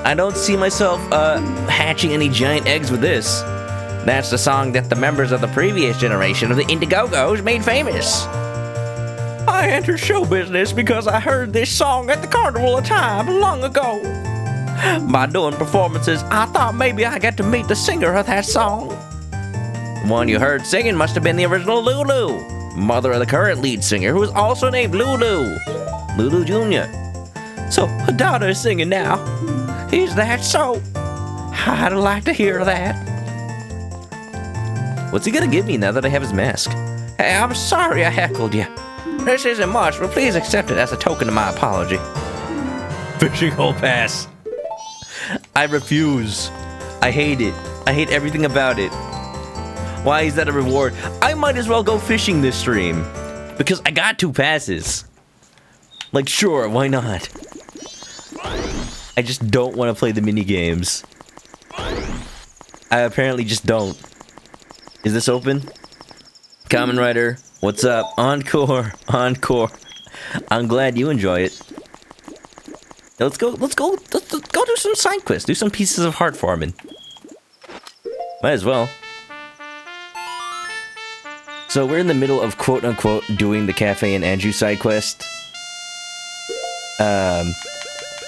I don't see myself hatching any giant eggs with this. That's the song that the members of the previous generation of the Indiegogo's made famous. I entered show business because I heard this song at the Carnival of Time long ago. By doing performances, I thought maybe I got to meet the singer of that song. The one you heard singing must have been the original Lulu, mother of the current lead singer, who is also named Lulu. Lulu Jr. So her daughter is singing now. Is that so? I'd like to hear that. What's he gonna give me now that I have his mask? Hey, I'm sorry I heckled you. This isn't much, but please accept it as a token of my apology. Fishing hole pass. I refuse. I hate it. I hate everything about it. Why is that a reward? I might as well go fishing this stream. Because I got 2 passes. Like, sure, why not? I just don't want to play the mini games. I apparently just don't. Is this open? Kamen Rider, What's up? Encore. Encore. I'm glad you enjoy it. Let's go do some side quests. Do some pieces of heart farming. Might as well. So we're in the middle of quote-unquote doing the Cafe and Andrew side quest.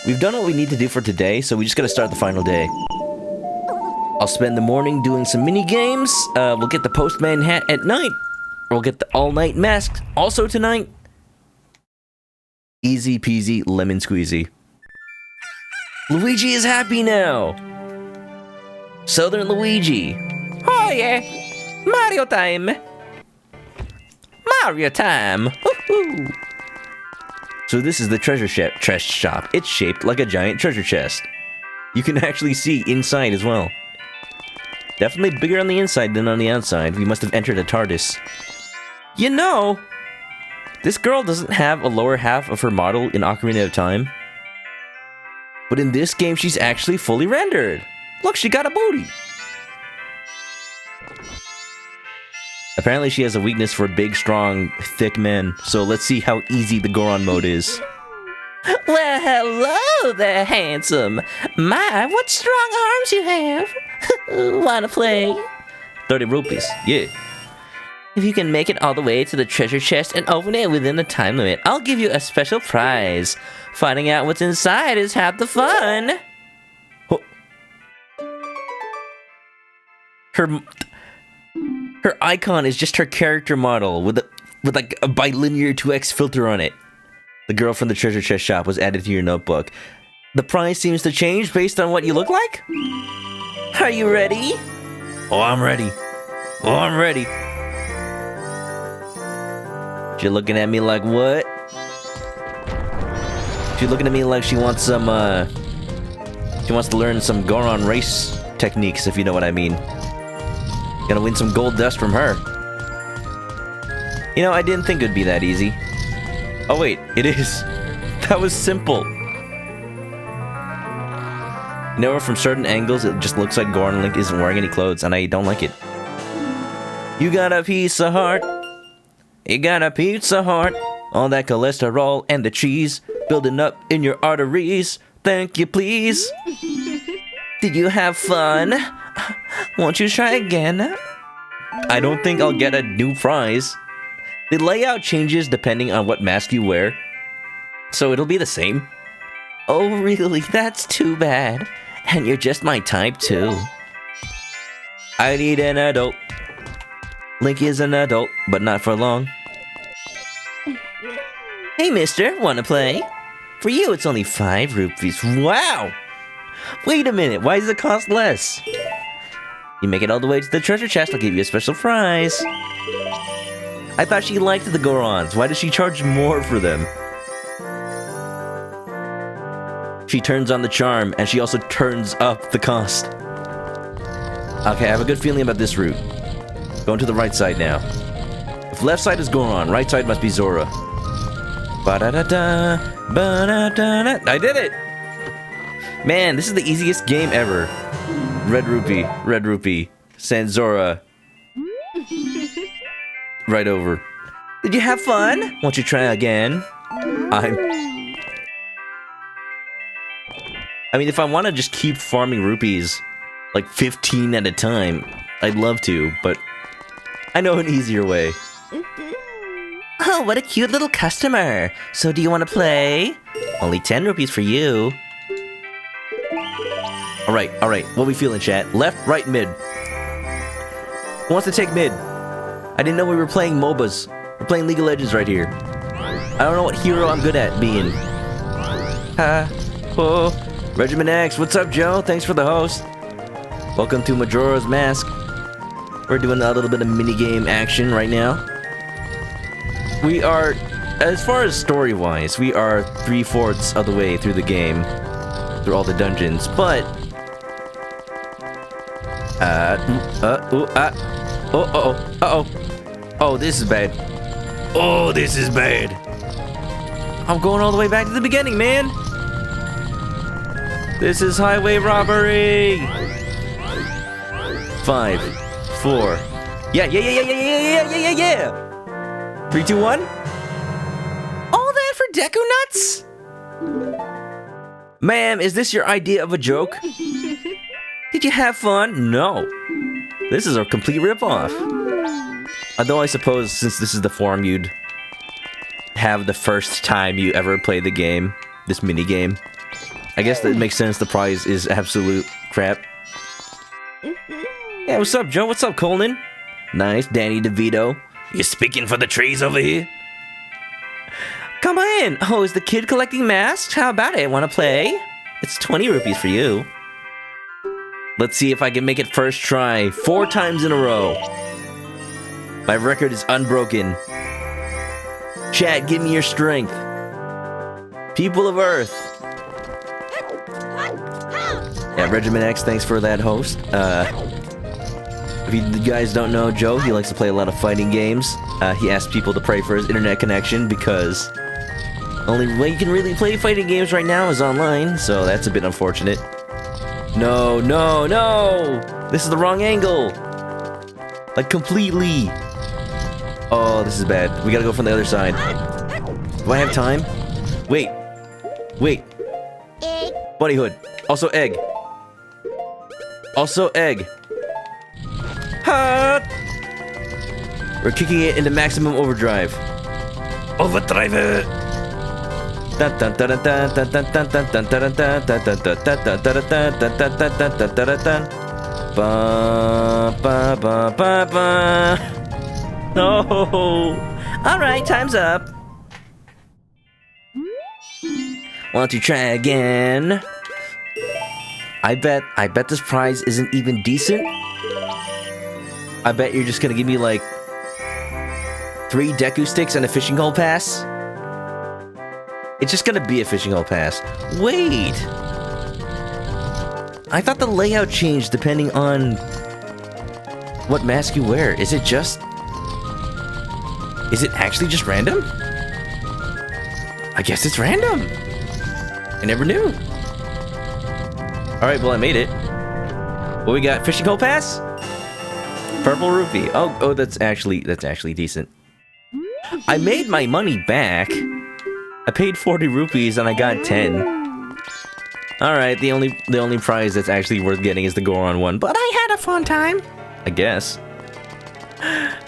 We've done what we need to do for today, so we just gotta start the final day. I'll spend the morning doing some mini games. We'll get the postman hat at night. We'll get the all-night mask also tonight. Easy peasy lemon squeezy. Luigi is happy now. Southern Luigi. Oh yeah, Mario time. Mario time. Woohoo! So this is the treasure chest shop. It's shaped like a giant treasure chest. You can actually see inside as well. Definitely bigger on the inside than on the outside. We must have entered a TARDIS. You know, this girl doesn't have a lower half of her model in Ocarina of Time. But in this game, she's actually fully rendered. Look, she got a booty. Apparently she has a weakness for big, strong, thick men. So let's see how easy the Goron mode is. Well, hello there, handsome. My, what strong arms you have. Wanna play? 30 rupees, yeah. If you can make it all the way to the treasure chest and open it within the time limit, I'll give you a special prize. Finding out what's inside is half the fun. Oh. Her icon is just her character model with like a bilinear 2x filter on it. The girl from the treasure chest shop was added to your notebook. The prize seems to change based on what you look like? Are you ready? Oh, I'm ready. Oh, I'm ready. She looking at me like what? She's looking at me like she wants some, she wants to learn some Goron race techniques, if you know what I mean. Gonna win some gold dust from her. You know, I didn't think it'd be that easy. Oh wait, it is. That was simple. You know, from certain angles, it just looks like Goron Link isn't wearing any clothes, and I don't like it. You got a piece of heart. You got a pizza heart. All that cholesterol and the cheese building up in your arteries. Thank you, please. Did you have fun? Won't you try again? I don't think I'll get a new prize. The layout changes depending on what mask you wear, so it'll be the same. Oh, really? That's too bad. And you're just my type, too. I need an adult. Link is an adult, but not for long. Hey, mister, wanna play? For you, it's only 5 rupees. Wow! Wait a minute, why does it cost less? You make it all the way to the treasure chest, I'll give you a special prize. I thought she liked the Gorons. Why does she charge more for them? She turns on the charm, and she also turns up the cost. Okay, I have a good feeling about this route. Going to the right side now. If left side is Goron, right side must be Zora. Ba-da-da-da, ba-da-da-da. I did it! Man, this is the easiest game ever. Red rupee. Send Zora. Right over. Did you have fun? Won't you try again? I mean, if I want to just keep farming rupees, like 15 at a time, I'd love to, but I know an easier way. Oh, what a cute little customer. So do you want to play? Only 10 rupees for you. Alright. What we feeling, chat? Left, right, mid. Who wants to take mid? I didn't know we were playing MOBAs. We're playing League of Legends right here. I don't know what hero I'm good at being. Regiment X, what's up, Joe? Thanks for the host. Welcome to Majora's Mask. We're doing a little bit of minigame action right now. We are, as far as story-wise, we are 3/4 of the way through the game. Through all the dungeons, but... Oh, this is bad. Oh, this is bad. I'm going all the way back to the beginning, man. This is highway robbery. 5, 4. Yeah. 3, 2, 1. All that for Deku Nuts? Ma'am, is this your idea of a joke? Did you have fun? No. This is a complete ripoff. Although I suppose since this is the form you'd have the first time you ever play the game, this mini game, I guess that makes sense. The prize is absolute crap. Yeah, what's up, Joe? What's up, Conan? Nice, Danny DeVito. You speaking for the trees over here? Come in. Oh, is the kid collecting masks? How about it? Want to play? It's 20 rupees for you. Let's see if I can make it first try 4 times in a row. My record is unbroken. Chat, give me your strength. People of Earth. Yeah, Regiment X, thanks for that host. If you guys don't know Joe, he likes to play a lot of fighting games. He asks people to pray for his internet connection because only way you can really play fighting games right now is online, so that's a bit unfortunate. No, no, no! This is the wrong angle! Like, completely! Oh, this is bad. We gotta go from the other side. Do I have time? Wait. Wait. Bunny hood. Also egg. Also egg. Ha! We're kicking it into maximum overdrive. Overdrive it! No! Alright, time's up. Want to try again? I bet this prize isn't even decent. I bet you're just gonna give me like 3 Deku sticks and a fishing hole pass. It's just gonna be a fishing hole pass. Wait! I thought the layout changed depending on what mask you wear. Is it actually just random? I guess it's random. I never knew. Alright, well I made it. What we got? Fishing hole pass? Purple rupee. Oh, that's actually decent. I made my money back. I paid 40 rupees and I got 10. Alright, the only prize that's actually worth getting is the Goron one, but I had a fun time. I guess.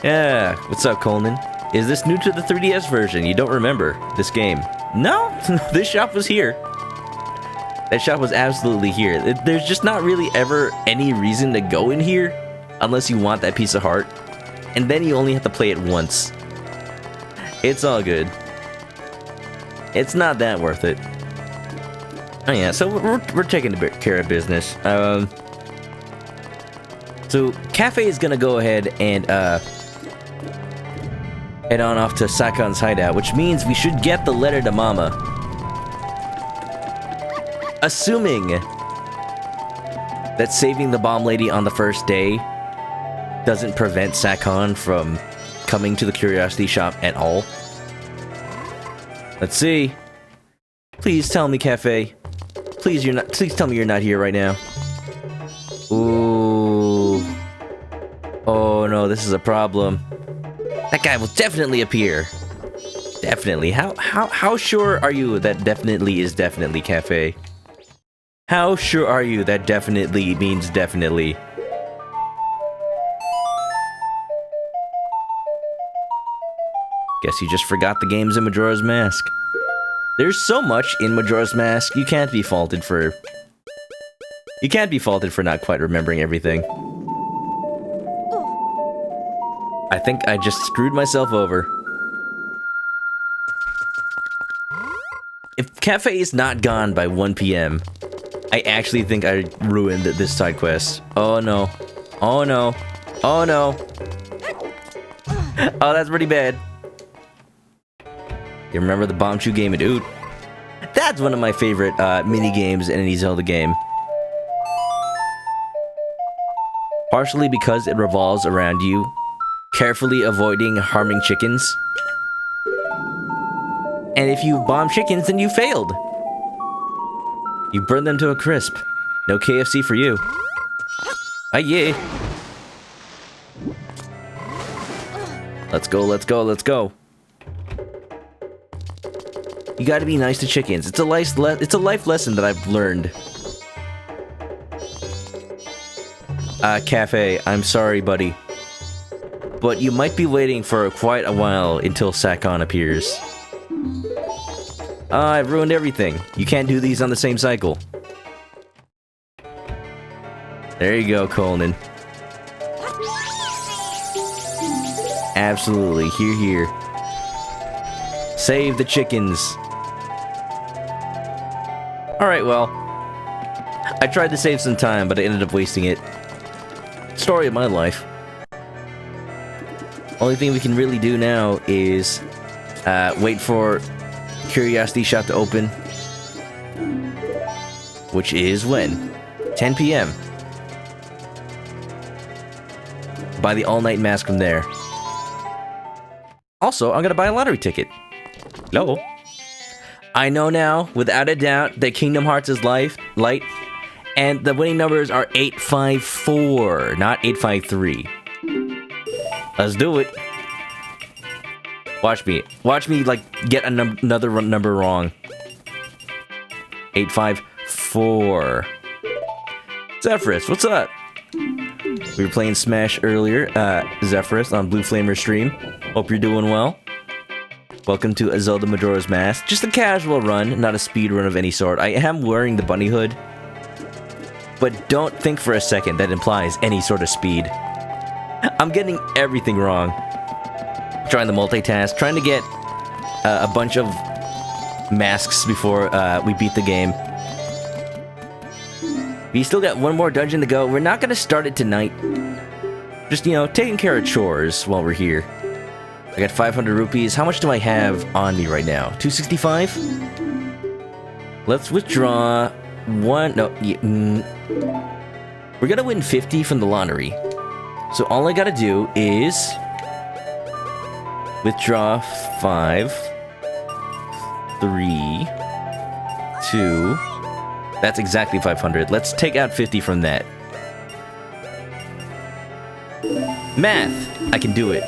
Yeah, what's up, Coleman? Is this new to the 3DS version? You don't remember this game? No, this shop was here. That shop was absolutely here. There's just not really ever any reason to go in here unless you want that piece of heart. And then you only have to play it once. It's all good. It's not that worth it. Oh yeah, so we're taking care of business. So Cafe is gonna go ahead and head on off to Sakon's hideout, which means we should get the letter to Mama. Assuming that saving the bomb lady on the first day doesn't prevent Sakon from coming to the curiosity shop at all. Let's see. Please tell me, Cafe. Please tell me you're not here right now. Ooh. Oh no, this is a problem. That guy will definitely appear. Definitely. How sure are you that definitely is definitely, Cafe? How sure are you that definitely means definitely? Guess you just forgot the games in Majora's Mask. There's so much in Majora's Mask, you can't be faulted for not quite remembering everything. I think I just screwed myself over. If Cafe is not gone by 1 PM, I actually think I ruined this side quest. Oh no. Oh no. Oh no. Oh, that's pretty bad. You remember the Bomb Chew game at Oot? That's one of my favorite mini games in any Zelda game. Partially because it revolves around you carefully avoiding harming chickens. And if you bomb chickens, then you failed. You burn them to a crisp. No KFC for you. Ah, yeah. Let's go, let's go, let's go. You gotta be nice to chickens. It's a life lesson that I've learned. Cafe, I'm sorry, buddy. But you might be waiting for quite a while until Sakon appears. I've ruined everything. You can't do these on the same cycle. There you go, Conan. Absolutely. Here. Save the chickens. Alright, well. I tried to save some time, but I ended up wasting it. Story of my life. Only thing we can really do now is wait for Curiosity Shop to open. Which is when? 10 p.m. Buy the all-night mask from there. Also, I'm gonna buy a lottery ticket. Hello? I know now, without a doubt, that Kingdom Hearts is light, and the winning numbers are 854, not 853. Let's do it. Watch me, like, get another number wrong. 854. Zephyrus, what's up? We were playing Smash earlier, Zephyrus, on Blue Flamer stream. Hope you're doing well. Welcome to a Zelda Majora's Mask. Just a casual run, not a speed run of any sort. I am wearing the bunny hood, but don't think for a second that implies any sort of speed. I'm getting everything wrong. Trying the multitask, trying to get a bunch of masks before we beat the game. We still got one more dungeon to go. We're not going to start it tonight. Just, you know, taking care of chores while we're here. I got 500 rupees. How much do I have on me right now? 265? Let's withdraw one. No, we're going to win 50 from the lottery. So all I got to do is withdraw 5, 3, 2. That's exactly 500. Let's take out 50 from that. Math! I can do it.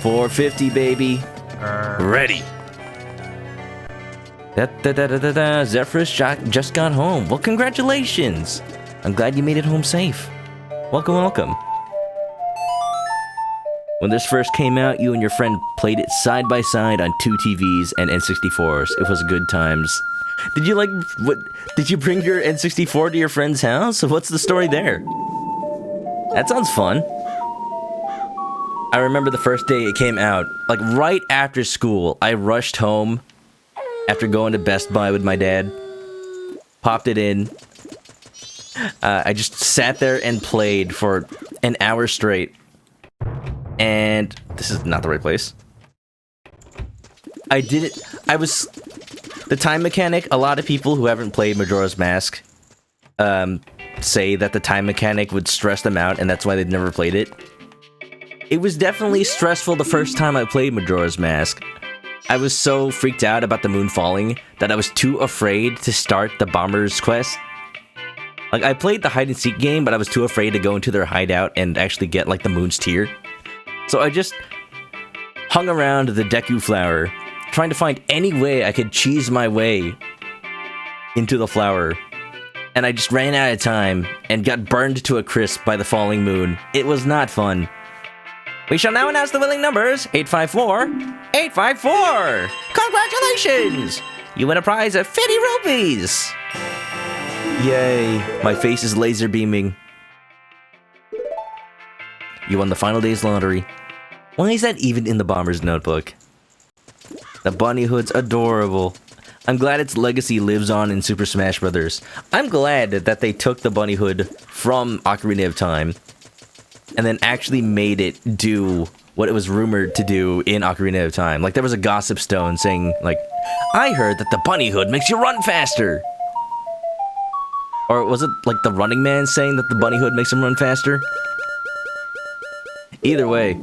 450, baby. Ready. Zephyrus just got home. Well, congratulations. I'm glad you made it home safe. Welcome. When this first came out, you and your friend played it side by side on 2 TVs and N64s. It was good times. Did you bring your N64 to your friend's house? What's the story there? That sounds fun. I remember the first day it came out, like right after school, I rushed home after going to Best Buy with my dad. Popped it in. I just sat there and played for an hour straight. And this is not the right place. The time mechanic, a lot of people who haven't played Majora's Mask say that the time mechanic would stress them out and that's why they've never played it. It was definitely stressful the first time I played Majora's Mask. I was so freaked out about the moon falling that I was too afraid to start the bomber's quest. Like, I played the hide and seek game, but I was too afraid to go into their hideout and actually get, like, the moon's tear. So I just hung around the Deku flower, trying to find any way I could cheese my way into the flower. And I just ran out of time and got burned to a crisp by the falling moon. It was not fun. We shall now announce the winning numbers. 854. 854! Congratulations! You win a prize of 50 rupees! Yay. My face is laser beaming. You won the final day's lottery. Why is that even in the bomber's notebook? The bunny hood's adorable. I'm glad its legacy lives on in Super Smash Bros. I'm glad that they took the bunny hood from Ocarina of Time and then actually made it do what it was rumored to do in Ocarina of Time. Like, there was a gossip stone saying, like, I heard that the bunny hood makes you run faster. Or was it, like, the Running Man saying that the bunny hood makes him run faster? Either way.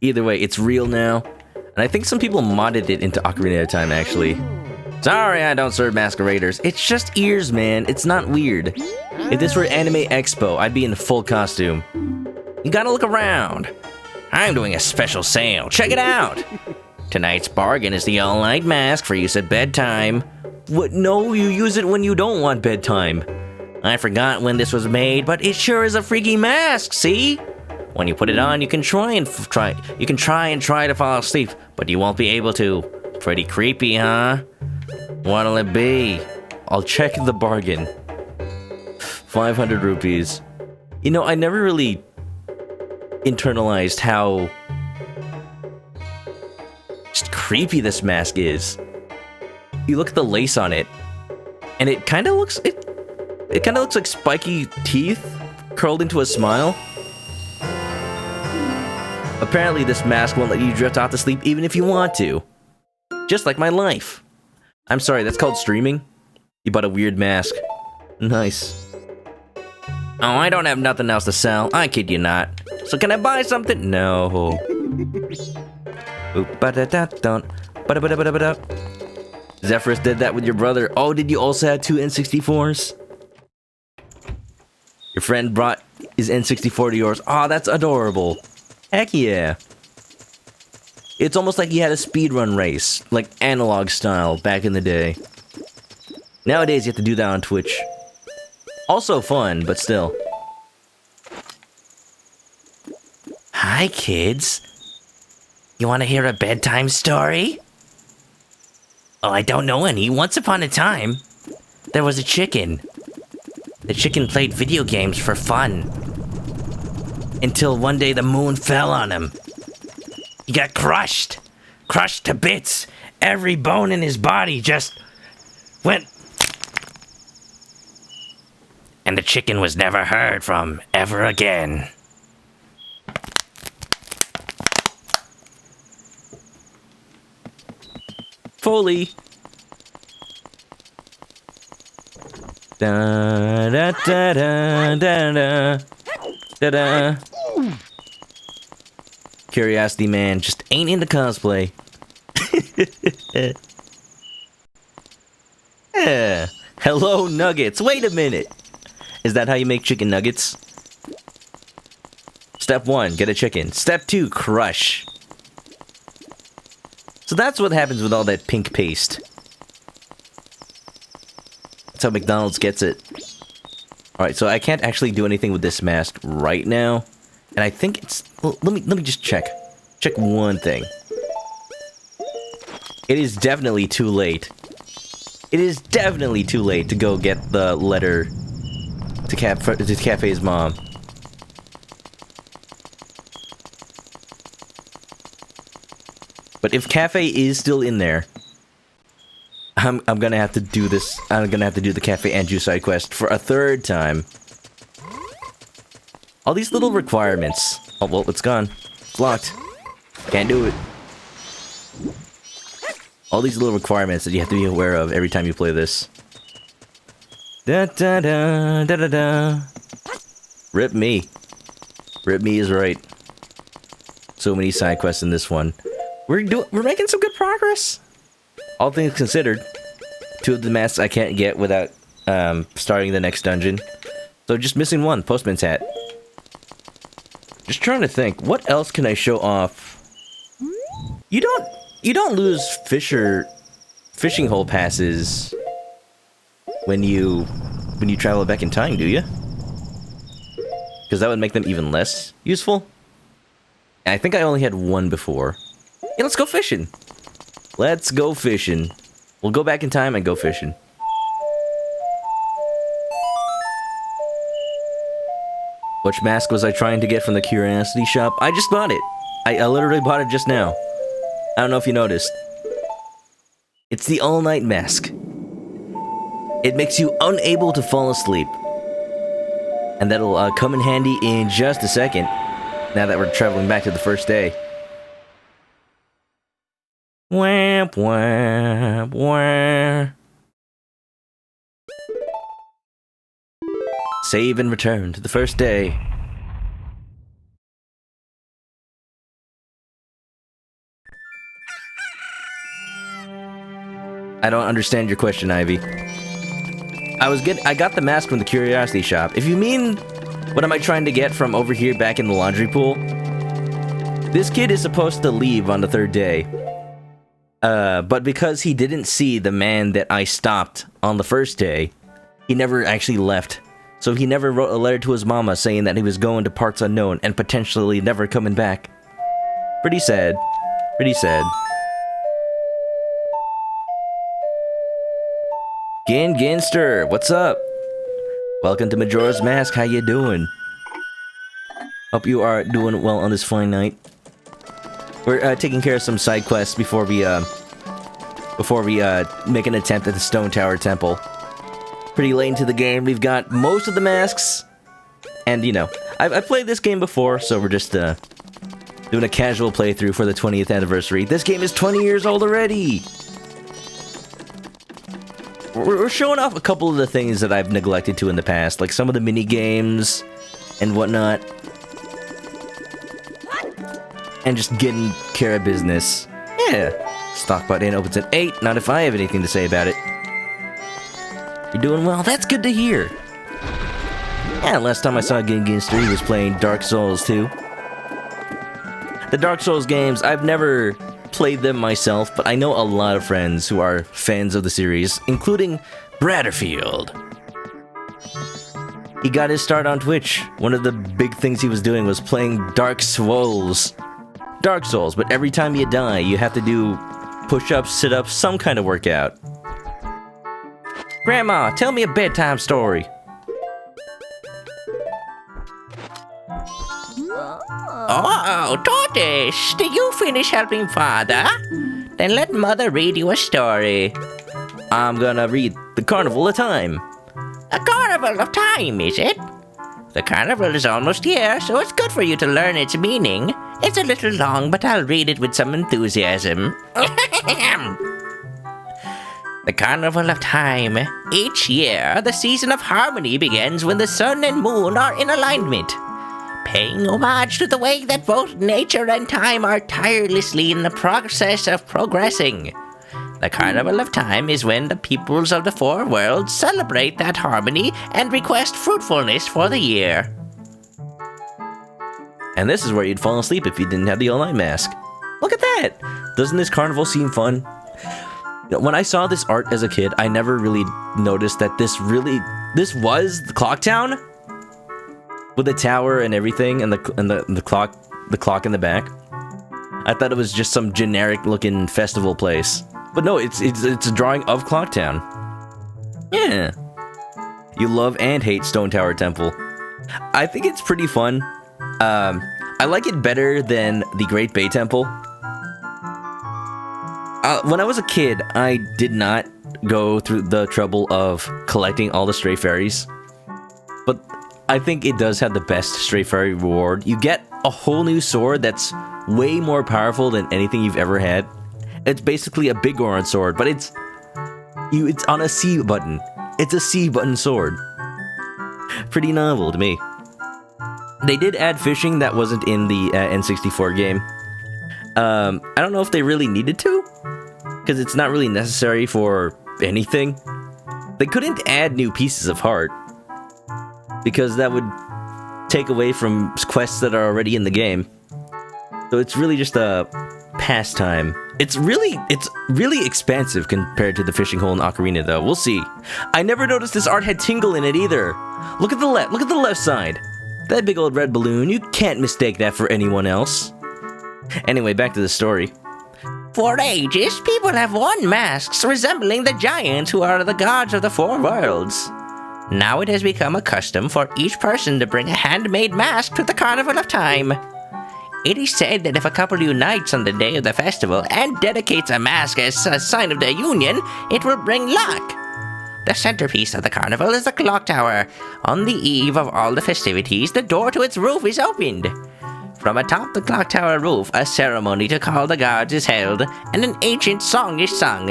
Either way, it's real now. And I think some people modded it into Ocarina of Time, actually. Sorry, I don't serve masqueraders. It's just ears, man. It's not weird. If this were Anime Expo, I'd be in full costume. You gotta look around. I'm doing a special sale. Check it out. Tonight's bargain is the all-night mask for use at bedtime. What? No, you use it when you don't want bedtime. I forgot when this was made, but it sure is a freaky mask, see? When you put it on, you can try and try to fall asleep, but you won't be able to. Pretty creepy, huh? What'll it be? I'll check the bargain. 500 rupees. You know, I never really internalized how just creepy this mask is. You look at the lace on it, and it kind of looks like spiky teeth curled into a smile. Apparently, this mask won't let you drift off to sleep even if you want to. Just like my life. I'm sorry, that's called streaming? You bought a weird mask. Nice. Oh, I don't have nothing else to sell. I kid you not. So can I buy something? No. Zephyrus did that with your brother. Oh, did you also have two N64s? Your friend brought his N64 to yours. Oh, that's adorable. Heck yeah. It's almost like he had a speedrun race, like analog style back in the day. Nowadays, you have to do that on Twitch. Also fun, but still. Hi, kids. You want to hear a bedtime story? Oh, I don't know any. Once upon a time, there was a chicken. The chicken played video games for fun. Until one day the moon fell on him. He got crushed. Crushed to bits. Every bone in his body just went. And the chicken was never heard from ever again. Foley. Da da da da da da da. Curiosity man just ain't into cosplay. Yeah. Hello, nuggets. Wait a minute. Is that how you make chicken nuggets? Step 1, get a chicken. Step 2, crush. So that's what happens with all that pink paste. That's how McDonald's gets it. Alright, so I can't actually do anything with this mask right now. And I think it's... Well, let me just check. Check one thing. It is definitely too late. It is definitely too late to go get the letter to Cafe's mom. But if Cafe is still in there, I'm gonna have to do this. I'm gonna have to do the Cafe Andrew side quest for a third time. All these little requirements. Oh, well, it's gone. It's locked. Can't do it. All these little requirements that you have to be aware of every time you play this. Da da da da da da. Rip me. Rip me is right. So many side quests in this one. We're making some good progress. All things considered, 2 of the masks I can't get without starting the next dungeon. So just missing one, Postman's hat. Just trying to think, what else can I show off? You don't lose fishing hole passes when you travel back in time, do you? Because that would make them even less useful. I think I only had one before. Yeah, let's go fishing. Let's go fishing. We'll go back in time and go fishing. Which mask was I trying to get from the Curiosity shop? I just bought it. I literally bought it just now. I don't know if you noticed. It's the all-night mask. It makes you unable to fall asleep. And that'll come in handy in just a second, now that we're traveling back to the first day. Wamp, wamp, wamp. Save and return to the first day. I don't understand your question, Ivy. I got the mask from the Curiosity shop. If you mean What am I trying to get from over here back in the laundry pool? This kid is supposed to leave on the third day. But because he didn't see the man that I stopped on the first day, he never actually left. So he never wrote a letter to his mama saying that he was going to parts unknown and potentially never coming back. Pretty sad. Pretty sad. Ginster, what's up? Welcome to Majora's Mask, how you doing? Hope you are doing well on this fine night. We're taking care of some side quests before we make an attempt at the Stone Tower Temple. Pretty late into the game, we've got most of the masks, and you know, I've played this game before, so we're just doing a casual playthrough for the 20th anniversary. This game is 20 years old already! We're showing off a couple of the things that I've neglected to in the past, like some of the mini games and whatnot. And just getting care of business. Yeah. Stock button opens at 8, not if I have anything to say about it. You're doing well, that's good to hear. Yeah, last time I saw Ginster, he was playing Dark Souls 2. The Dark Souls games, I've never played them myself, but I know a lot of friends who are fans of the series, including Bradderfield. He got his start on Twitch. One of the big things he was doing was playing Dark Souls. Dark Souls, but every time you die, you have to do push-ups, sit-ups, some kind of workout. Grandma, tell me a bedtime story. Oh, Tortoise, did you finish helping Father? Then let Mother read you a story. I'm gonna read The Carnival of Time. A carnival of time, is it? The carnival is almost here, so it's good for you to learn its meaning. It's a little long, but I'll read it with some enthusiasm. The Carnival of Time. Each year, the season of harmony begins when the sun and moon are in alignment, paying homage to the way that both nature and time are tirelessly in the process of progressing. The Carnival of Time is when the peoples of the four worlds celebrate that harmony and request fruitfulness for the year. And this is where you'd fall asleep if you didn't have the all-night mask. Look at that! Doesn't this carnival seem fun? When I saw this art as a kid, I never really noticed that this was the Clock Town? With the tower and everything, and the clock in the back. I thought it was just some generic looking festival place. But no, it's a drawing of Clock Town. Yeah. You love and hate Stone Tower Temple. I think it's pretty fun. I like it better than the Great Bay Temple. When I was a kid, I did not go through the trouble of collecting all the stray fairies. But I think it does have the best stray fairy reward. You get a whole new sword that's way more powerful than anything you've ever had. It's basically a big Goron sword, but it's on a C button. It's a C button sword. Pretty novel to me. They did add fishing that wasn't in the N64 game. I don't know if they really needed to, because it's not really necessary for anything. They couldn't add new pieces of heart, because that would take away from quests that are already in the game. So it's really just a pastime. It's really expansive compared to the fishing hole in Ocarina, though. We'll see. I never noticed this art had Tingle in it either. Look at the left side. That big old red balloon, you can't mistake that for anyone else. Anyway, back to the story. For ages, people have worn masks resembling the giants who are the gods of the four worlds. Now it has become a custom for each person to bring a handmade mask to the Carnival of Time. It is said that if a couple unites on the day of the festival and dedicates a mask as a sign of their union, it will bring luck. The centerpiece of the carnival is the clock tower. On the eve of all the festivities, the door to its roof is opened. From atop the clock tower roof, a ceremony to call the gods is held, and an ancient song is sung.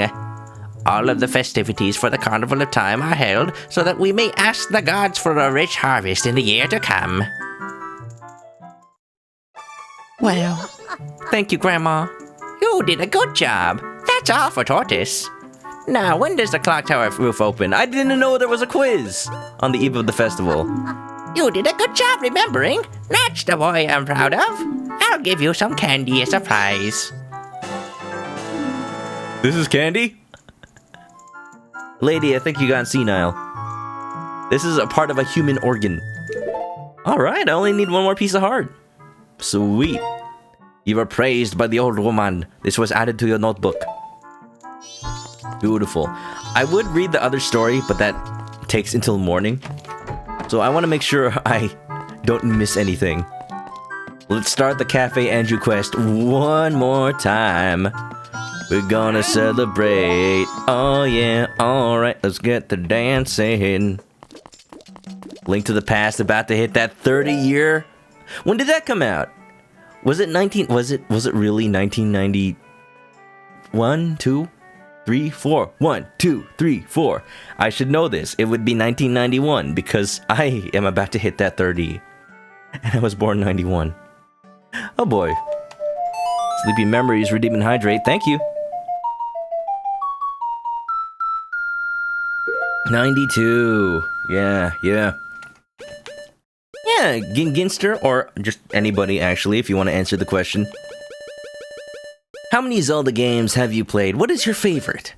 All of the festivities for the Carnival of Time are held so that we may ask the gods for a rich harvest in the year to come. Well, thank you, Grandma. You did a good job. That's all for Tortoise. Now, when does the clock tower roof open? I didn't know there was a quiz on the eve of the festival. You did a good job remembering. That's the boy I'm proud of. I'll give you some candy as a prize. This is candy? Lady, I think you got senile. This is a part of a human organ. Alright, I only need one more piece of heart. Sweet. You were praised by the old woman. This was added to your notebook. Beautiful. I would read the other story, but that takes until morning. So I want to make sure I don't miss anything. Let's start the Cafe Andrew quest one more time. We're gonna celebrate. Oh yeah, alright, let's get the dancing. Link to the Past about to hit that 30-year. When did that come out? Was it really 1991, 2, 3, 4? 1, 2, 3, 4. I should know this. It would be 1991 because I am about to hit that 30. And I was born 91. Oh boy. Sleepy Memories, Redeem and Hydrate. Thank you. 92. Yeah. Yeah, Ginster, or just anybody actually, if you want to answer the question. How many Zelda games have you played? What is your favorite?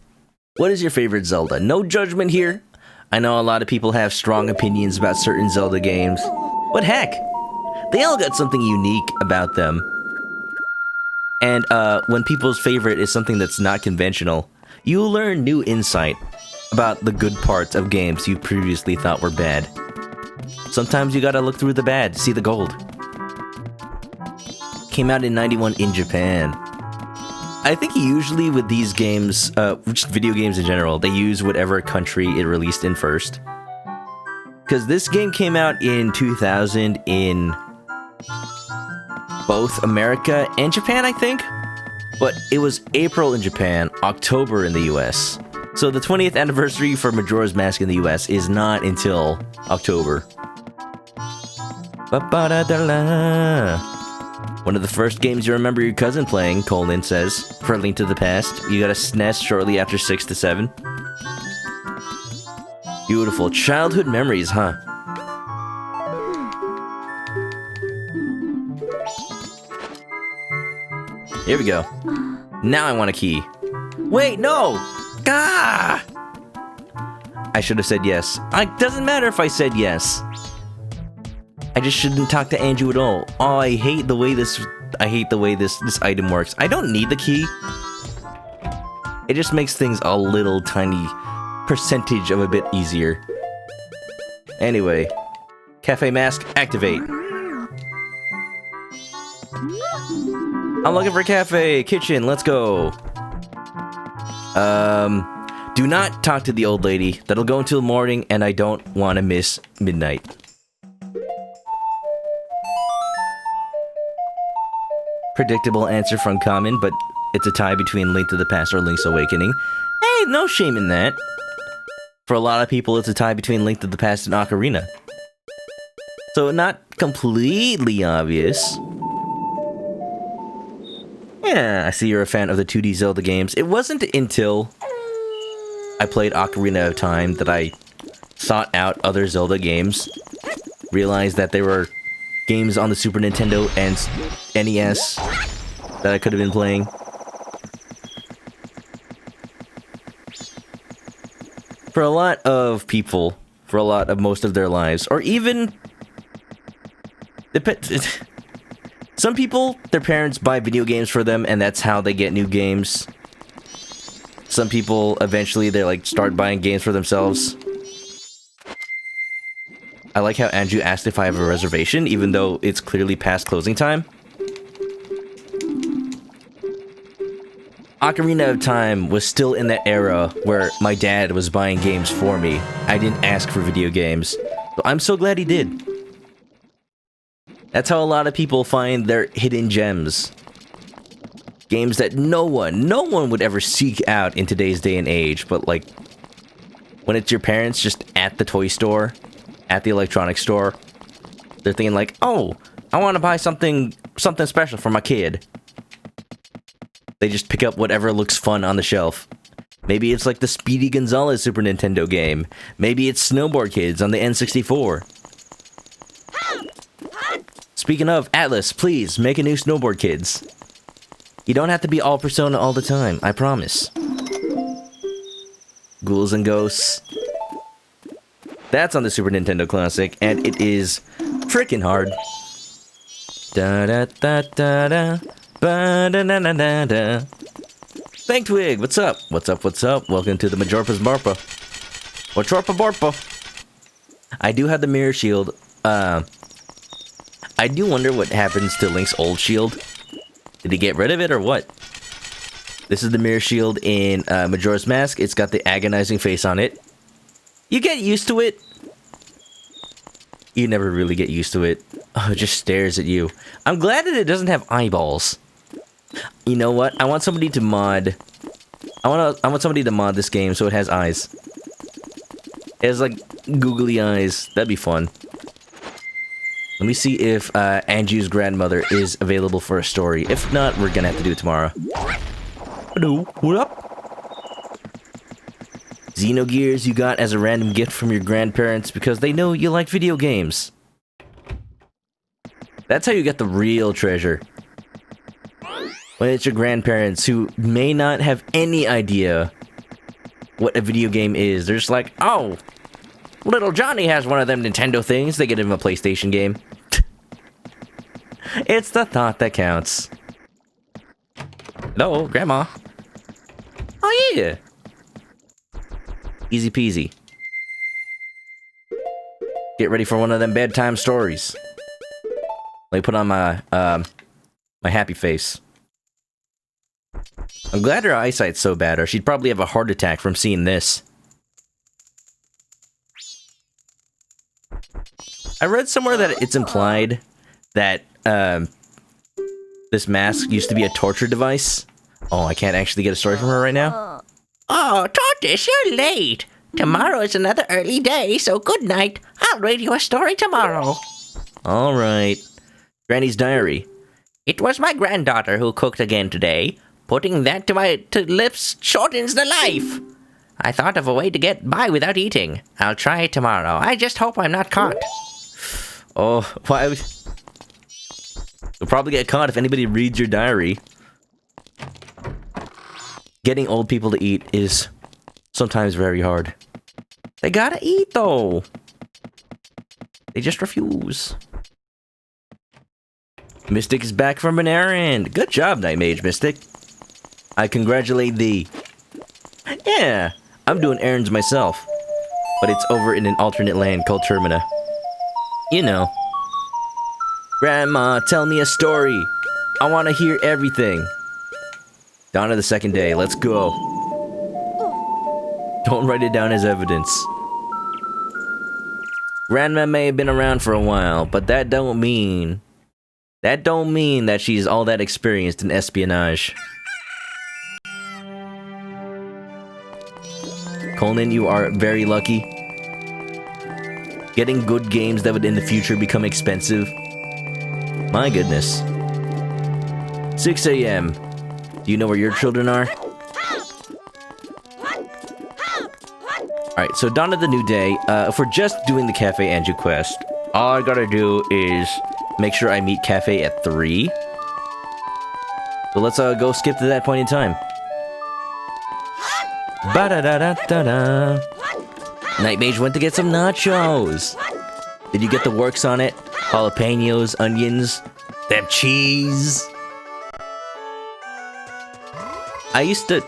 What is your favorite Zelda? No judgment here. I know a lot of people have strong opinions about certain Zelda games. But heck, they all got something unique about them. And when people's favorite is something that's not conventional, you learn new insight about the good parts of games you previously thought were bad. Sometimes you gotta look through the bad to see the gold. Came out in 91 in Japan. I think usually with these games, just video games in general, they use whatever country it released in first. Because this game came out in 2000 in both America and Japan, I think? But it was April in Japan, October in the US. So the 20th anniversary for Majora's Mask in the US is not until October. One of the first games you remember your cousin playing, Colin says, for A Link to the Past. You got a SNES shortly after 6 to 7. Beautiful. Childhood memories, huh? Here we go. Now I want a key. Wait, no! Ah! I should have said yes. It doesn't matter if I said yes. I just shouldn't talk to Andrew at all. Oh, I hate the way this item works. I don't need the key. It just makes things a little tiny percentage of a bit easier. Anyway, Cafe Mask, activate. I'm looking for cafe, kitchen, let's go. Do not talk to the old lady. That'll go until morning, and I don't want to miss midnight. Predictable answer from Common, but it's a tie between Link to the Past or Link's Awakening. Hey, no shame in that. For a lot of people, it's a tie between Link to the Past and Ocarina. So not completely obvious. Yeah, I see you're a fan of the 2D Zelda games. It wasn't until I played Ocarina of Time that I sought out other Zelda games. Realized that there were games on the Super Nintendo and NES that I could have been playing. For a lot of people, for a lot of most of their lives, or even some people, their parents buy video games for them and that's how they get new games. Some people, eventually, they like start buying games for themselves. I like how Andrew asked if I have a reservation, even though it's clearly past closing time. Ocarina of Time was still in that era where my dad was buying games for me. I didn't ask for video games. But I'm so glad he did. That's how a lot of people find their hidden gems. Games that no one would ever seek out in today's day and age, but like, when it's your parents just at the toy store, at the electronics store, they're thinking like, oh, I want to buy something special for my kid. They just pick up whatever looks fun on the shelf. Maybe it's like the Speedy Gonzales Super Nintendo game. Maybe it's Snowboard Kids on the N64. Speaking of, Atlas, please, make a new Snowboard Kids. You don't have to be all Persona all the time, I promise. Ghouls and Ghosts. That's on the Super Nintendo Classic, and it is freaking hard. Da da da da da. Ba da da da da da. Thank Twig, what's up? What's up? What's up? Welcome to the Majorpa's Barpa. Majorpa Barpa. I do have the mirror shield. I do wonder what happens to Link's old shield. Did he get rid of it or what? This is the mirror shield in Majora's Mask. It's got the agonizing face on it. You get used to it. You never really get used to it. Oh, it just stares at you. I'm glad that it doesn't have eyeballs. You know what? I want somebody to mod. I want somebody to mod this game so it has eyes. It has like googly eyes. That'd be fun. Let me see if Anju's grandmother is available for a story. If not, we're gonna have to do it tomorrow. Hello, what up? Xenogears you got as a random gift from your grandparents because they know you like video games. That's how you get the real treasure. When it's your grandparents who may not have any idea what a video game is. They're just like, oh, little Johnny has one of them Nintendo things. They get him a PlayStation game. It's the thought that counts. Hello, Grandma. Oh, yeah. Easy peasy. Get ready for one of them bedtime stories. Let me put on my, my happy face. I'm glad her eyesight's so bad, or she'd probably have a heart attack from seeing this. I read somewhere that it's implied that, this mask used to be a torture device. Oh, I can't actually get a story from her right now? Oh, Tortoise, you're late. Tomorrow is another early day, so good night. I'll read you a story tomorrow. Alright. Granny's diary. It was my granddaughter who cooked again today. Putting that to my lips shortens the life. I thought of a way to get by without eating. I'll try it tomorrow. I just hope I'm not caught. Oh, why would... You'll probably get caught if anybody reads your diary. Getting old people to eat is sometimes very hard. They gotta eat, though. They just refuse. Mystic is back from an errand. Good job, Night Mage Mystic. I congratulate thee. Yeah, I'm doing errands myself. But it's over in an alternate land called Termina. You know. Grandma, tell me a story. I want to hear everything. Dawn of the second day, let's go. Don't write it down as evidence. Grandma may have been around for a while, but that don't mean that she's all that experienced in espionage. Conan, you are very lucky. Getting good games that would in the future become expensive. My goodness. 6 a.m. Do you know where your children are? Alright, so dawn of the new day. If we're just doing the Cafe Anju quest, all I gotta do is make sure I meet Cafe at 3. So let's go skip to that point in time. Ba-da-da-da-da-da. Night Mage went to get some nachos. Did you get the works on it? Jalapenos, onions, that cheese. I used to...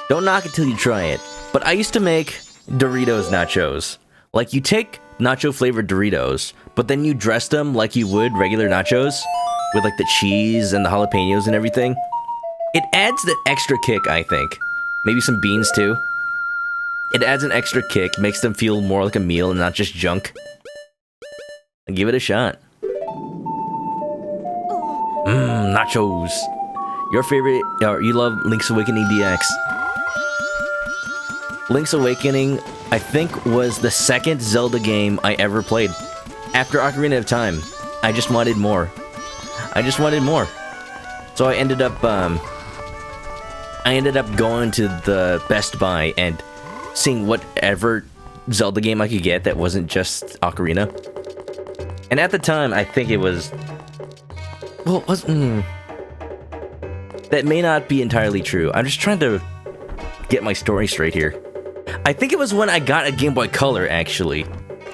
don't knock it till you try it. But I used to make Doritos nachos. Like, you take nacho-flavored Doritos, but then you dress them like you would regular nachos, with, like, the cheese and the jalapenos and everything. It adds that extra kick, I think. Maybe some beans, too. It adds an extra kick, makes them feel more like a meal and not just junk. And give it a shot. Nachos. Your favorite, you love Link's Awakening DX. Link's Awakening, I think, was the second Zelda game I ever played. After Ocarina of Time. I just wanted more. So I ended up going to the Best Buy and seeing whatever Zelda game I could get that wasn't just Ocarina. And at the time, I think it was... Well, that may not be entirely true. I'm just trying to get my story straight here. I think it was when I got a Game Boy Color, actually.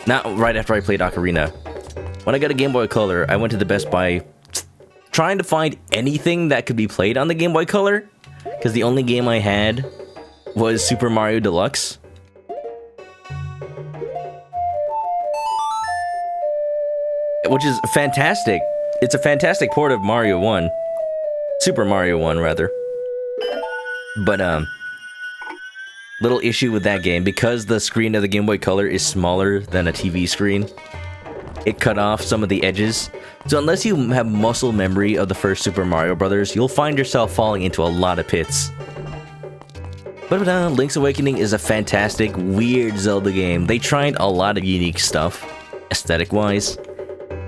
Not right after I played Ocarina. When I got a Game Boy Color, I went to the Best Buy trying to find anything that could be played on the Game Boy Color, because the only game I had was Super Mario Deluxe. Which is fantastic. It's a fantastic port of Mario 1. Super Mario 1, rather. But, little issue with that game, because the screen of the Game Boy Color is smaller than a TV screen, it cut off some of the edges. So unless you have muscle memory of the first Super Mario Brothers, you'll find yourself falling into a lot of pits. But Link's Awakening is a fantastic, weird Zelda game. They tried a lot of unique stuff, aesthetic-wise.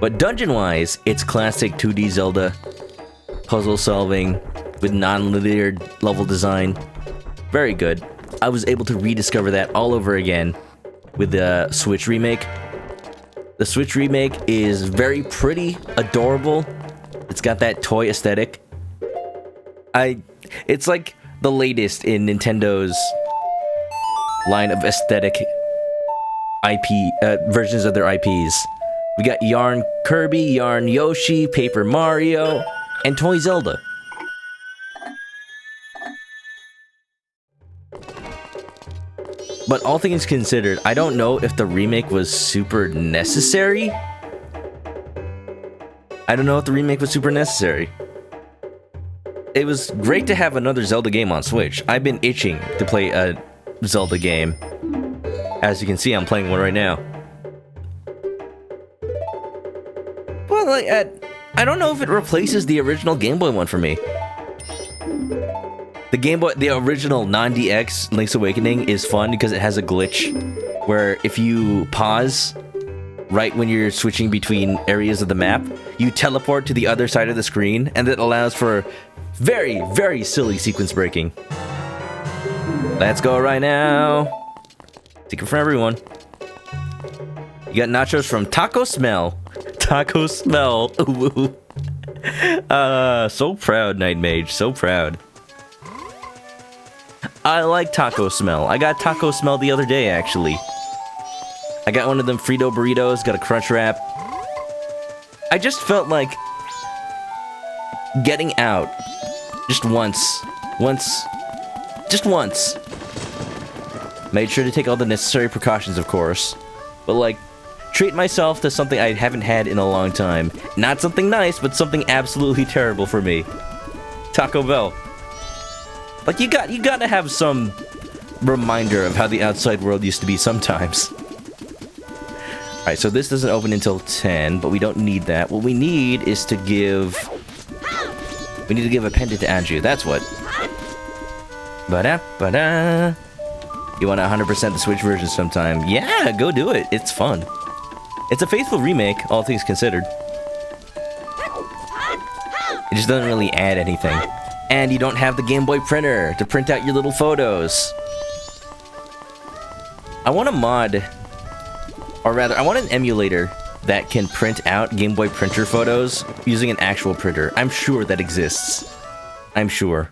But dungeon-wise, it's classic 2D Zelda, puzzle solving, with non-linear level design. Very good. I was able to rediscover that all over again with the Switch remake. The Switch remake is very pretty, adorable. It's got that toy aesthetic. It's like the latest in Nintendo's line of aesthetic versions of their IPs. We got Yarn Kirby, Yarn Yoshi, Paper Mario, and Toy Zelda. But all things considered, I don't know if the remake was super necessary. It was great to have another Zelda game on Switch. I've been itching to play a Zelda game. As you can see, I'm playing one right now. Well, I don't know if it replaces the original Game Boy one for me. The original non-DX Link's Awakening is fun because it has a glitch where if you pause right when you're switching between areas of the map, you teleport to the other side of the screen, and that allows for very, very silly sequence breaking. Let's go right now. Secret for everyone. You got nachos from Taco Smell. Taco Smell. Ooh. So proud, Night Mage. So proud. I like Taco Smell. I got Taco Smell the other day, actually. I got one of them Frito burritos, got a crunch wrap. I just felt like getting out just once. Made sure to take all the necessary precautions, of course. But like, treat myself to something I haven't had in a long time. Not something nice, but something absolutely terrible for me. Taco Bell. Like, you gotta have some reminder of how the outside world used to be sometimes. Alright, so this doesn't open until 10, but we don't need that. What we need is to give... We need to give a pendant to Andrew, that's what. Ba-da-ba-da. You want to 100% the Switch version sometime? Yeah, go do it. It's fun. It's a faithful remake, all things considered. It just doesn't really add anything. And you don't have the Game Boy printer to print out your little photos. I want a mod, or rather, I want an emulator that can print out Game Boy printer photos using an actual printer. I'm sure that exists. I'm sure.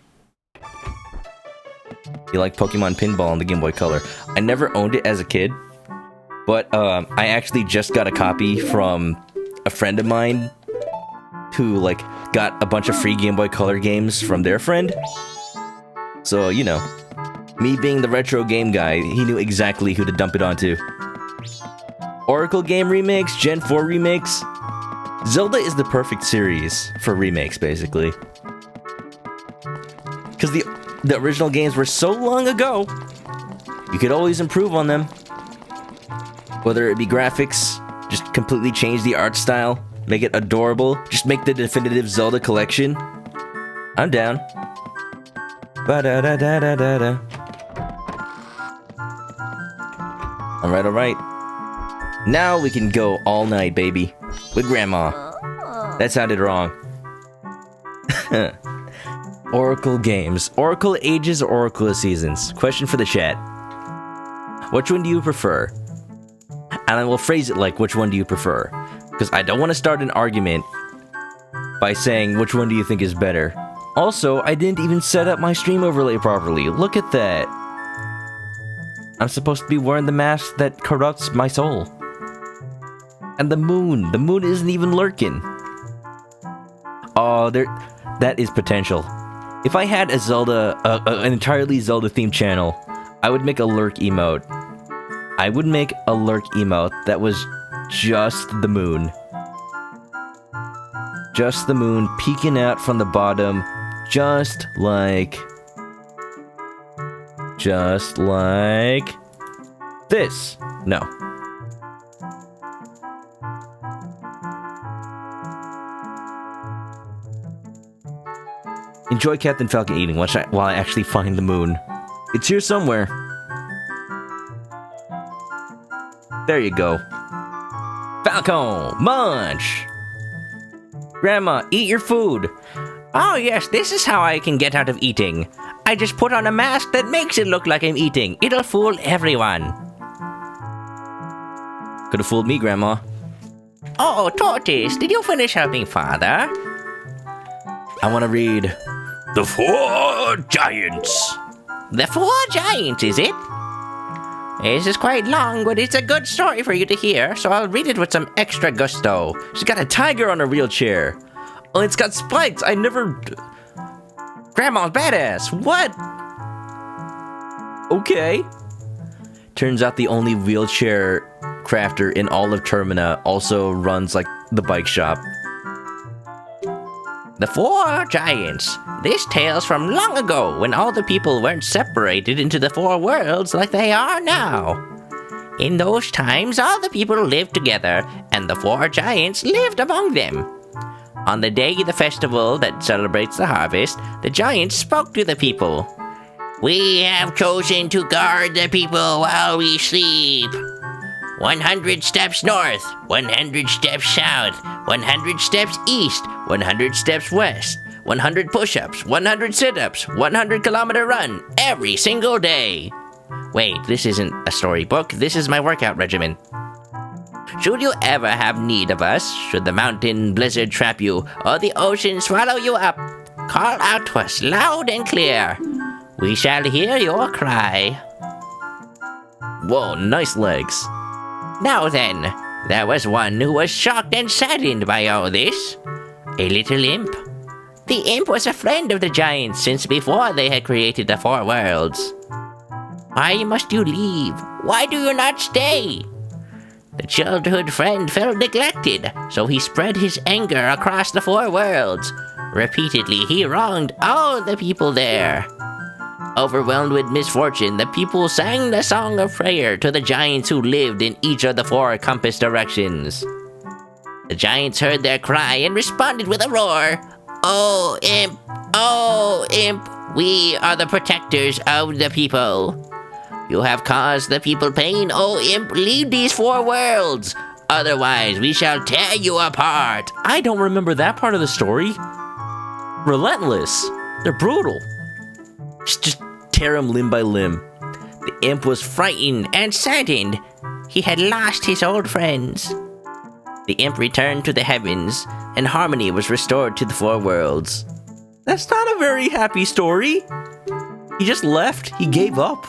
You like Pokemon Pinball on the Game Boy Color. I never owned it as a kid, but I actually just got a copy from a friend of mine who, like, got a bunch of free Game Boy Color games from their friend. So, you know, me being the retro game guy, he knew exactly who to dump it onto. Oracle game remakes, Gen 4 remakes. Zelda is the perfect series for remakes, basically. Because the original games were so long ago, you could always improve on them. Whether it be graphics, just completely change the art style, make it adorable, just make the definitive Zelda collection. I'm down. Ba-da-da-da-da-da-da. Alright, alright. Now we can go all night, baby. With Grandma. That sounded wrong. Oracle games. Oracle Ages or Oracle Seasons? Question for the chat. Which one do you prefer? And I will phrase it like, which one do you prefer? Because I don't want to start an argument by saying which one do you think is better. Also, I didn't even set up my stream overlay properly. Look at that. I'm supposed to be wearing the mask that corrupts my soul. And the moon isn't even lurking. Oh, that is potential. If I had a Zelda, an entirely Zelda-themed channel, I would make a lurk emote. I would make a lurk emote that was just the moon. Just the moon peeking out from the bottom, just like this. No. Enjoy Captain Falcon eating while I actually find the moon. It's here somewhere. There you go. Falcon, munch! Grandma, eat your food. Oh yes, this is how I can get out of eating. I just put on a mask that makes it look like I'm eating. It'll fool everyone. Could have fooled me, Grandma. Oh, Tortoise, did you finish helping Father? I want to read The 4 Giants. The 4 Giants, is it? This is quite long, but it's a good story for you to hear, so I'll read it with some extra gusto. She's got a tiger on a wheelchair. Oh, it's got spikes. I never... Grandma's badass. What? Okay. Turns out the only wheelchair crafter in all of Termina also runs like the bike shop. The 4 Giants. This tale's from long ago when all the people weren't separated into the 4 worlds like they are now. In those times, all the people lived together, and the 4 Giants lived among them. On the day of the festival that celebrates the harvest, the Giants spoke to the people. We have chosen to guard the people while we sleep. 100 steps north, 100 steps south, 100 steps east, 100 steps west, 100 push-ups, 100 sit-ups, 100-kilometer run, every single day. Wait, this isn't a storybook, this is my workout regimen. Should you ever have need of us, should the mountain blizzard trap you, or the ocean swallow you up, call out to us loud and clear. We shall hear your cry. Whoa, nice legs. Now then, there was one who was shocked and saddened by all this. A little imp. The imp was a friend of the Giants since before they had created the 4 worlds. Why must you leave? Why do you not stay? The childhood friend felt neglected, so he spread his anger across the 4 worlds. Repeatedly, he wronged all the people there. Overwhelmed with misfortune, the people sang the song of prayer to the giants who lived in each of the 4 compass directions. The giants heard their cry and responded with a roar. Oh, imp! Oh, imp! We are the protectors of the people. You have caused the people pain. Oh, imp, leave these 4 worlds. Otherwise, we shall tear you apart. I don't remember that part of the story. Relentless. They're brutal. Just tear him limb by limb. The imp was frightened and saddened. He had lost his old friends. The imp returned to the heavens, and harmony was restored to the 4 worlds. That's not a very happy story. He just left. He gave up.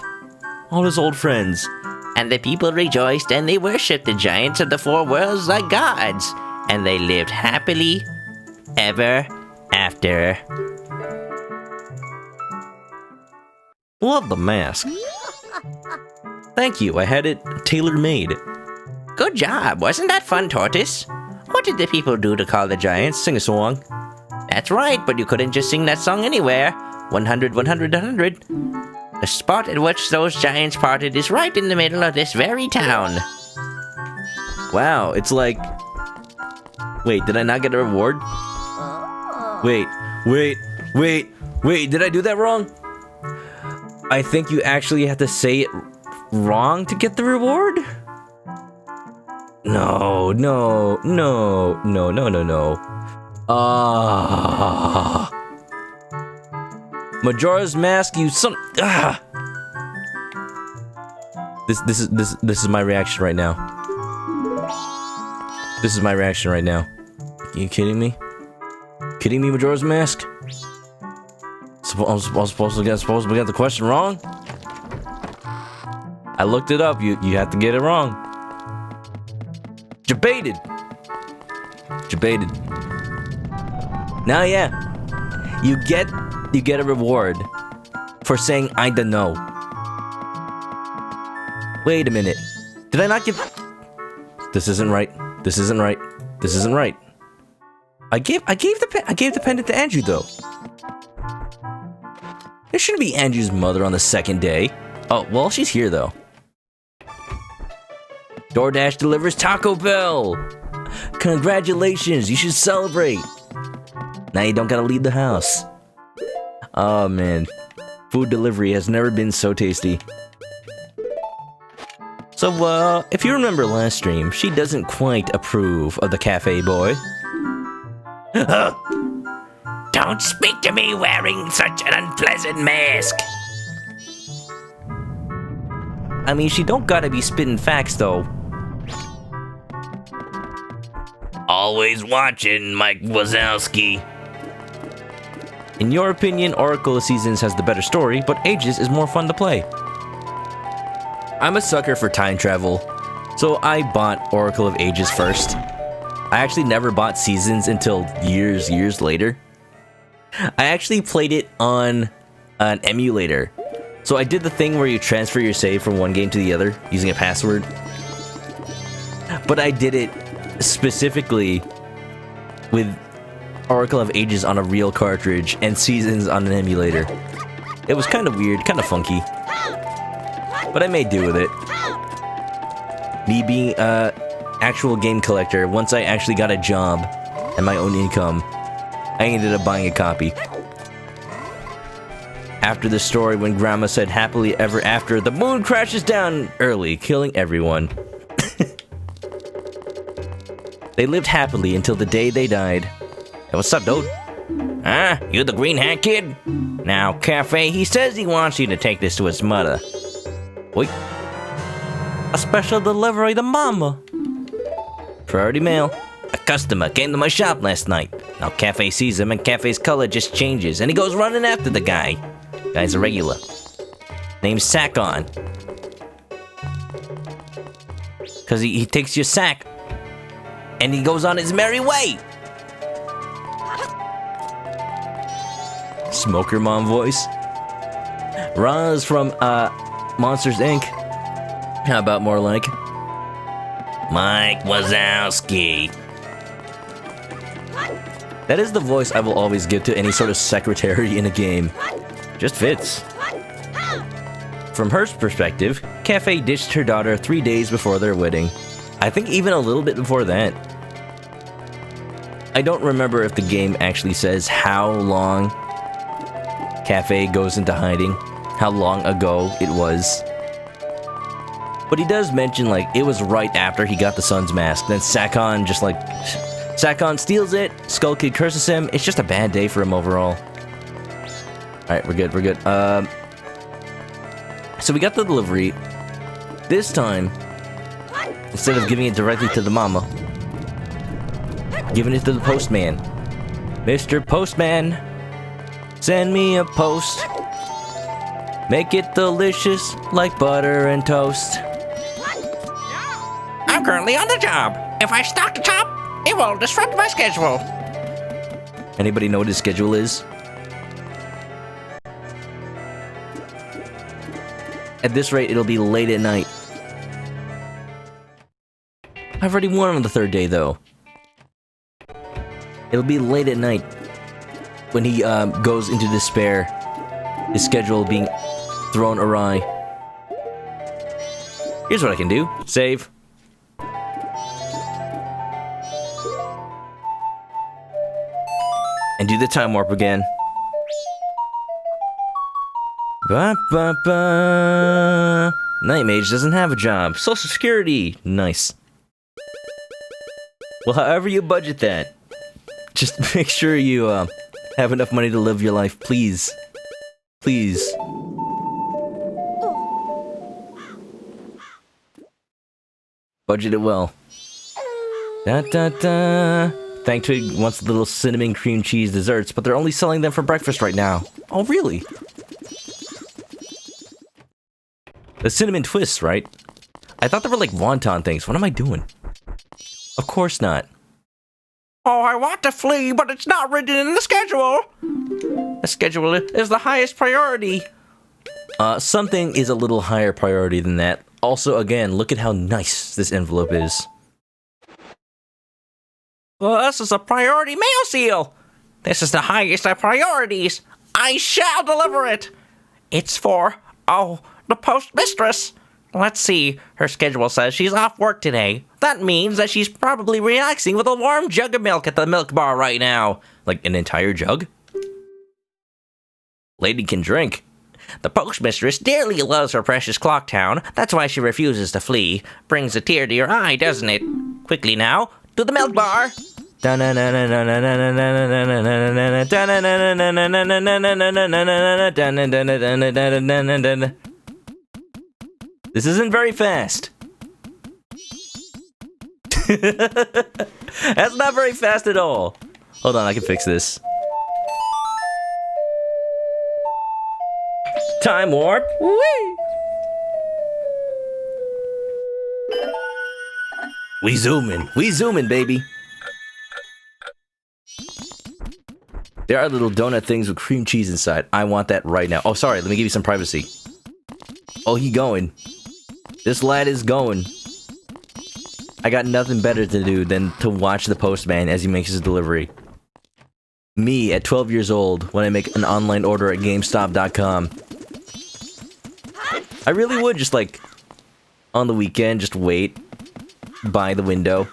All his old friends. And the people rejoiced, and they worshipped the giants of the 4 worlds like gods. And they lived happily ever after. Love the mask. Thank you, I had it tailor-made. Good job, wasn't that fun, Tortoise? What did the people do to call the giants? Sing a song. That's right, but you couldn't just sing that song anywhere. 100, 100, 100. The spot at which those giants parted is right in the middle of this very town. Wow, it's like... Wait, did I not get a reward? Wait, did I do that wrong? I think you actually have to say it wrong to get the reward? No. Majora's Mask, you son... This is my reaction right now. This is my reaction right now. Are you kidding me? Kidding me, Majora's Mask? I'm supposed to get the question wrong? I looked it up. You have to get it wrong. Debated. Now, yeah, you get a reward for saying I don't know. Wait a minute. Did I not give? This isn't right. I gave the pendant to Andrew though. There shouldn't be Andrew's mother on the second day. Oh, well, she's here though. DoorDash delivers Taco Bell. Congratulations, you should celebrate. Now you don't gotta leave the house. Oh man, food delivery has never been so tasty. So, if you remember last stream, she doesn't quite approve of the cafe boy. Don't speak to me wearing such an unpleasant mask. I mean, she don't gotta be spitting facts though. Always watching, Mike Wazowski. In your opinion, Oracle of Seasons has the better story, but Ages is more fun to play. I'm a sucker for time travel, so I bought Oracle of Ages first. I actually never bought Seasons until years later. I actually played it on an emulator. So I did the thing where you transfer your save from one game to the other using a password. But I did it specifically with Oracle of Ages on a real cartridge and Seasons on an emulator. It was kind of weird, kind of funky. But I made do with it. Me being an actual game collector, once I actually got a job and my own income, I ended up buying a copy. After the story when Grandma said happily ever after, the moon crashes down early, killing everyone. They lived happily until the day they died. Hey, what's up, dude? Huh? You the green hat kid? Now, Cafe, he says he wants you to take this to his mother. Wait. A special delivery to Mama. Priority mail. A customer came to my shop last night. Now Cafe sees him and Cafe's color just changes and he goes running after the guy. Guy's a regular. Name's Sakon. Cause he takes your sack and he goes on his merry way. Smoker Mom voice. Roz from Monsters Inc. How about more like Mike Wazowski. That is the voice I will always give to any sort of secretary in a game. Just fits. From her perspective, Cafe ditched her daughter 3 days before their wedding. I think even a little bit before that. I don't remember if the game actually says how long Cafe goes into hiding, how long ago it was. But he does mention, like, it was right after he got the sun's mask. Then Sakon just, like... Sakon steals it, Skull Kid curses him. It's just a bad day for him overall. Alright, we're good. So we got the delivery. This time, instead of giving it directly to the mama, giving it to the postman. Mr. Postman, send me a post. Make it delicious like butter and toast. I'm currently on the job. If I stop the top, it will disrupt my schedule. Anybody know what his schedule is? At this rate, it'll be late at night. I've already won on the third day, though. It'll be late at night when he goes into despair. His schedule being thrown awry. Here's what I can do. Save. And do the time warp again. Ba ba ba. Night Mage doesn't have a job. Social Security. Nice. Well, however you budget that, just make sure you have enough money to live your life, please. Please. Budget it well. Da da da. Thank Twig wants the little cinnamon cream cheese desserts, but they're only selling them for breakfast right now. Oh, really? The cinnamon twists, right? I thought they were like wonton things. What am I doing? Of course not. Oh, I want to flee, but it's not written in the schedule. The schedule is the highest priority. Something is a little higher priority than that. Also, again, look at how nice this envelope is. Well, this is a priority mail seal. This is the highest of priorities. I shall deliver it. It's for, the postmistress. Let's see. Her schedule says she's off work today. That means that she's probably relaxing with a warm jug of milk at the milk bar right now. Like an entire jug? Lady can drink. The postmistress dearly loves her precious clock town. That's why she refuses to flee. Brings a tear to your eye, doesn't it? Quickly now, to the milk bar. This isn't very fast. That's not very fast at all. Hold on, I can fix this. Time warp. Whee! We zoom in, baby. There are little donut things with cream cheese inside. I want that right now. Oh, sorry, let me give you some privacy. Oh, he going. This lad is going. I got nothing better to do than to watch the postman as he makes his delivery. Me, at 12 years old, when I make an online order at GameStop.com. I really would just, like, on the weekend, just wait by the window.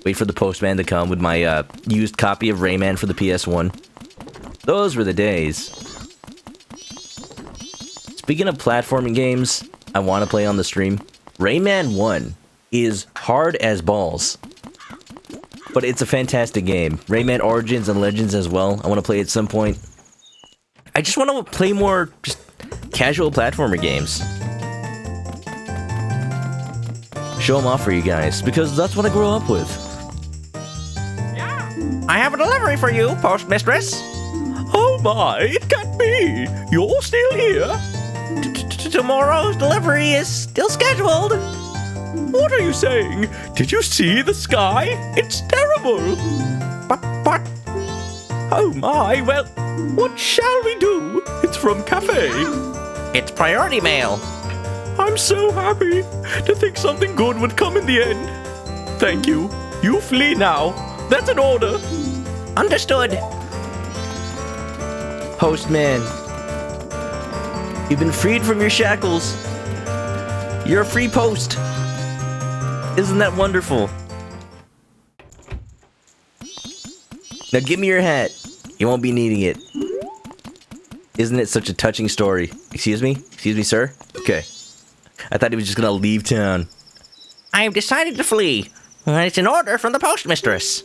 Wait for the postman to come with my used copy of Rayman for the PS1. Those were the days. Speaking of platforming games I want to play on the stream, Rayman 1 is hard as balls. But it's a fantastic game. Rayman Origins and Legends as well. I want to play at some point. I just want to play more just casual platformer games. Show them off for you guys, because that's what I grew up with. I have a delivery for you, postmistress. Oh my, it can't be! You're still here? Tomorrow's delivery is still scheduled. What are you saying? Did you see the sky? It's terrible! But... Oh my, well, what shall we do? It's from Cafe. It's priority mail. I'm so happy to think something good would come in the end. Thank you. You flee now. That's an order. Understood. Postman, you've been freed from your shackles. You're a free post. Isn't that wonderful? Now give me your hat. You won't be needing it. Isn't it such a touching story? Excuse me? Excuse me, sir? Okay. I thought he was just gonna leave town. I have decided to flee. It's an order from the postmistress.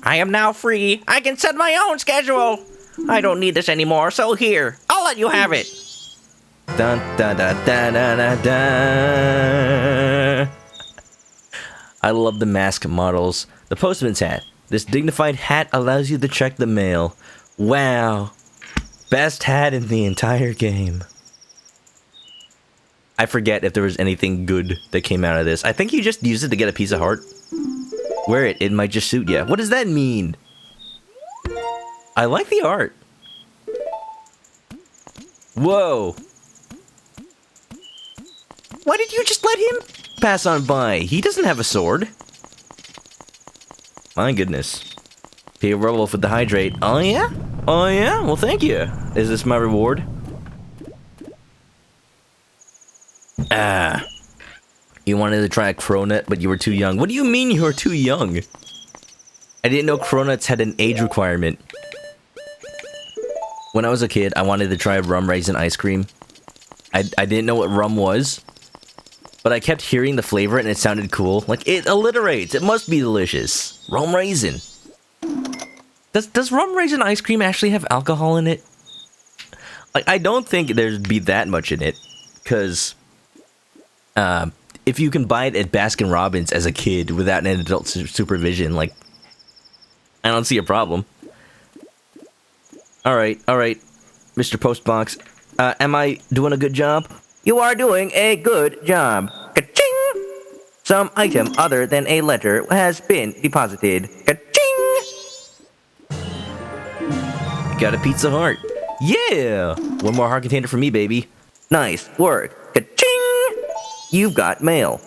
I am now free. I can set my own schedule. I don't need this anymore, so here, I'll let you have it. Dun dun dun dun dun dun dun. I love the mask models. The postman's hat. This dignified hat allows you to check the mail. Wow. Best hat in the entire game. I forget if there was anything good that came out of this. I think you just used it to get a piece of heart. Wear it, it might just suit you. What does that mean? I like the art. Whoa. Why did you just let him pass on by? He doesn't have a sword. My goodness. Pay a werewolf with the hydrate. Oh yeah? Oh yeah? Well, thank you. Is this my reward? Ah. You wanted to try a cronut, but you were too young. What do you mean you were too young? I didn't know cronuts had an age requirement. When I was a kid, I wanted to try rum raisin ice cream. I didn't know what rum was, but I kept hearing the flavor and it sounded cool. Like, it alliterates. It must be delicious. Rum raisin. Does rum raisin ice cream actually have alcohol in it? Like, I don't think there'd be that much in it, because, if you can buy it at Baskin Robbins as a kid without an adult supervision, like, I don't see a problem. All right, Mr. Postbox. Am I doing a good job? You are doing a good job. Ka-ching! Some item other than a letter has been deposited. Ka-ching! Got a Pizza Heart. Yeah! One more heart container for me, baby. Nice work. Ka-ching! You've got mail.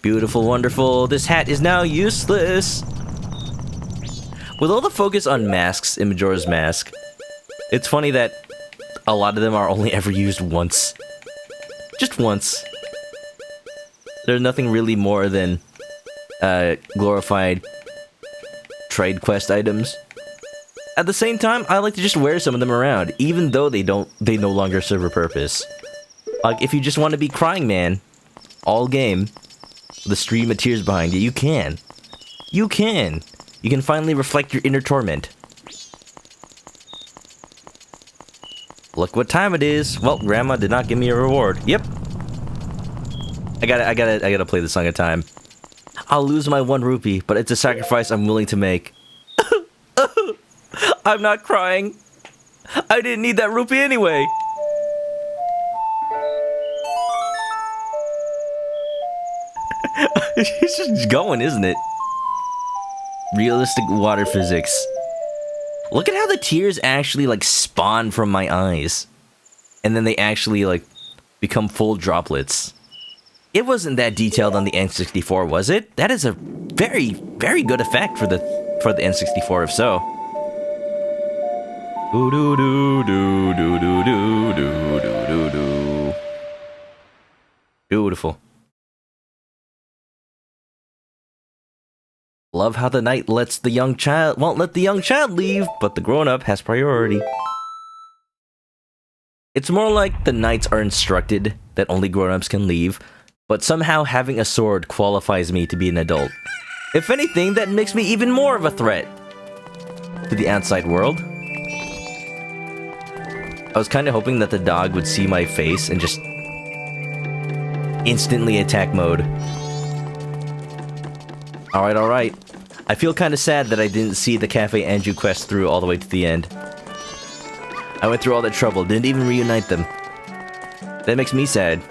Beautiful, wonderful. This hat is now useless. With all the focus on masks in Majora's Mask, it's funny that a lot of them are only ever used once. Just once. There's nothing really more than glorified trade quest items. At the same time, I like to just wear some of them around, even though they no longer serve a purpose. Like, if you just want to be Crying Man all game, with a stream of tears behind you, you can. You can. You can finally reflect your inner torment. Look what time it is. Well, Grandma did not give me a reward. Yep. I gotta play this song at a time. I'll lose my 1 rupee, but it's a sacrifice I'm willing to make. I'm not crying. I didn't need that rupee anyway. It's just going, isn't it? Realistic water physics. Look at how the tears actually, like, spawn from my eyes. And then they actually, like, become full droplets. It wasn't that detailed on the N64, was it? That is a very, very good effect for the N64, if so. Do do do do do do do do do do. Beautiful. Love how the knight won't let the young child leave, but the grown-up has priority. It's more like the knights are instructed that only grown-ups can leave, but somehow having a sword qualifies me to be an adult. If anything, that makes me even more of a threat to the outside world. I was kind of hoping that the dog would see my face and just instantly attack mode. Alright. I feel kind of sad that I didn't see the Cafe Anju quest through all the way to the end. I went through all that trouble, didn't even reunite them. That makes me sad.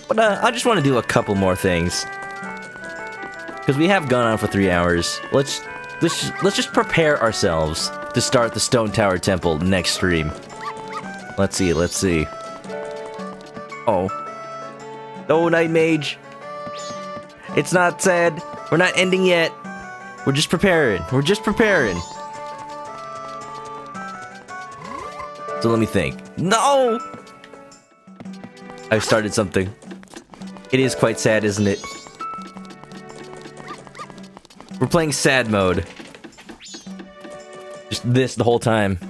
But I just want to do a couple more things. Because we have gone on for 3 hours. Let's just prepare ourselves to start the Stone Tower Temple next stream. Let's see. Oh. No, Night Mage. It's not sad. We're not ending yet. We're just preparing. So let me think. No! I've started something. It is quite sad, isn't it? We're playing sad mode. Just this the whole time.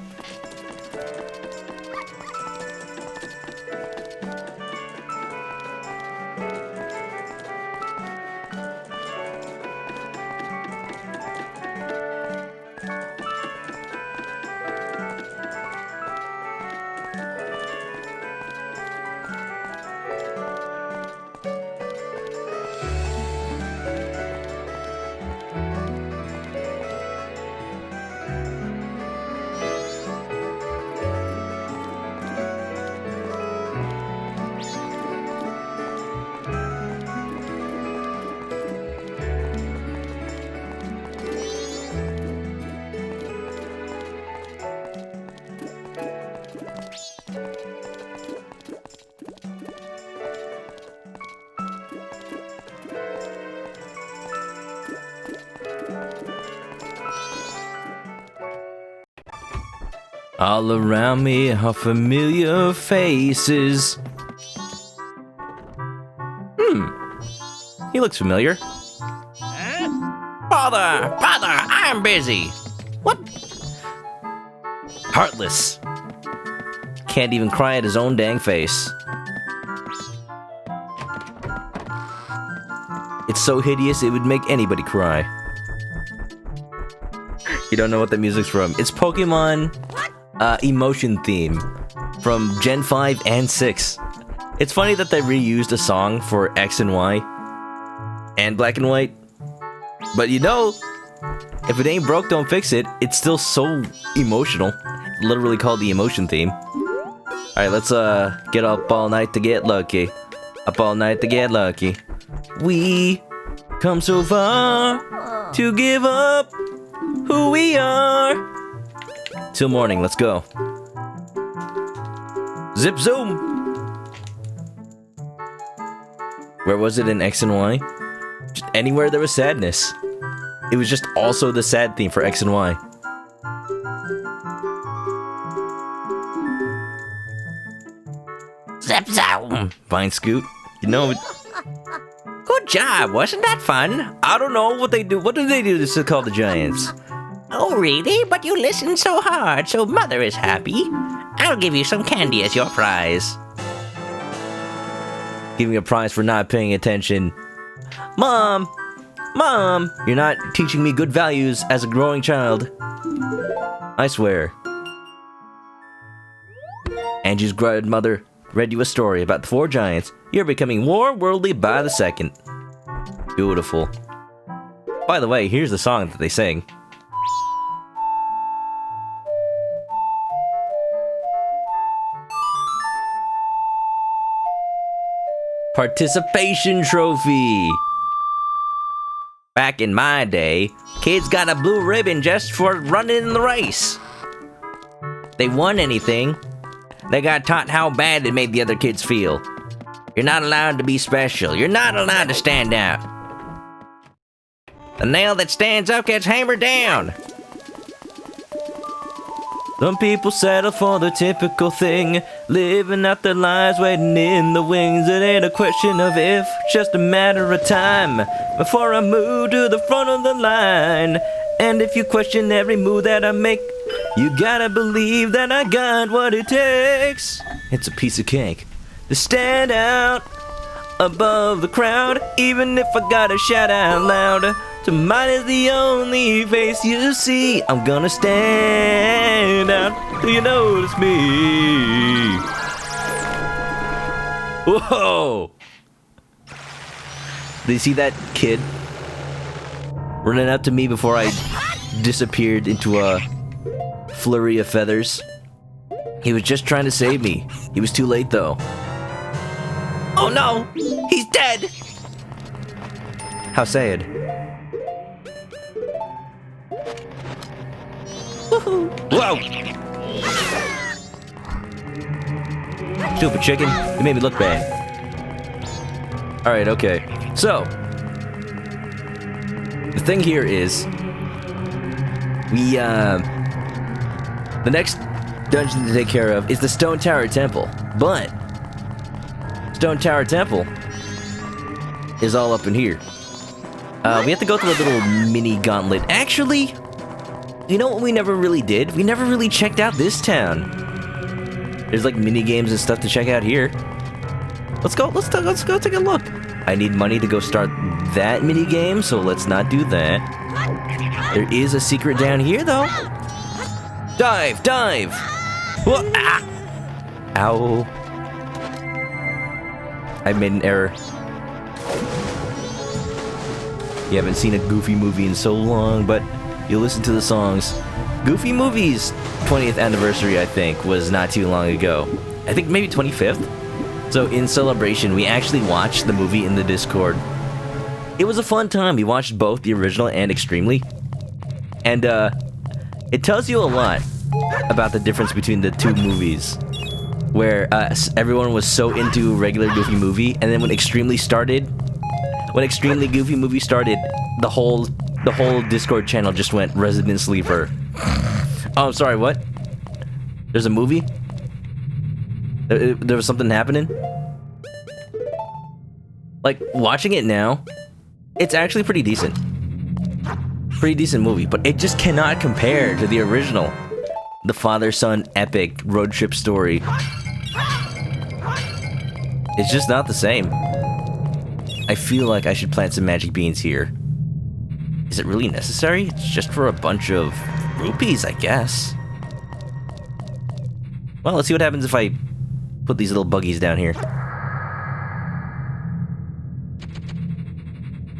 All around me are familiar faces. He looks familiar. Father, I'm busy. What? Heartless. Can't even cry at his own dang face. It's so hideous it would make anybody cry. You don't know what the music's from. It's Pokemon emotion theme from Gen 5 and 6. It's funny that they reused a song for X and Y and Black and White. But you know, if it ain't broke, don't fix it. It's still so emotional. Literally called the emotion theme. Alright, let's get up all night to get lucky. Up all night to get lucky. We come so far to give up who we are. Till morning, let's go. Zip zoom! Where was it in X and Y? Just anywhere there was sadness. It was just also the sad theme for X and Y. Zip zoom. Fine, Scoot. You know, Good job. Wasn't that fun? I don't know what they do. What do they do to call the Giants? Oh, really? But you listened so hard, so Mother is happy. I'll give you some candy as your prize. Give me a prize for not paying attention. Mom! Mom! You're not teaching me good values as a growing child. I swear. Angie's grandmother read you a story about the 4 giants. You're becoming more worldly by the second. Beautiful. By the way, here's the song that they sing. Participation trophy. Back in my day, kids got a blue ribbon just for running in the race. They won anything, they got taught how bad it made the other kids feel. You're not allowed to be special. You're not allowed to stand out. The nail that stands up gets hammered down. Some people settle for the typical thing, living out their lives waiting in the wings. It ain't a question of if, just a matter of time before I move to the front of the line. And if you question every move that I make, you gotta believe that I got what it takes. It's a piece of cake to stand out above the crowd, even if I gotta shout out loud. To mine is the only face you see. I'm gonna stand out till you notice me. Whoa! Did you see that kid running up to me before I disappeared into a flurry of feathers? He was just trying to save me. He was too late though. Oh no! He's dead! How sad. Whoa! Stupid chicken, you made me look bad. Alright, okay. So, the thing here is, the next dungeon to take care of is the Stone Tower Temple. But, Stone Tower Temple is all up in here. We have to go through a little mini gauntlet. Actually, you know what we never really did? We never really checked out this town. There's like mini games and stuff to check out here. Let's go take a look. I need money to go start that mini game, so let's not do that. There is a secret down here though. Dive, dive. Whoa, ah. Ow. I made an error. You haven't seen a Goofy movie in so long, but you'll listen to the songs. Goofy Movie's 20th anniversary, I think, was not too long ago. I think maybe 25th? So in celebration, we actually watched the movie in the Discord. It was a fun time. We watched both the original and Extremely. And it tells you a lot about the difference between the two movies. Where everyone was so into regular Goofy Movie, and then when Extremely Goofy Movie started, the whole Discord channel just went resident sleeper. Oh, I'm sorry, what? There's a movie? There was something happening? Like, watching it now, it's actually pretty decent. Pretty decent movie, but it just cannot compare to the original. The father-son epic road trip story. It's just not the same. I feel like I should plant some magic beans here. Is it really necessary? It's just for a bunch of rupees, I guess. Well, let's see what happens if I put these little buggies down here.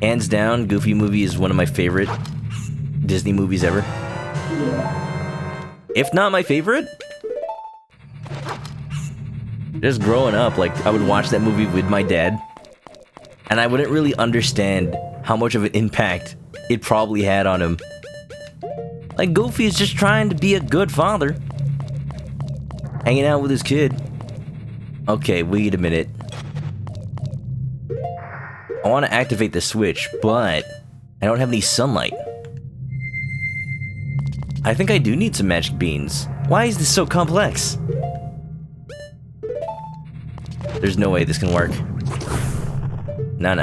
Hands down, Goofy movie is one of my favorite Disney movies ever. If not my favorite. Just growing up, like, I would watch that movie with my dad, and I wouldn't really understand how much of an impact it probably had on him. Like, Goofy is just trying to be a good father. Hanging out with his kid. Okay, wait a minute. I want to activate the switch, but I don't have any sunlight. I think I do need some magic beans. Why is this so complex? There's no way this can work. No.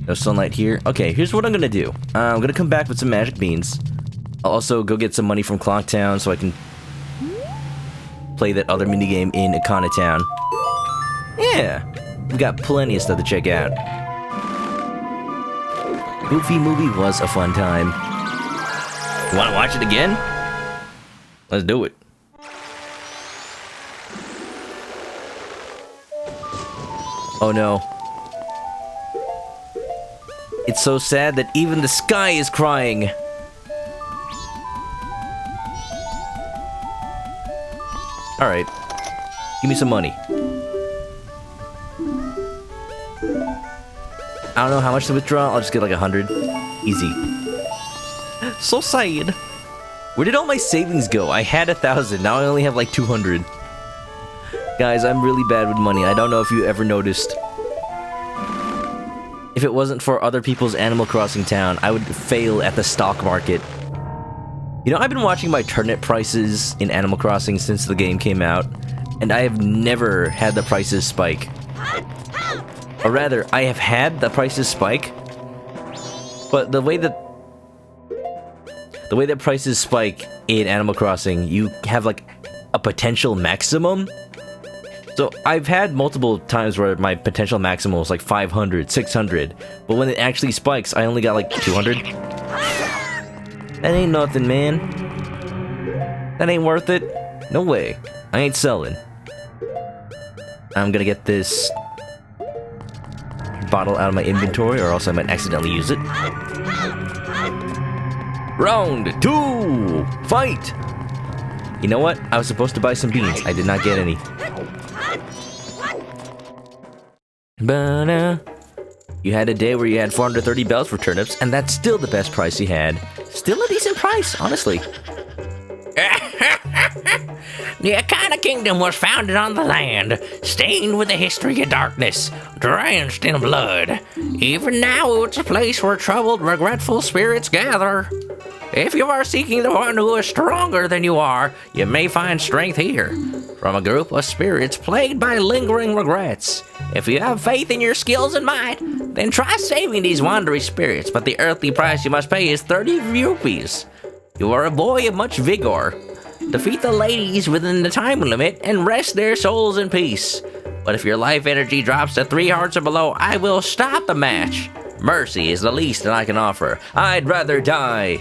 No sunlight here. Okay, here's what I'm gonna do. I'm gonna come back with some magic beans. I'll also go get some money from Clocktown so I can play that other minigame in Ikana Town. Yeah, we got plenty of stuff to check out. Goofy movie was a fun time. Wanna watch it again? Let's do it. Oh no. It's so sad that even the sky is crying. Alright. Give me some money. I don't know how much to withdraw. I'll just get like 100. Easy. So sad. Where did all my savings go? I had 1,000. Now I only have like 200. Guys, I'm really bad with money. I don't know if you ever noticed. If it wasn't for other people's Animal Crossing town, I would fail at the stock market. You know, I've been watching my turnip prices in Animal Crossing since the game came out, and I have never had the prices spike. Or rather, I have had the prices spike, but the way that prices spike in Animal Crossing, you have like a potential maximum. So I've had multiple times where my potential maximum was like 500, 600, but when it actually spikes, I only got like 200. That ain't nothing, man. That ain't worth it. No way. I ain't selling. I'm gonna get this bottle out of my inventory, or else I might accidentally use it. Round 2! Fight! You know what? I was supposed to buy some beans. I did not get any. You had a day where you had 430 bells for turnips, and that's still the best price you had. Still a decent price, honestly. The Ikana Kingdom was founded on the land, stained with the history of darkness, drenched in blood. Even now, it's a place where troubled, regretful spirits gather. If you are seeking the one who is stronger than you are, you may find strength here. From a group of spirits plagued by lingering regrets. If you have faith in your skills and might, then try saving these wandering spirits, but the earthly price you must pay is 30 rupees. You are a boy of much vigor. Defeat the ladies within the time limit and rest their souls in peace. But if your life energy drops to 3 hearts or below, I will stop the match. Mercy is the least that I can offer. I'd rather die.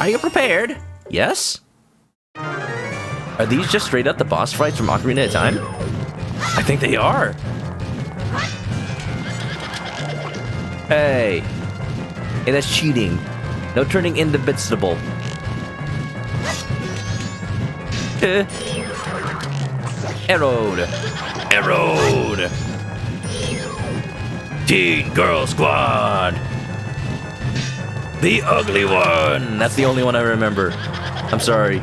Are you prepared? Yes? Are these just straight up the boss fights from Ocarina of Time? I think they are. Hey. Hey, that's cheating. No turning into vegetable. Arrowed. Arrowed. Teen Girl Squad. The ugly one. That's the only one I remember. I'm sorry.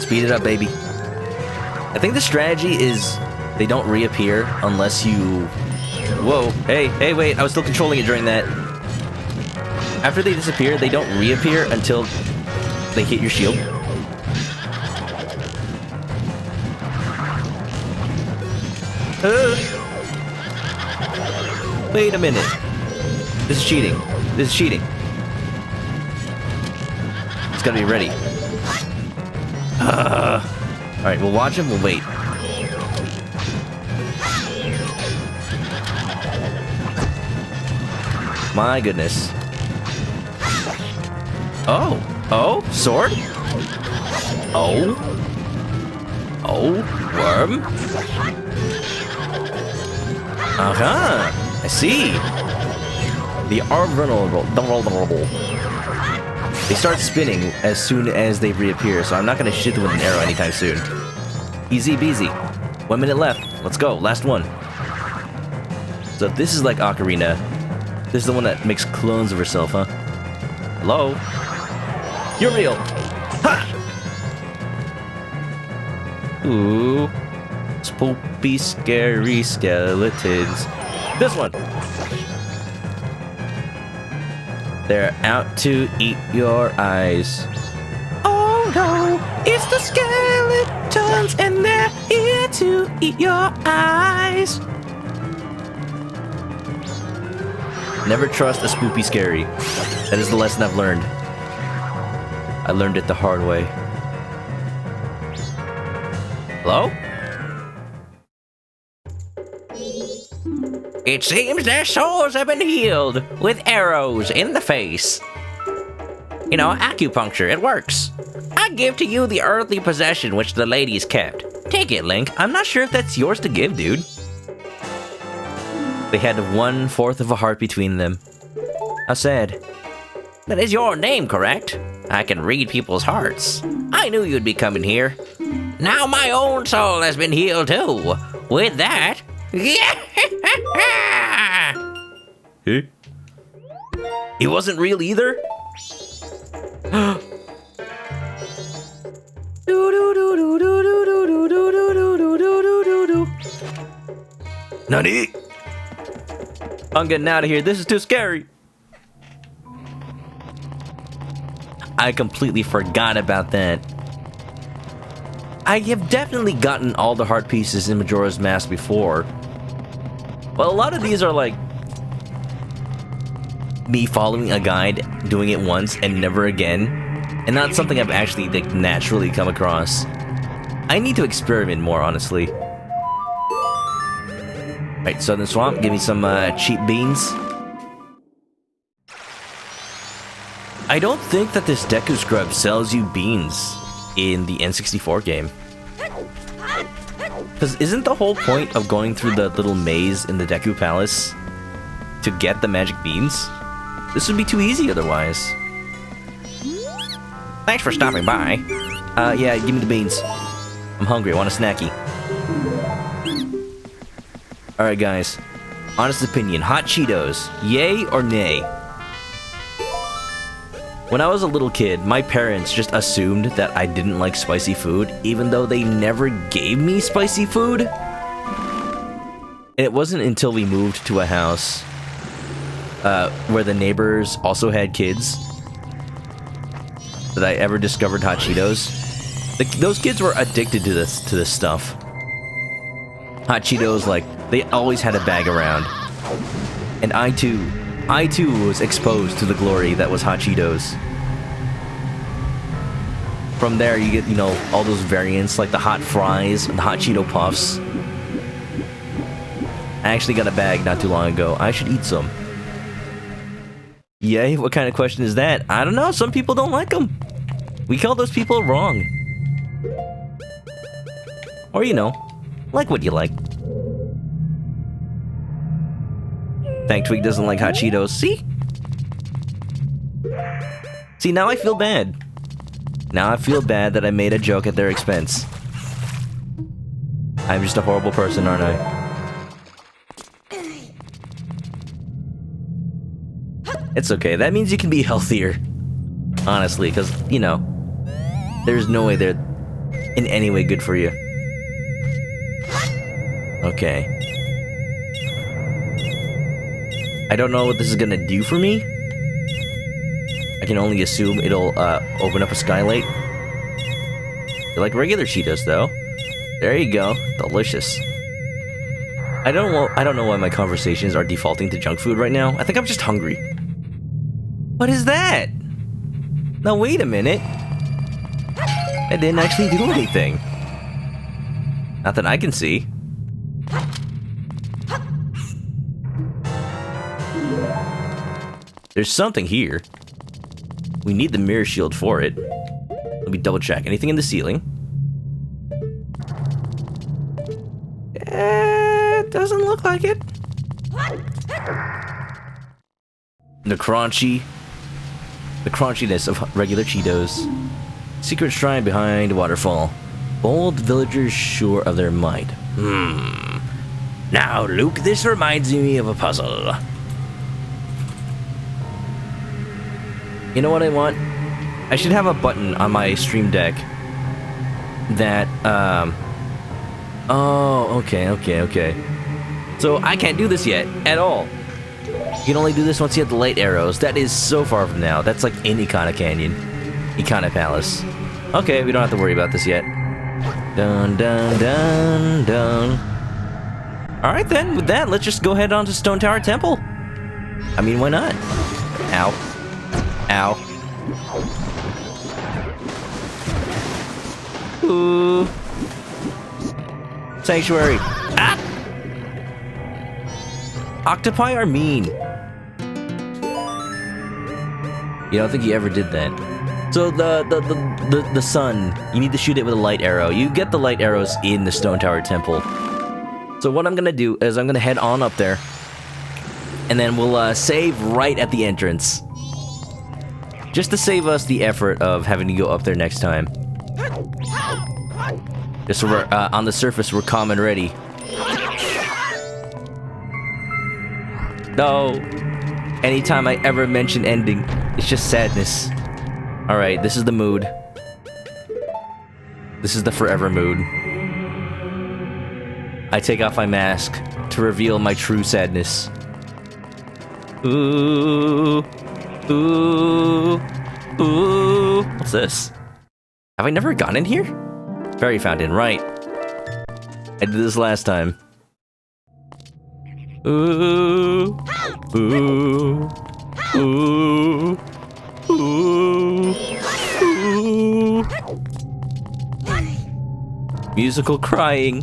Speed it up, baby. I think the strategy is they don't reappear unless you... Whoa. Hey, wait. I was still controlling it during that. After they disappear, they don't reappear until they hit your shield. Wait a minute. This is cheating. This is cheating. It's gotta be ready. Alright, we'll watch him, we'll wait. My goodness. Oh. Oh, sword? Oh. Oh, worm? Uh-huh. I see. They are vulnerable. They start spinning as soon as they reappear, so I'm not gonna shoot them with an arrow anytime soon. Easy peasy. 1 minute left. Let's go. Last one. So this is like Ocarina. This is the one that makes clones of herself, huh? Hello? You're real. Ha! Ooh. Spoopy, scary skeletons. This one. They're out to eat your eyes. Oh no, it's the skeletons and they're here to eat your eyes. Never trust a spoopy scary. That is the lesson I've learned. I learned it the hard way. Hello? It seems their souls have been healed with arrows in the face. You know, acupuncture, it works. I give to you the earthly possession which the ladies kept. Take it, Link. I'm not sure if that's yours to give, dude. They had 1/4 of a heart between them. How sad. That is your name, correct? I can read people's hearts. I knew you'd be coming here. Now my own soul has been healed too. With that, Huh? He wasn't real either? Nani? I'm getting out of here. This is too scary. I completely forgot about that. I have definitely gotten all the heart pieces in Majora's Mask before. But a lot of these are like me following a guide, doing it once and never again, and not something I've actually like naturally come across. I need to experiment more, honestly. Right, Southern Swamp, give me some cheap beans. I don't think that this Deku Scrub sells you beans in the N64 game. Because isn't the whole point of going through the little maze in the Deku Palace to get the magic beans? This would be too easy otherwise. thanks for stopping by. Yeah, give me the beans. I'm hungry, I want a snacky. Alright guys, honest opinion, hot Cheetos, yay or nay? When I was a little kid, my parents just assumed that I didn't like spicy food, even though they never gave me spicy food. And it wasn't until we moved to a house where the neighbors also had kids that I ever discovered hot Cheetos. Those kids were addicted to this stuff. Hot Cheetos, like, they always had a bag around. And I too was exposed to the glory that was hot Cheetos. From there, you get, you know, all those variants, like the hot fries and the hot Cheeto puffs. I actually got a bag not too long ago. I should eat some. Yay? What kind of question is that? I don't know. Some people don't like them. We call those people wrong. Or, you know, like what you like. Thanktwig doesn't like hot Cheetos. See? See, now I feel bad. Now I feel bad that I made a joke at their expense. I'm just a horrible person, aren't I? It's okay. That means you can be healthier. Honestly, because, you know, there's no way they're in any way good for you. Okay. I don't know what this is gonna do for me. I can only assume it'll open up a skylight. They're like regular Cheetos, though. There you go. Delicious. I don't know why my conversations are defaulting to junk food right now. I think I'm just hungry. What is that? Now wait a minute. I didn't actually do anything. Not that I can see. There's something here. We need the mirror shield for it. Let me double check. Anything in the ceiling? Doesn't look like it. The crunchiness of regular Cheetos. Secret shrine behind waterfall. Bold villagers sure of their might. Now, Luke, this reminds me of a puzzle. You know what I want? I should have a button on my stream deck that, oh, okay. So I can't do this yet, at all. You can only do this once you have the light arrows. That is so far from now. That's like in Ikana Canyon. Ikana Palace. Okay, we don't have to worry about this yet. Dun, dun, dun, dun. Alright then, with that, let's just go head on to Stone Tower Temple. I mean, why not? Ow. Ow. Ooh. Sanctuary. Ah! Octopi are mean. You don't think he ever did that? So the sun, you need to shoot it with a light arrow. You get the light arrows in the Stone Tower Temple. So what I'm gonna do is I'm gonna head on up there, and then we'll save right at the entrance, just to save us the effort of having to go up there next time. Just so we're on the surface, we're calm and ready. No. Anytime I ever mention ending, it's just sadness. Alright, this is the mood. This is the forever mood. I take off my mask to reveal my true sadness. Ooh. Ooh. Ooh. What's this? Have I never gone in here? Fairy fountain, right. I did this last time. Ooh. Ooh. Ooh. Ooh. Ooh. Musical crying.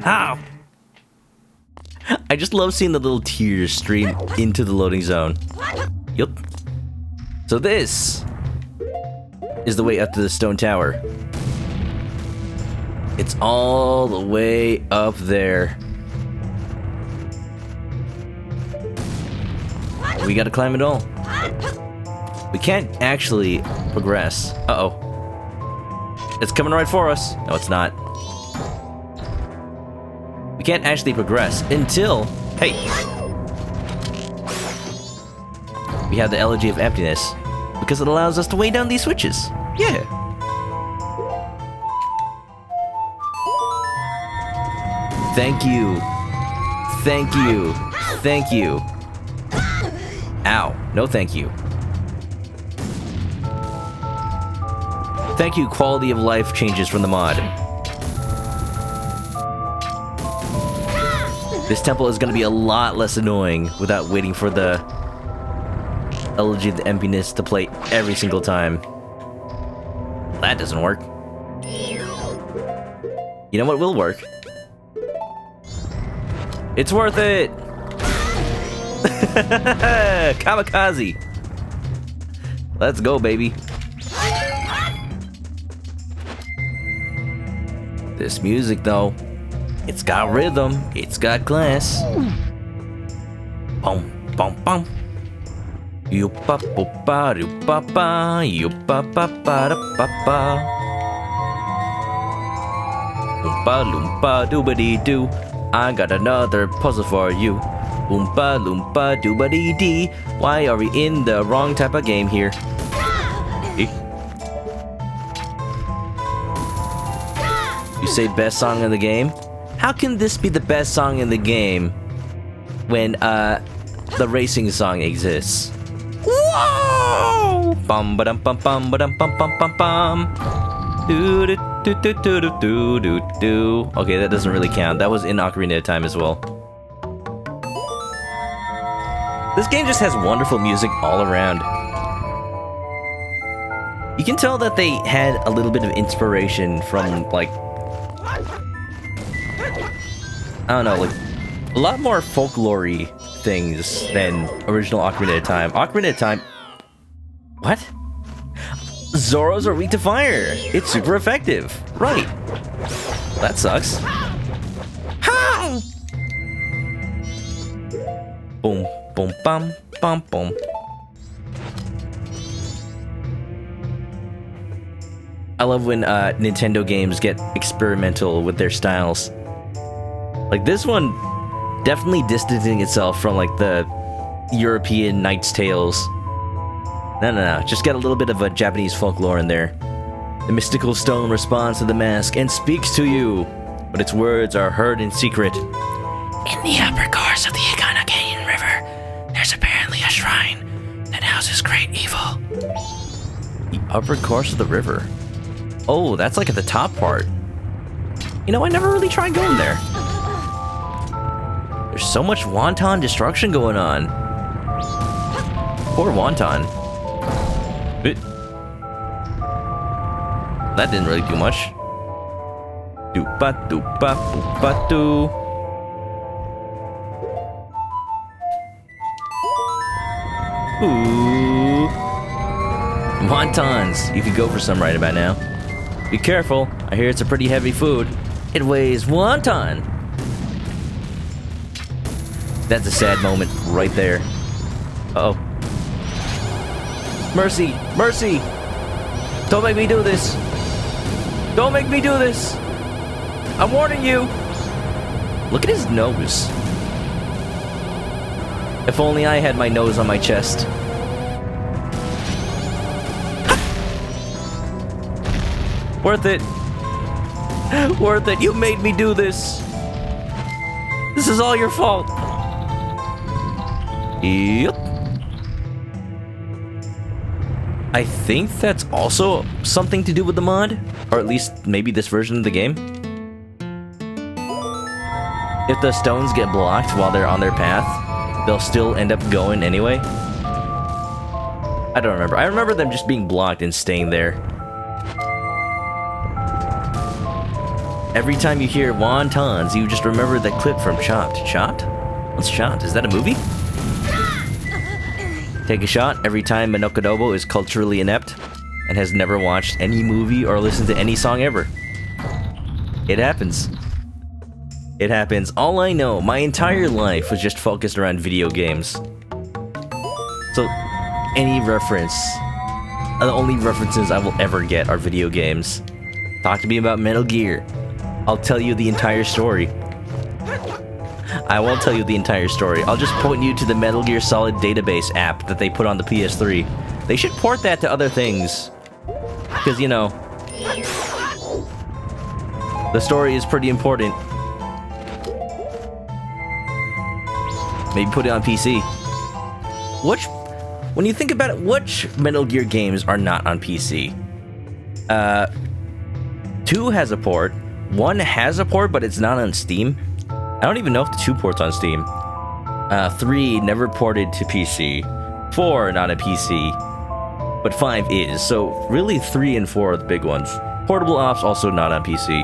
How? I just love seeing the little tears stream into the loading zone. Yup. So this is the way up to the stone tower. It's all the way up there. We gotta climb it all. We can't actually progress. Uh-oh. It's coming right for us. No, it's not. We can't actually progress until... Hey! We have the Elegy of Emptiness, because it allows us to weigh down these switches. Yeah. Thank you. Thank you. Thank you. Ow. No thank you. Thank you, quality of life changes from the mod. This temple is going to be a lot less annoying without waiting for the Elegy of the Emptiness to play every single time. That doesn't work. You know what will work? It's worth it! Kamikaze! Let's go, baby. This music, though, it's got rhythm, it's got class. Boom, boom, boom. You pa pa pa do pa pa, you pa pa pa da pa pa. Oompa loompa doobity doo. I got another puzzle for you. Oompa loompa doobity dee. Why are we in the wrong type of game here? You say best song in the game? How can this be the best song in the game when the racing song exists? Whoa! Bum ba dum bum bum ba dum bum bum bum bum. Do do do do do do do do. Okay, that doesn't really count. That was in Ocarina of Time as well. This game just has wonderful music all around. You can tell that they had a little bit of inspiration from, like, I don't know, like A lot more folklore-y things than original Ocarina of Time. Ocarina of Time... What? Zoros are weak to fire. It's super effective. Right. That sucks. Boom, boom, bum, bum, boom. I love when Nintendo games get experimental with their styles. Like this one, definitely distancing itself from like the European Knight's Tales. No. Just got a little bit of a Japanese folklore in there. The mystical stone responds to the mask and speaks to you, but its words are heard in secret. In the upper course of the Ikana Canyon River, there's apparently a shrine that houses great evil. The upper course of the river. Oh, that's like at the top part. You know, I never really tried going there. There's so much wonton destruction going on. Poor wonton. That didn't really do much. Doopa doopa boopa doo. Ooh. Wontons. You could go for some right about now. Be careful. I hear it's a pretty heavy food. It weighs wonton. That's a sad moment right there. Uh-oh. Mercy! Mercy! Don't make me do this! Don't make me do this! I'm warning you! Look at his nose. If only I had my nose on my chest. Worth it. Worth it. You made me do this. This is all your fault. Yep. I think that's also something to do with the mod, or at least maybe this version of the game. If the stones get blocked while they're on their path, they'll still end up going anyway. I don't remember. I remember them just being blocked and staying there. Every time you hear wontons, you just remember that clip from Chopped. Chopped? What's Chopped? Is that a movie? Take a shot every time ManokAdobo is culturally inept and has never watched any movie or listened to any song ever. It happens. It happens. All I know, my entire life was just focused around video games. So, any reference, the only references I will ever get are video games. Talk to me about Metal Gear. I'll tell you the entire story. I won't tell you the entire story. I'll just point you to the Metal Gear Solid database app that they put on the PS3. They should port that to other things. Because, you know, the story is pretty important. Maybe put it on PC. When you think about it, which Metal Gear games are not on PC? 2 has a port. 1 has a port, but it's not on Steam. I don't even know if the 2 port's on Steam. 3 never ported to PC. 4 not a PC. But 5 is. So really 3 and 4 are the big ones. Portable Ops also not on PC.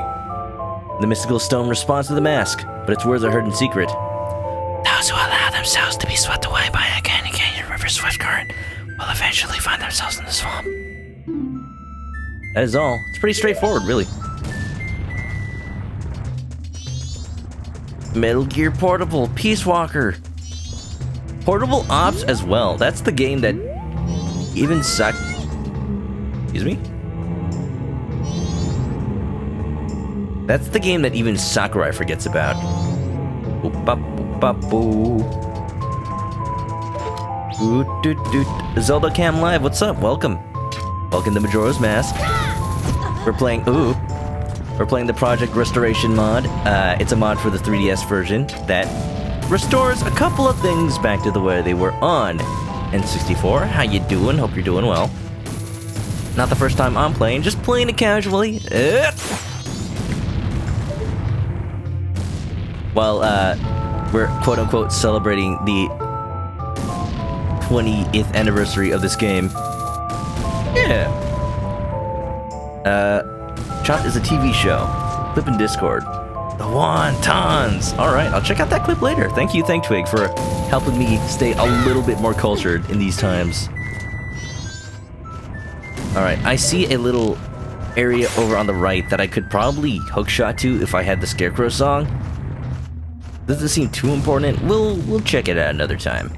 The mystical stone responds to the mask, but its words are heard in secret. Those who allow themselves to be swept away by a canyon river swift current will eventually find themselves in the swamp. That is all. It's pretty straightforward, really. Metal Gear Portable, Peace Walker. Portable Ops as well. That's the game that even Excuse me? That's the game that even Sakurai forgets about. Zelda Cam Live, what's up? Welcome. Welcome to Majora's Mask. We're playing the Project Restoration mod. It's a mod for the 3DS version that restores a couple of things back to the way they were on N64. How you doing? Hope you're doing well. Not the first time I'm playing, just playing it casually. While we're quote-unquote celebrating the 20th anniversary of this game. Yeah. Chopped is a TV show. Clip in Discord. The wontons. All right, I'll check out that clip later. Thank you, Twig, for helping me stay a little bit more cultured in these times. All right, I see a little area over on the right that I could probably hookshot to if I had the Scarecrow song. Doesn't seem too important. We'll check it out another time.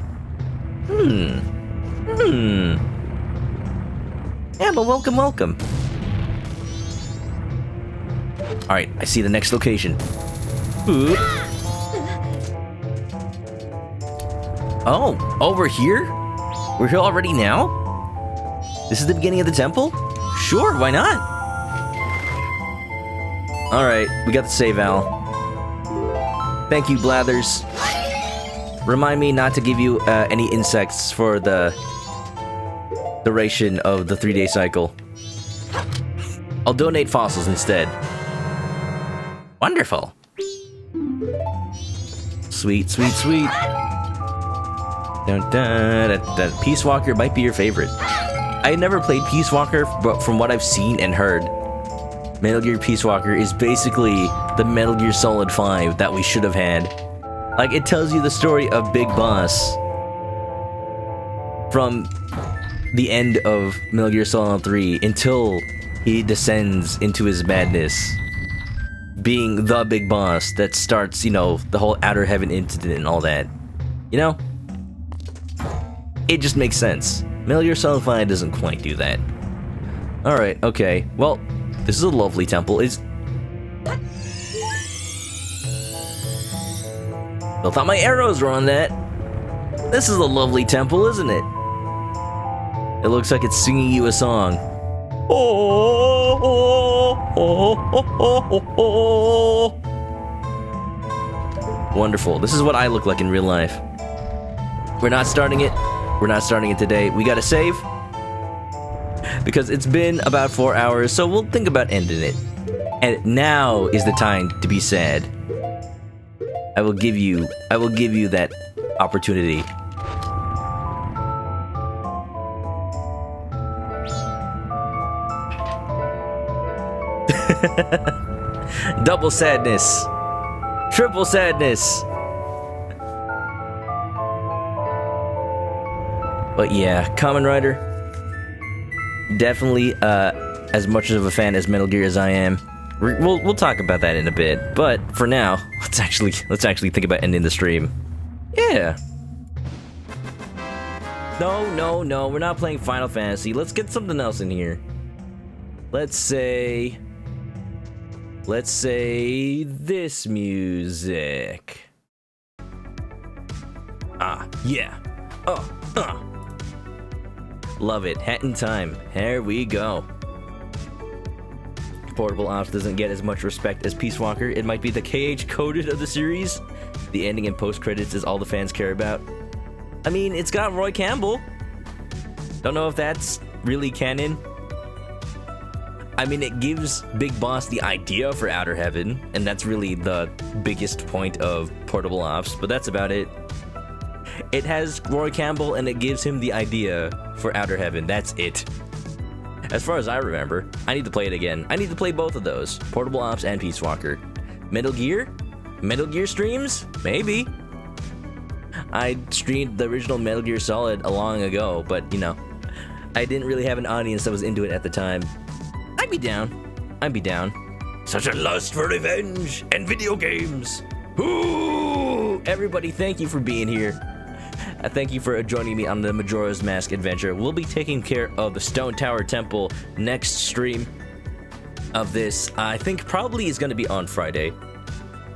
Yeah, but welcome. All right, I see the next location. Ooh. Oh, over here? We're here already now? This is the beginning of the temple? Sure, why not? All right, we got the save Al. Thank you, Blathers. Remind me not to give you any insects for the duration of the 3-day cycle. I'll donate fossils instead. Wonderful. Sweet. Peace Walker might be your favorite. I never played Peace Walker, but from what I've seen and heard, Metal Gear Peace Walker is basically the Metal Gear Solid 5 that we should have had. Like, it tells you the story of Big Boss from the end of Metal Gear Solid 3 until he descends into his madness, being the big boss that starts, the whole Outer Heaven incident and all that. It just makes sense. Metal Gear Solid 5 doesn't quite do that. Alright, okay. Well, this is a lovely temple. I thought my arrows were on that. This is a lovely temple, isn't it? It looks like it's singing you a song. Wonderful. This is what I look like in real life. We're not starting it. We're not starting it today. We gotta save. Because it's been about 4 hours, so we'll think about ending it. And now is the time to be sad. I will give you that opportunity. Double sadness. Triple sadness. But yeah, Kamen Rider. Definitely as much of a fan as Metal Gear as I am. We'll talk about that in a bit. But for now, let's actually think about ending the stream. Yeah. No, we're not playing Final Fantasy. Let's get something else in here. Let's say this music. Yeah. Love it. Hat in time. Here we go. Portable Ops doesn't get as much respect as Peace Walker. It might be the KH coded of the series. The ending and post-credits is all the fans care about. I mean, it's got Roy Campbell. Don't know if that's really canon. I mean, it gives Big Boss the idea for Outer Heaven, and that's really the biggest point of Portable Ops, but that's about it. It has Roy Campbell, and it gives him the idea for Outer Heaven. That's it. As far as I remember, I need to play it again. I need to play both of those, Portable Ops and Peace Walker. Metal Gear streams? Maybe. I streamed the original Metal Gear Solid a long ago, but, I didn't really have an audience that was into it at the time. I'd be down. Such a lust for revenge and video games. Ooh! Everybody, thank you for being here. Thank you for joining me on the Majora's Mask adventure. We'll be taking care of the Stone Tower Temple next stream of this. I think probably is going to be on Friday.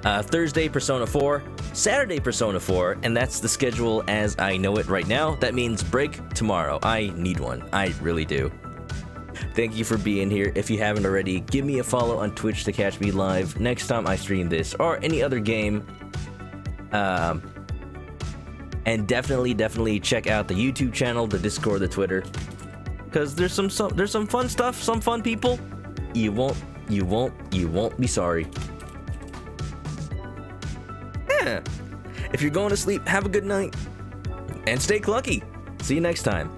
Thursday, Persona 4. Saturday, Persona 4. And that's the schedule as I know it right now. That means break tomorrow. I need one. I really do. Thank you for being here. If you haven't already, give me a follow on Twitch to catch me live next time I stream this or any other game. And definitely check out the YouTube channel, the Discord, the Twitter, because there's some fun stuff, some fun people. You won't be sorry. Yeah. If you're going to sleep, have a good night and stay clucky. See you next time.